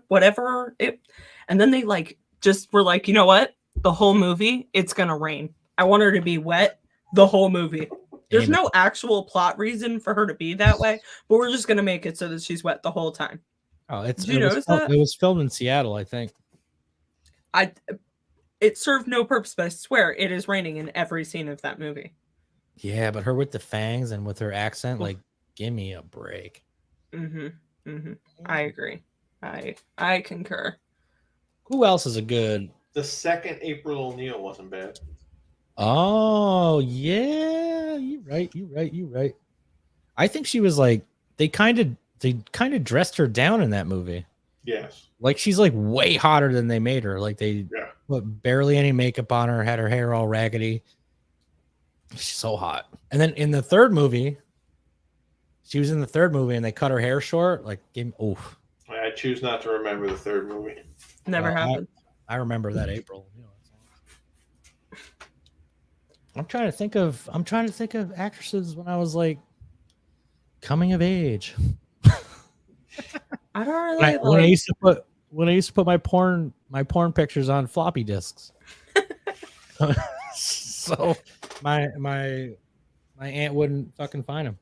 whatever it. And then they like just were like, you know what? The whole movie, it's gonna rain. I want her to be wet the whole movie. There's no actual plot reason for her to be that way, but we're just gonna make it so that she's wet the whole time. Oh, Did you notice that? It was filmed in Seattle, I think. It served no purpose, but I swear it is raining in every scene of that movie. Yeah, but her with the fangs and with her accent, like, give me a break. I agree. I concur. Who else is a good? The second April O'Neil wasn't bad. Oh yeah, you're right. I think she was like they kind of dressed her down in that movie. Yes. Like she's like way hotter than they made her. Like they put barely any makeup on her, had her hair all raggedy. She's so hot. And then in the third movie, she was in the third movie and they cut her hair short. Like, I choose not to remember the third movie. Never happened. I remember that April. I'm trying to think of actresses when I was like coming of age. I don't really when I used to put my porn pictures on floppy disks. So my aunt wouldn't fucking find them.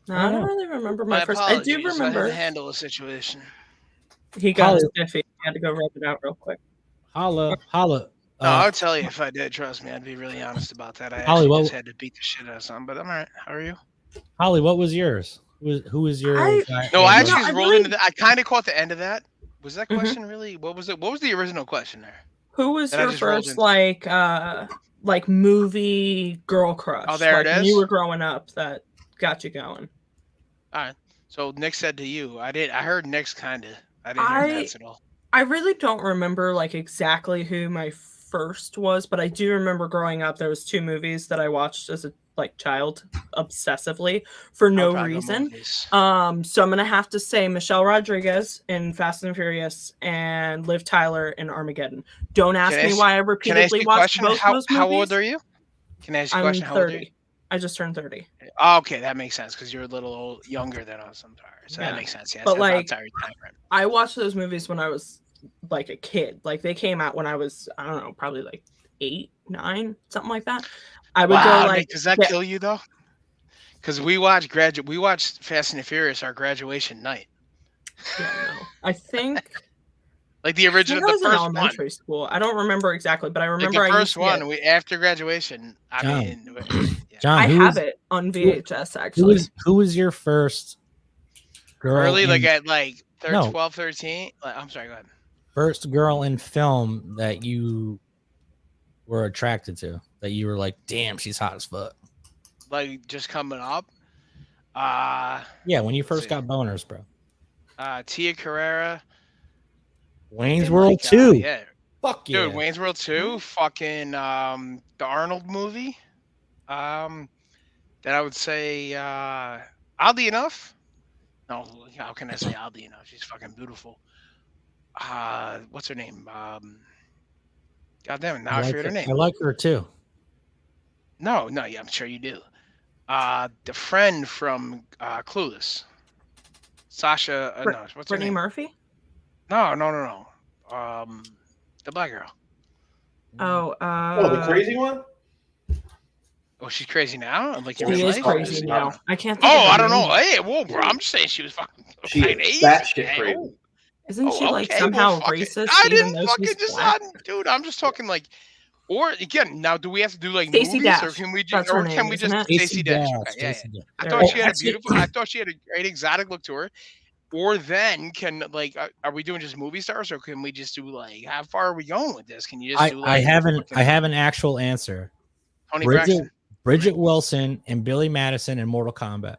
No, I don't really remember my first. I do remember. I had to handle a situation. He got stiffy. I had to go rub it out real quick. Holla. No, I'll tell you if I did. Trust me, I'd be really honest about that. I Holly, actually just had to beat the shit out of something, but I'm all right. How are you? Holly, what was yours? Who was your guy? No, I actually rolled into that. I kind of caught the end of that. Was that question really? What was it? What was the original question there? Who was your first like movie girl crush? Oh, there it is. When you were growing up, that got you going. All right. So Nick said to you, I heard Nick's kind of. I didn't hear Matt's at all. I really don't remember like exactly who my first was, but I do remember growing up. There was two movies that I watched as a child obsessively for no reason. So I'm gonna have to say Michelle Rodriguez in Fast and Furious and Liv Tyler in Armageddon. Don't ask me why I repeatedly watched both those movies. How old are you? Can I ask you a question? I'm 30. How old are you? I just turned 30. Oh, okay, that makes sense because you're a little younger than us. I'm sorry. So that makes sense. Yeah, but like, I watched those movies when I was like a kid. Like they came out when I was, I don't know, probably like 8, 9, something like that. I would go like. Nick, does that kill you though? Because we watched Fast and the Furious our graduation night. Yeah, no. I think Like the I think original, I the was in first one. elementary school. I don't remember exactly, but I Like remember the I first used to get- one, we after graduation. I John. mean, yeah. John, I who have was, it on VHS actually. who was your first girl? Early, like in- at like No. 12, 13. Like, I'm sorry, go ahead. first girl in film that you were attracted to, that you were like, damn, she's hot as fuck. Like just coming up. Yeah, when you first see. got boners, bro. Tia Carrera. Wayne's and, World like, 2. Yeah. Fuck yeah. Dude, Wayne's World 2, fucking the Arnold movie. Then I would say oddly enough. No, how can I say oddly enough? She's fucking beautiful. What's her name? God damn it, now I like forget her name. I like her too. No, yeah, I'm sure you do. The friend from Clueless. Sasha, no, what's her Brittany name? Murphy? No. The black girl. Oh, the crazy one? Oh, she's crazy now? Like in She real is life? crazy now. I can't think Oh, of her I don't know. name. Hey, whoa, bro. I'm just saying she was fucking She is crazy. batshit Hey, crazy. oh. Isn't she Oh, like okay, somehow well, fuck it. racist? I even didn't though fucking she's just, black? dude. I'm just talking like, or again, now do we have to do like Stacey movies, or Dash. can we just, That's her or name, can we isn't just it? Stacey Dash? Okay, yeah. Stacey Dash. I There thought we she go. had a Actually- beautiful. I thought she had a great exotic look to her. Or then can like, are we doing just movie stars, or can we just do like, how far are we going with this? Can you just do like? I have fucking an actual answer. Tony Braxton. Bridget Wilson and Billy Madison in Mortal Kombat.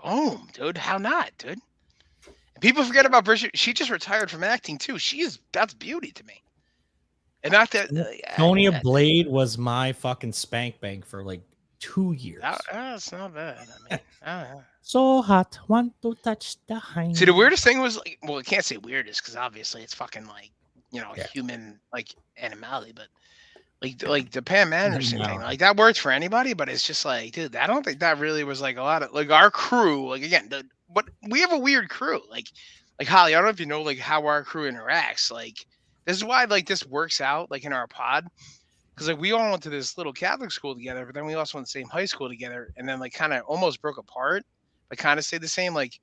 Boom, dude. How not, dude? And people forget about Bridget. She just retired from acting too. That's beauty to me. And not that Tonya Blade was my fucking spank bank for like 2 years. That's not bad. I mean, I don't know. So hot, want to touch the hind. See, the weirdest thing was like, well, I can't say weirdest because obviously it's fucking like, human like animality, but like the Pam Anderson thing, like that works for anybody, but it's just like, dude, I don't think that really was like a lot of like our crew. Like again, but we have a weird crew. Like Holly, I don't know if you know like how our crew interacts. Like this is why like this works out like in our pod. Because like we all went to this little Catholic school together, but then we also went to the same high school together, and then like kind of almost broke apart, but kind of stayed the same. Like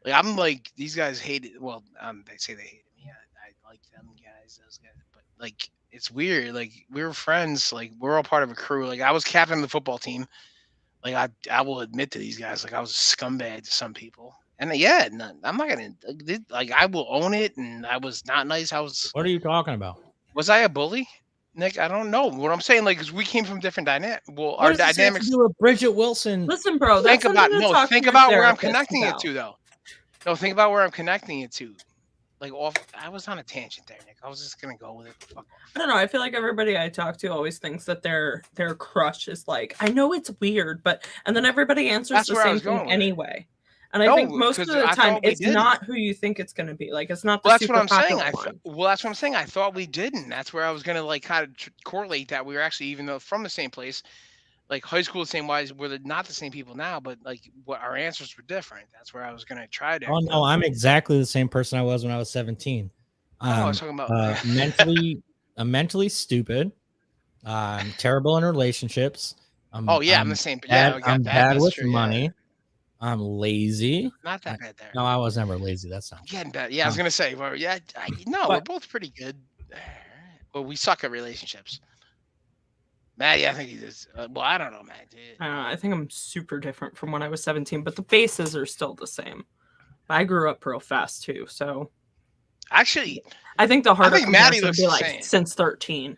I'm like these guys hated. Well, they say they hated me. I like them guys, those guys, but like it's weird. Like we were friends. Like we're all part of a crew. Like I was captain of the football team. Like I will admit to these guys. Like I was a scumbag to some people, and yeah, I'm not gonna like I will own it. And I was not nice. What are you talking about? Was I a bully? Nick, I don't know what I'm saying. Like, because we came from different dynamics. Well, What our does this have to dynamics. do with Bridget Wilson? Listen, bro. Think That's about something to talk to think your about where I'm therapist connecting about. it to, though. No, think about where I'm connecting it to. Like, I was on a tangent there, Nick. I was just gonna go with it. Fuck off. I don't know. I feel like everybody I talk to always thinks that their crush is like, I know it's weird, but and then everybody answers That's the where I same was going thing with it. anyway. And I No, think most of 'cause the I time thought we it's didn't. not who you think it's going to be. Like it's not the Well, that's super what I'm saying. popular one. Well, that's what I'm saying. I thought we didn't. That's where I was gonna like kind of correlate that we were actually, even though from the same place, like high school, the same wise, we're not the same people now, but like what our answers were different. That's where I was gonna try to. Oh no, I'm exactly the same person I was when I was 17. I was talking about mentally stupid. Terrible in relationships. I'm the same. Bad, Yeah, I'm bad that's with true, yeah. money. I'm lazy. Not that bad there. No, I was never lazy. That's not. Getting better. Yeah, I was gonna say. Well, yeah, we're But- both pretty good. Well, we suck at relationships. Matty, I think he does. Well, I don't know, Matt. I don't know. I think I'm super different from when I was 17, but the bases are still the same. I grew up real fast too, so Actually, I think the harder think Maddie comparison would looks be the like same. since 13.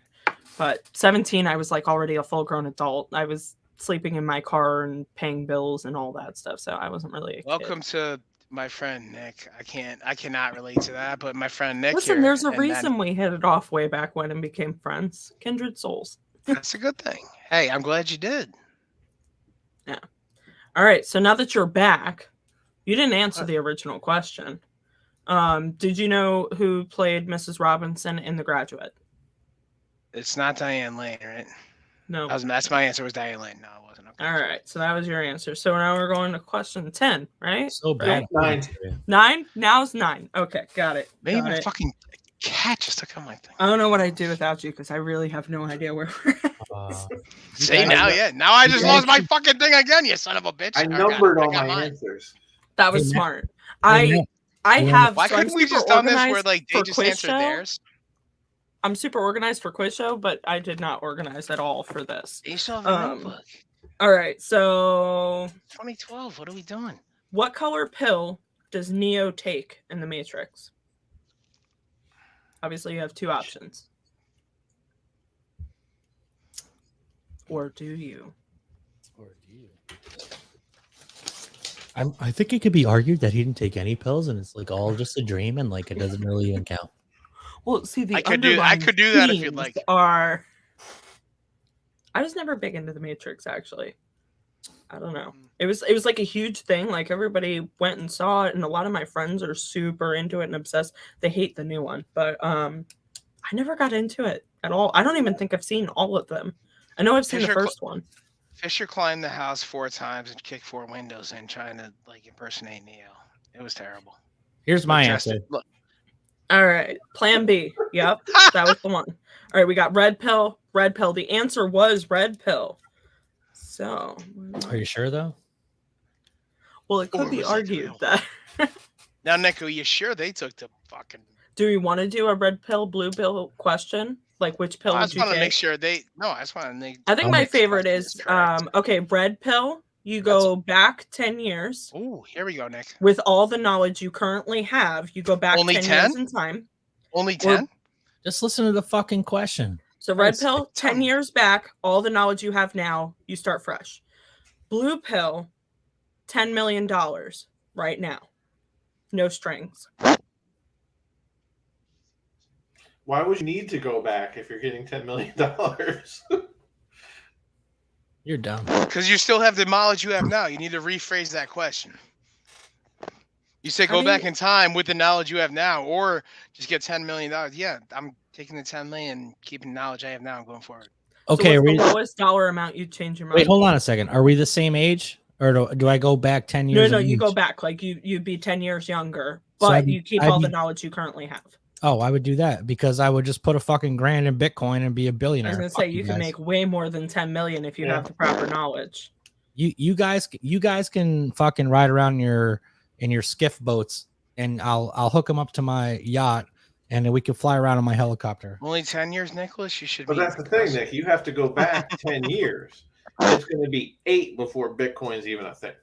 But 17, I was like already a full-grown adult. I was sleeping in my car and paying bills and all that stuff, so I wasn't really a kid. welcome to my friend Nick. I cannot relate to that, but my friend Nick. Listen, here, there's a and reason we hit it off way back when and became friends. Kindred souls. that's a good thing. Hey, I'm glad you did. All right, so now that you're back, you didn't answer the original question. Did you know who played Mrs. Robinson in The Graduate? It's not Diane Lane, right? No. That's my answer. Was Diane Lane? No, it wasn't. Okay. All right, so that was your answer. So now we're going to question 10, right? So bad. 9. 9? Now's 9. Okay, got it. Maybe got my it. fucking cat just took on my thing. I don't know what I'd do without you because I really have no idea where we're at. See guys- now, yeah. Now I just you lost guys- my fucking thing again. You son of a bitch. I got it. numbered I all got my mine. answers. That was Hey, smart. Hey, I have. Why so I'm couldn't we super just done this where organized like they for just quiz answered show. theirs? I'm super organized for quiz show, but I did not organize at all for this. You still have a notebook. All right, so 2012. What are we doing? what color pill does Neo take in the Matrix? Obviously, you have two options. Or do you? Or do you? I think it could be argued that he didn't take any pills and it's like all just a dream and like it doesn't really even count. Well, see, the I could do that if you'd like. I was never big into the Matrix, actually. I don't know. It was like a huge thing. Like everybody went and saw it, and a lot of my friends are super into it and obsessed. They hate the new one, but I never got into it at all. I don't even think I've seen all of them. I know I've seen the first one. Fisher climbed the house 4 times and kicked 4 windows in trying to like impersonate Neo. It was terrible. Here's my answer. Look. All right. Plan B. Yep. That was the one. All right. We got red pill, red pill. The answer was red pill. So. Are you sure though? Well, it could be argued that. Now, Nick, are you sure they took the fucking. Do we want to do a red pill, blue pill question? Like which pill I would just you want to take? make sure they. No, I just want to make. I think my favorite is okay, red pill. You go back 10 years. Oh, here we go, Nick. With all the knowledge you currently have, you go back Only 10 years in time. Only 10? Just listen to the fucking question. So red pill, 10 years back, all the knowledge you have now, you start fresh. Blue pill, $10 million right now. No strings. Why would you need to go back if you're getting $10 million? You're dumb. Because you still have the knowledge you have now. You need to rephrase that question. You say go back in time with the knowledge you have now, or just get $10 million. Yeah, I'm taking the 10 million, keeping the knowledge I have now and going forward. Okay, so what's the lowest dollar amount you'd change your mind? Wait, hold on a second. Are we the same age? Or do I go back 10 years? No, you go back. Like you'd be 10 years younger, but So you keep all the knowledge you currently have. Oh, I would do that because I would just put a fucking grand in Bitcoin and be a billionaire. I was gonna say you can make way more than 10 million if you have the proper knowledge. You guys can fucking ride around in your skiff boats, and I'll hook them up to my yacht, and then we can fly around on my helicopter. Only 10 years, Nicholas. You should. But that's the thing, Nick. You have to go back 10 years. It's going to be 8 before Bitcoin's even a thing.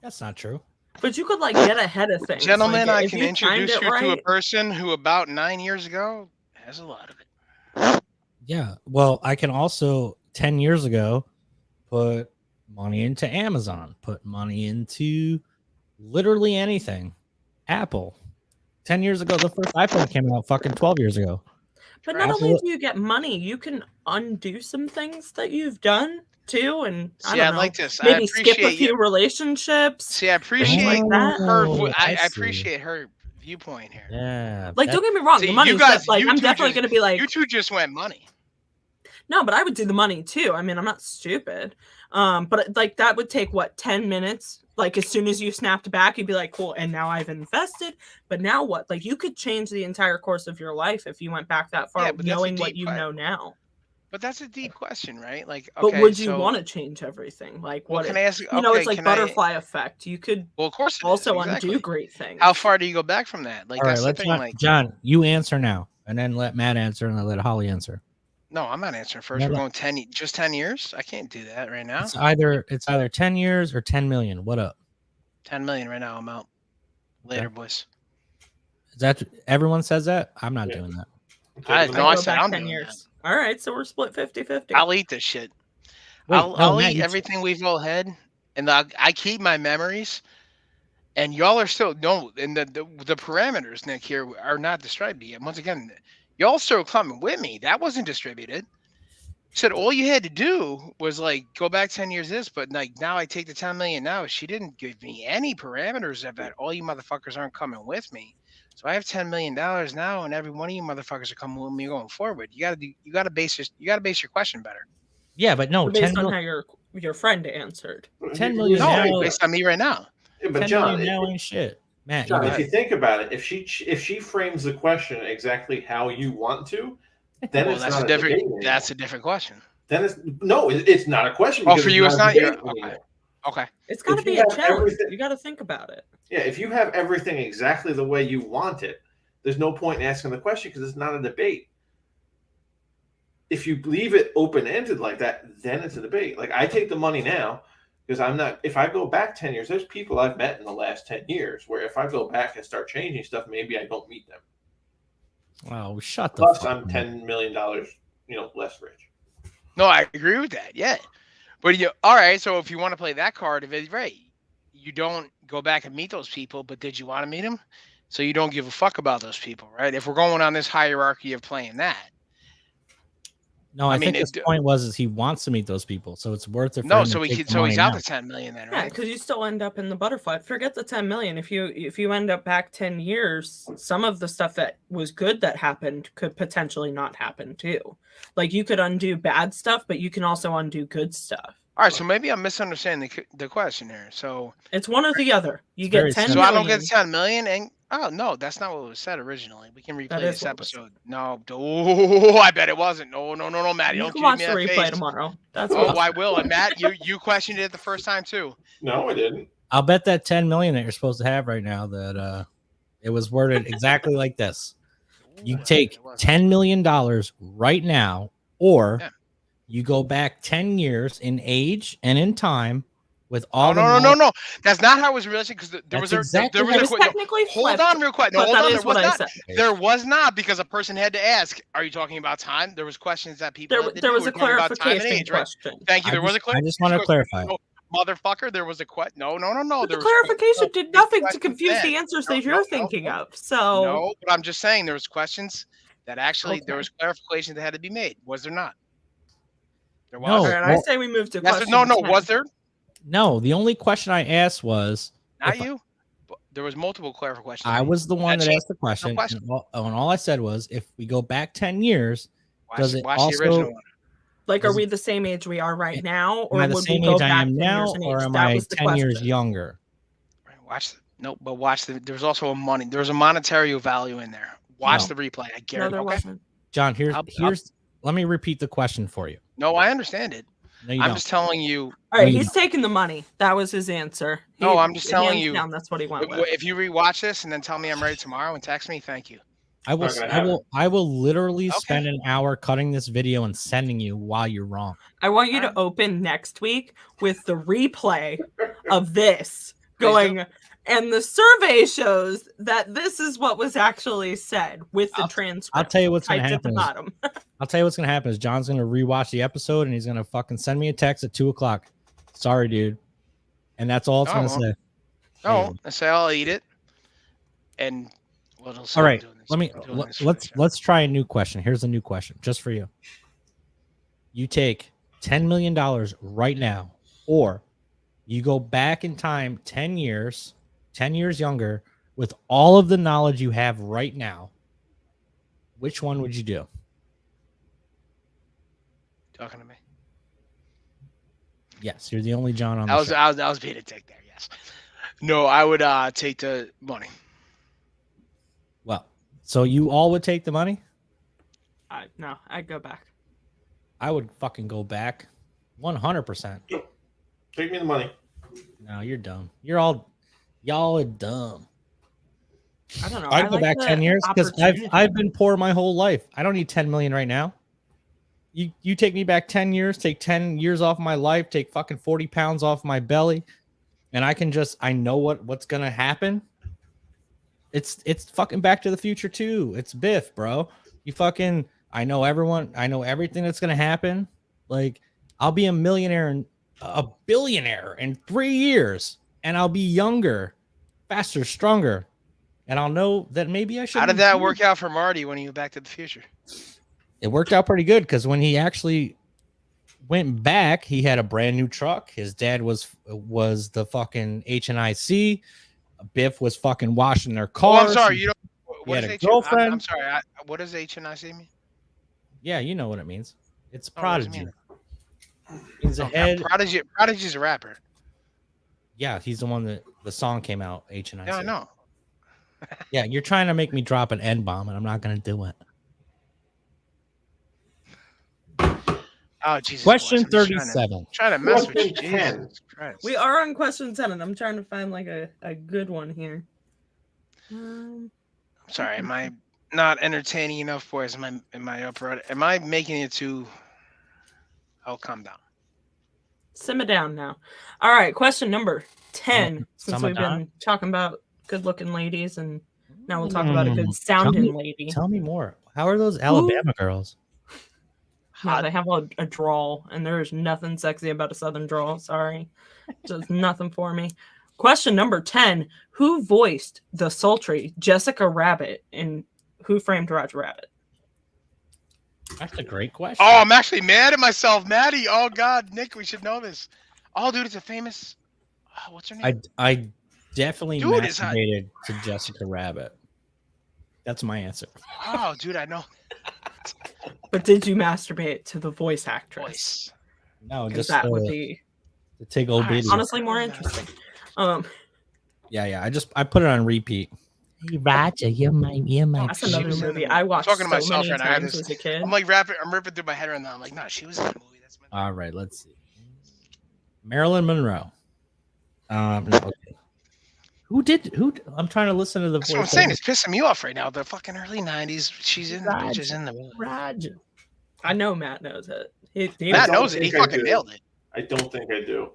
That's not true. But you could like get ahead of things. Gentlemen, like, I can introduce you to a person who about 9 years ago has a lot of it. Yeah. Well, I can also 10 years ago put money into Amazon, put money into literally anything. Apple. 10 years ago, the first iPhone came out fucking 12 years ago. But not only do you get money, you can undo some things that you've done too, and I don't know, like this. Maybe skip a few relationships. See, I appreciate like that. I appreciate her viewpoint here. Yeah. Like, don't get me wrong, the money. Like, I'm definitely going to be like, you two just went money. No, but I would do the money too. I mean, I'm not stupid. But like that would take what 10 minutes. Like as soon as you snapped back, you'd be like, cool. And now I've invested. But now what? Like you could change the entire course of your life if you went back that far, knowing what you know now. But that's a deep question, right? Like, okay, but would you want to change everything? Like, what? Can I ask? You know, it's like butterfly effect. You could, well, of course, also undo great things. How far do you go back from that? Like, all right, that's let's the thing. Like, John, you answer now, and then let Matt answer, and then let Holly answer. No, I'm not answering first. We're going 10 years. I can't do that right now. It's either 10 years or 10 million. What up? 10 million right now. I'm out. Later, boys. Is that everyone says that? I'm not doing that. I said I'm 10 years. That. All right, so we're split 50-50. I'll eat this shit. I'll eat everything we've all had, and I keep my memories. And y'all are still and the parameters, Nick, here are not distributed yet. Once again, y'all still coming with me. That wasn't distributed. Said all you had to do was like go back 10 years but like now I take the 10 million now. She didn't give me any parameters of that. All you motherfuckers aren't coming with me. So I have $10 million now, and every one of you motherfuckers are coming with me going forward. You gotta base your question better. Yeah, but no, based on how your friend answered. 10 million now, based on me right now. Yeah, but John, now ain't shit. Matt, John, if you think about it, if she frames the question exactly how you want to, then it's not that's a different question. Then it's not a question. Oh, for you, it's not your. Okay. It's got to be a challenge. You got to think about it. Yeah, if you have everything exactly the way you want it, there's no point in asking the question because it's not a debate. If you leave it open-ended like that, then it's a debate. Like I take the money now because I'm not. If I go back 10 years, there's people I've met in the last 10 years where if I go back and start changing stuff, maybe I don't meet them. Oh, shut the Plus, fuck I'm up. $10 million, less rich. No, I agree with that. Yeah. But all right. So if you want to play that card, if it's right, you don't go back and meet those people, but did you want to meet them? So you don't give a fuck about those people, right? If we're going on this hierarchy of playing that. No, I think his point is he wants to meet those people, so it's worth it for him to take the money he's out now. the 10 million then, Yeah, right? because you still end up in the butterfly. Forget the 10 million. If you end up back 10 years, some of the stuff that was good that happened could potentially not happen too. Like you could undo bad stuff, but you can also undo good stuff. All right, so maybe I'm misunderstanding the question here. So it's one or the other. You It's get very 10 simple. So million. I don't get 10 million, and oh no, that's not what was said originally. We can replay this episode. No, oh, I bet it wasn't. No, Matt, You don't can give watch me the that replay face. tomorrow. That's Oh, I will. And Matt, you questioned it the first time too. No, I didn't. I'll bet that 10 million that you're supposed to have right now that it was worded exactly like this. You take $10 million right now, or you go back 10 years in age and in time with all No. That's not how it was realistic because there was exactly a technically hold on real quick. No, but hold that on. is what I said. There was not because a person had to ask, are you talking about time? There was questions that people There was a clarification question. Thank you. There was a clarification. I just want to clarify. Motherfucker, there was a question. No. The clarification did nothing to confuse the answers that you're thinking of. So no, but I'm just saying there was questions that actually there was clarification that had to be made. Was there not? There was. No, all right, I say we move to question. No. Was there? No, the only question I asked was not you. There was multiple clarification questions. I was the one that asked the question, and all I said was, if we go back 10 years, does it also the original one? Like, are we the same age we are right now, or am I the would same we go age I back am 10 now, years in or age? am That I was the 10 years question. younger? Watch there's also a money. There's a monetary value in there. Watch the replay. I guarantee. No, there wasn't. John, let me repeat the question for you. No, I understand it. No, I'm just telling you. All right, he's taking the money. That was his answer. No, I'm just telling you. That's what he went with. If you rewatch this and then tell me I'm ready tomorrow and text me, thank you. I will literally spend an hour cutting this video and sending you while you're wrong. I want you to open next week with the replay of this going, and the survey shows that this is what was actually said with the transcript. I'll tell you what's going to typed happen. At the bottom. I'll tell you what's going to happen is John's going to rewatch the episode and he's going to fucking send me a text at 2:00. Sorry, dude. And that's all it's going to say. No, I say I'll eat it. And all right, let's try a new question. Here's a new question just for you. You take $10 million right now, or you go back in time 10 years younger with all of the knowledge you have right now. Which one would you do? Talking to me? Yes, you're the only John on the show. I was being a dick there, yes. No, I would take the money. Well, so you all would take the money? No, I'd go back. I would fucking go back 100%. Take me the money. No, you're dumb. Y'all are dumb. I don't know. I'd go back 10 years because I've been poor my whole life. I don't need 10 million right now. You take me back 10 years, take 10 years off my life, take fucking 40 pounds off my belly, and I know what's gonna happen. It's fucking Back to the Future too. It's Biff, bro. I know everything that's gonna happen. Like, I'll be a millionaire and a billionaire in 3 years, and I'll be younger, faster, stronger, and I'll know that maybe I should. How did that work out for Marty when he went Back to the Future? It worked out pretty good because when he actually went back, he had a brand new truck. His dad was the fucking HNIC. Biff was fucking washing their cars. Oh, I'm sorry. He had a girlfriend. I'm sorry. What does HNIC mean? Yeah, you know what it means. It's Prodigy. He's a head. Prodigy's a rapper. Yeah, he's the one that the song came out. HNIC. Yeah, I know. Yeah, you're trying to make me drop an N-bomb, and I'm not going to do it. Oh Jesus! Question Christ, I'm just 37. trying to mess with you. Question 10. Jesus Christ. We are on question 7. I'm trying to find like a good one here. Sorry, am I not entertaining enough, boys? Am I upright? Am I making it too? Oh, calm down. Simmer down now. All right, question number 10. Since simmer we've down? been talking about good-looking ladies, and now we'll talk about a good sounding lady. Tell me more. How are those Alabama girls? Yeah, they have a drawl, and there's nothing sexy about a southern drawl. Sorry, just nothing for me. Question number 10: Who voiced the sultry Jessica Rabbit in Who Framed Roger Rabbit? That's a great question. Oh, I'm actually mad at myself, Matty. Oh God, Nick, we should know this. Oh, dude, it's a famous. Oh, what's her name? I definitely Dude, is that- masturbated to Jessica Rabbit. That's my answer. Oh, dude, I know. But did you masturbate to the voice actress? Voice. No, Because just that would be the take old baby. honestly more interesting. Yeah. I put it on repeat. Hey Roger, you're my. That's She another was in movie the- I watched talking to so myself many right now, I times just- as a kid. I'm like I'm ripping through my head right now. I'm like, no, she was in the movie. That's my. All right, let's see. Marilyn Monroe. No, okay. Who? I'm trying to listen to the That's voice. what I'm saying. It's pissing me off right now. The fucking early '90s. She's in the bitch is in the movie. Roger. I know Matt knows it. He Matt don't knows it. He think I fucking do. nailed it. I don't think I do.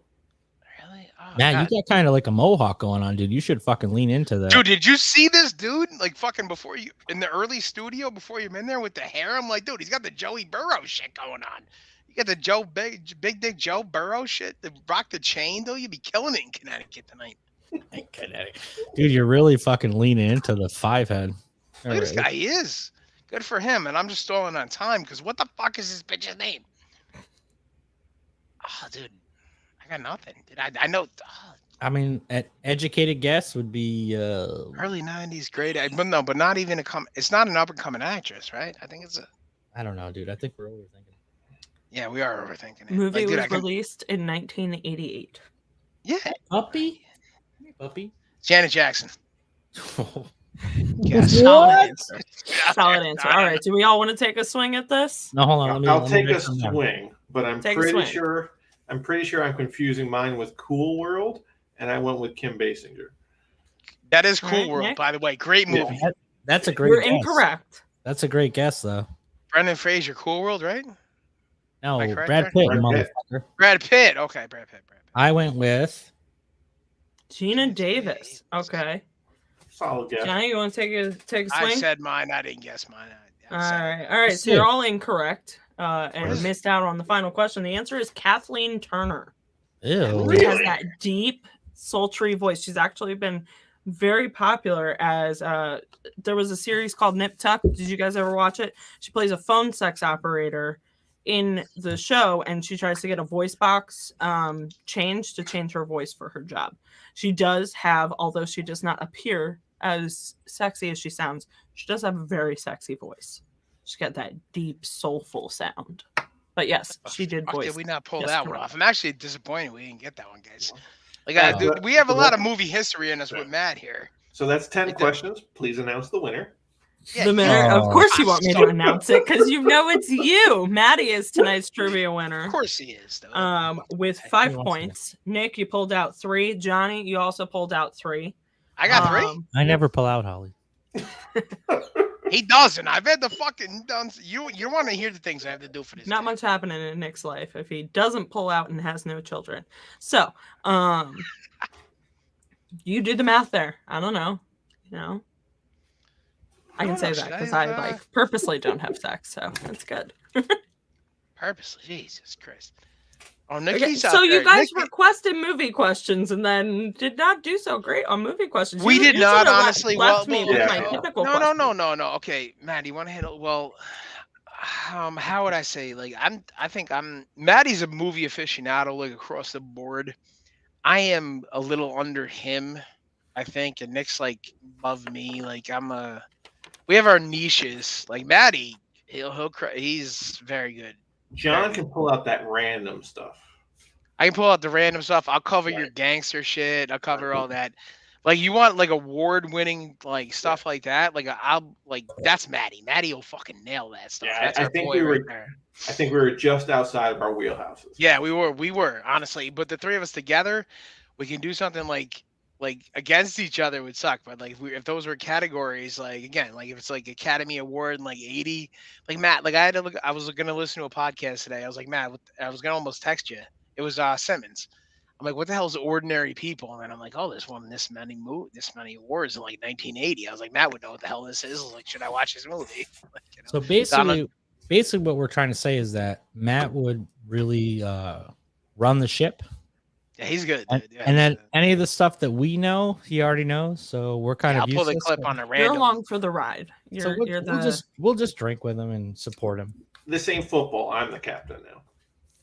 Really? Oh, Matt, God. you got kind of like a mohawk going on, dude. You should fucking lean into that. Dude, did you see this dude? Like fucking before you in the early studio before you're in there with the hair. I'm like, dude, he's got the Joey Burrow shit going on. You got the big dick Joe Burrow shit. The rock the chain though. You'd be killing it in Connecticut tonight. Dude, you're really fucking leaning into the 5 head. Look at this guy. He is good for him. And I'm just stalling on time because what the fuck is this bitch's name? Oh, dude, I got nothing. Dude, I know. Oh, I mean, an educated guess would be early '90s, great. But not even it's not an up and coming actress, right? I think it's a. I don't know, dude. I think we're overthinking. Yeah, we are overthinking it. movie Like, dude, was released in 1988. Yeah, Puppy? Puppy? Janet Jackson. Yes. Solid answer. Solid answer. All right. Do we all want to take a swing at this? No, hold on. I'll take a write some down. swing, but I'm Take a pretty swing. sure I'm confusing mine with Cool World, and I went with Kim Basinger. That is All Cool right, World, Nick? by the way. Great Yeah. movie. That's a great You're guess. incorrect. That's a great guess, though. Brendan Fraser, Cool World, right? No, Am I correct Brad there? Pitt, Brad Pitt. motherfucker. Brad Pitt. Okay, Brad Pitt. I went with Gina Davis. Okay. Solid guess. Johnny, you want to take a I swing? said mine. I didn't guess mine. All right. So you're all incorrect and missed out on the final question. The answer is Kathleen Turner. ew. She has that deep, sultry voice. She's actually been very popular as there was a series called Nip Tuck. Did you guys ever watch it? She plays a phone sex operator in the show, and she tries to get a voice box changed to change her voice for her job. She does have, although she does not appear as sexy as she sounds, she does have a very sexy voice. She's got that deep, soulful sound. But yes, she did Fuck, voice. did we not pull Yes, that one correct. off? I'm actually disappointed we didn't get that one, guys. Like, dude, we have a lot of movie history in us with Matt here. So that's 10 Like that. questions. Please announce the winner. Yeah, The winner, Oh. of course, you want me to announce it because you know it's you. Maddie is tonight's trivia winner. Of course he is, though. With He 5 wants to points. Nick, you pulled out 3. Johnny, you also pulled out 3. I got 3. I never pull out, Holly. He doesn't. I've had the fucking done. You want to hear the things I have to do for this? Not guy. much happening in Nick's life if he doesn't pull out and has no children. So, you do the math there. I don't know. You know, I can say that because I like purposely don't have sex, so that's good. Purposely, Jesus Christ. Oh, Okay, Nikki's out so you there. guys Nikki- requested movie questions and then did not do so great on movie questions. We You- did you not, should've honestly. left Well, me with yeah. my typical no. questions. Okay, Matt, you want to handle? Well, how would I say? Like, I think Maddie's a movie aficionado, like across the board. I am a little under him, I think, and Nick's like above me. Like, we have our niches. Like Maddie, he's very good. John can pull out that random stuff. I can pull out the random stuff. I'll cover your Right. gangster shit. I'll cover all that. Like you want like award-winning like stuff like that. Like I'll like that's Matty. Matty will fucking nail that stuff. Yeah, That's I our think boy we were. right there. I think we were just outside of our wheelhouses. Yeah, we were honestly, but the three of us together, we can do something like against each other would suck. But like if those were categories, like again, like if it's like Academy Award and like 80, like Matt, like I was gonna listen to a podcast today. I was like, Matt, I was gonna almost text you. It was Simmons. I'm like, what the hell is Ordinary People? And then I'm like, oh, this won this many awards in like 1980. I was like, Matt would know what the hell this is. I was like, should I watch this movie? Like, So basically what we're trying to say is that Matt would really run the ship. Yeah, he's good. And, Dude. Yeah, and then any of the stuff that we know, he already knows. So we're kind of I'll pull the useless, clip but- on a You're random. along for the ride. So we'll just drink with him and support him. This ain't football. I'm the captain now.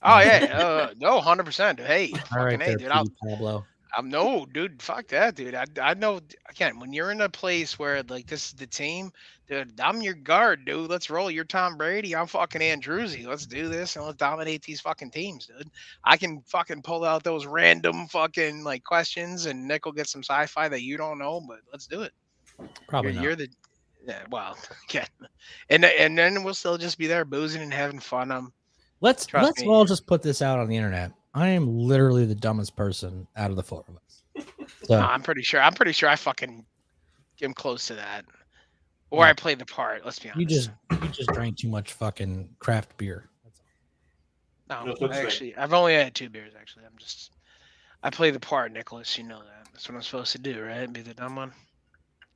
Oh yeah, no, 100%. Hey, All right, fucking hey, there, dude. Pablo. I'm no, dude. Fuck that, dude. I know. Again, when you're in a place where like this is the team, dude, I'm your guard, dude. Let's roll. You're Tom Brady. I'm fucking Andrewsy. Let's do this and let's dominate these fucking teams, dude. I can fucking pull out those random fucking like questions, and Nick will get some sci-fi that you don't know, but let's do it. Probably you're, not. you're the. Yeah, well, yeah, and then we'll still just be there boozing and having fun. Let's Trust me. all just put this out on the internet. I am literally the dumbest person out of the four of us. So I'm pretty sure I fucking am close to that. Or Yeah. I played the part. Let's be honest. you just drank too much fucking craft beer. That's all. No, No such thing. actually, I've only had 2 beers. Actually, I play the part, Nicholas. You know that. That's what I'm supposed to do, right? Be the dumb one,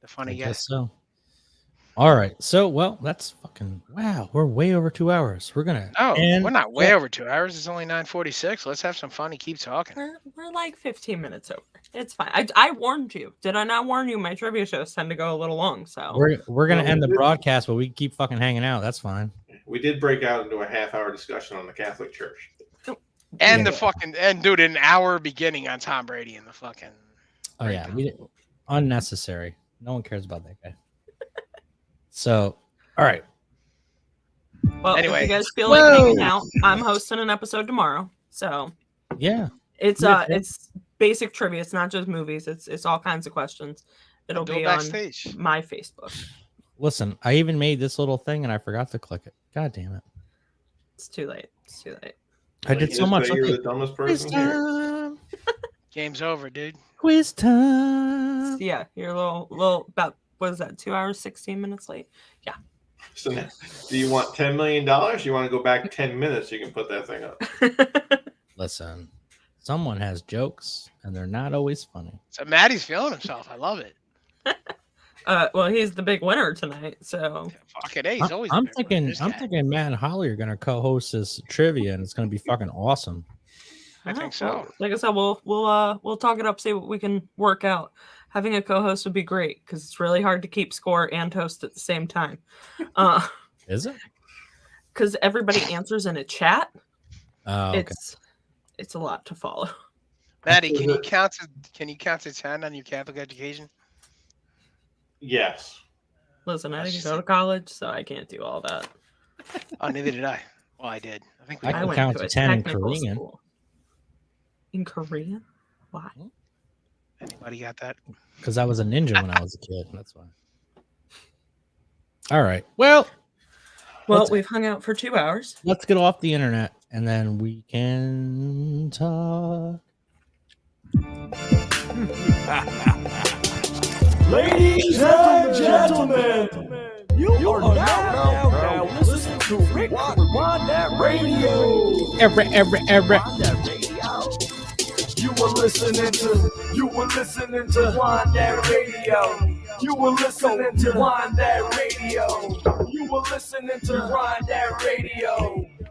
the funny I guy. guess so. All right. So, well, that's fucking wow. We're way over 2 hours. We're gonna. No, end- we're not way over 2 hours. It's only 9:46. Let's have some fun and keep talking. We're like 15 minutes over. It's fine. I warned you. Did I not warn you? My trivia shows tend to go a little long. So We're gonna Well, end the we did- broadcast, but we can keep fucking hanging out. That's fine. We did break out into a half-hour discussion on the Catholic Church. And Yeah. the fucking dude, an hour beginning on Tom Brady and the fucking. Oh yeah, unnecessary. No one cares about that guy. So, all right. well, Anyway. if you guys feel like hanging out, I'm hosting an episode tomorrow. So Yeah. it's Yeah, yeah. it's basic trivia. It's not just movies. It's all kinds of questions. It'll Bill be on backstage. my Facebook. Listen, I even made this little thing and I forgot to click it. God damn it! It's too late. It's too late. I did so Just much. that You're Okay. the dumbest Quiz person here. time. Game's over, dude. Quiz time. So yeah, you're a little about what is that? 2 hours, 16 minutes late. So now, do you want $10 million? You want to go back 10 minutes? You can put that thing up. Listen, someone has jokes and they're not always funny. So Maddie's feeling himself. I love it. Well, he's the big winner tonight. So Fuck it, hey, he's always. I'm the big one. This guy. thinking Matt and Holly are gonna co-host this trivia and it's gonna be fucking awesome. I think well, so. like I said, we'll talk it up, see what we can work out. Having a co-host would be great because it's really hard to keep score and host at the same time. Is it? Because everybody answers in a chat. Oh, okay. It's a lot to follow. Maddie, can you count to 10 on your Catholic education? Yes. Listen, I didn't go to college, so I can't do all that. Oh, neither did I. Well, I did. I think we. I I can went count to to a 10 in technical Korean. school. In Korean? Why? Anybody got that? Because I was a ninja when I was a kid. That's why. All right. Well, Well, Let's- we've hung out for 2 hours. let's get off the internet and then we can talk. Ladies and gentlemen, you are now listening to Rick Rewind That Radio. Every. Rewind That Radio. You were listening to Rewind That Radio. You were listening to Rewind That Radio. You were listening to Rewind That Radio.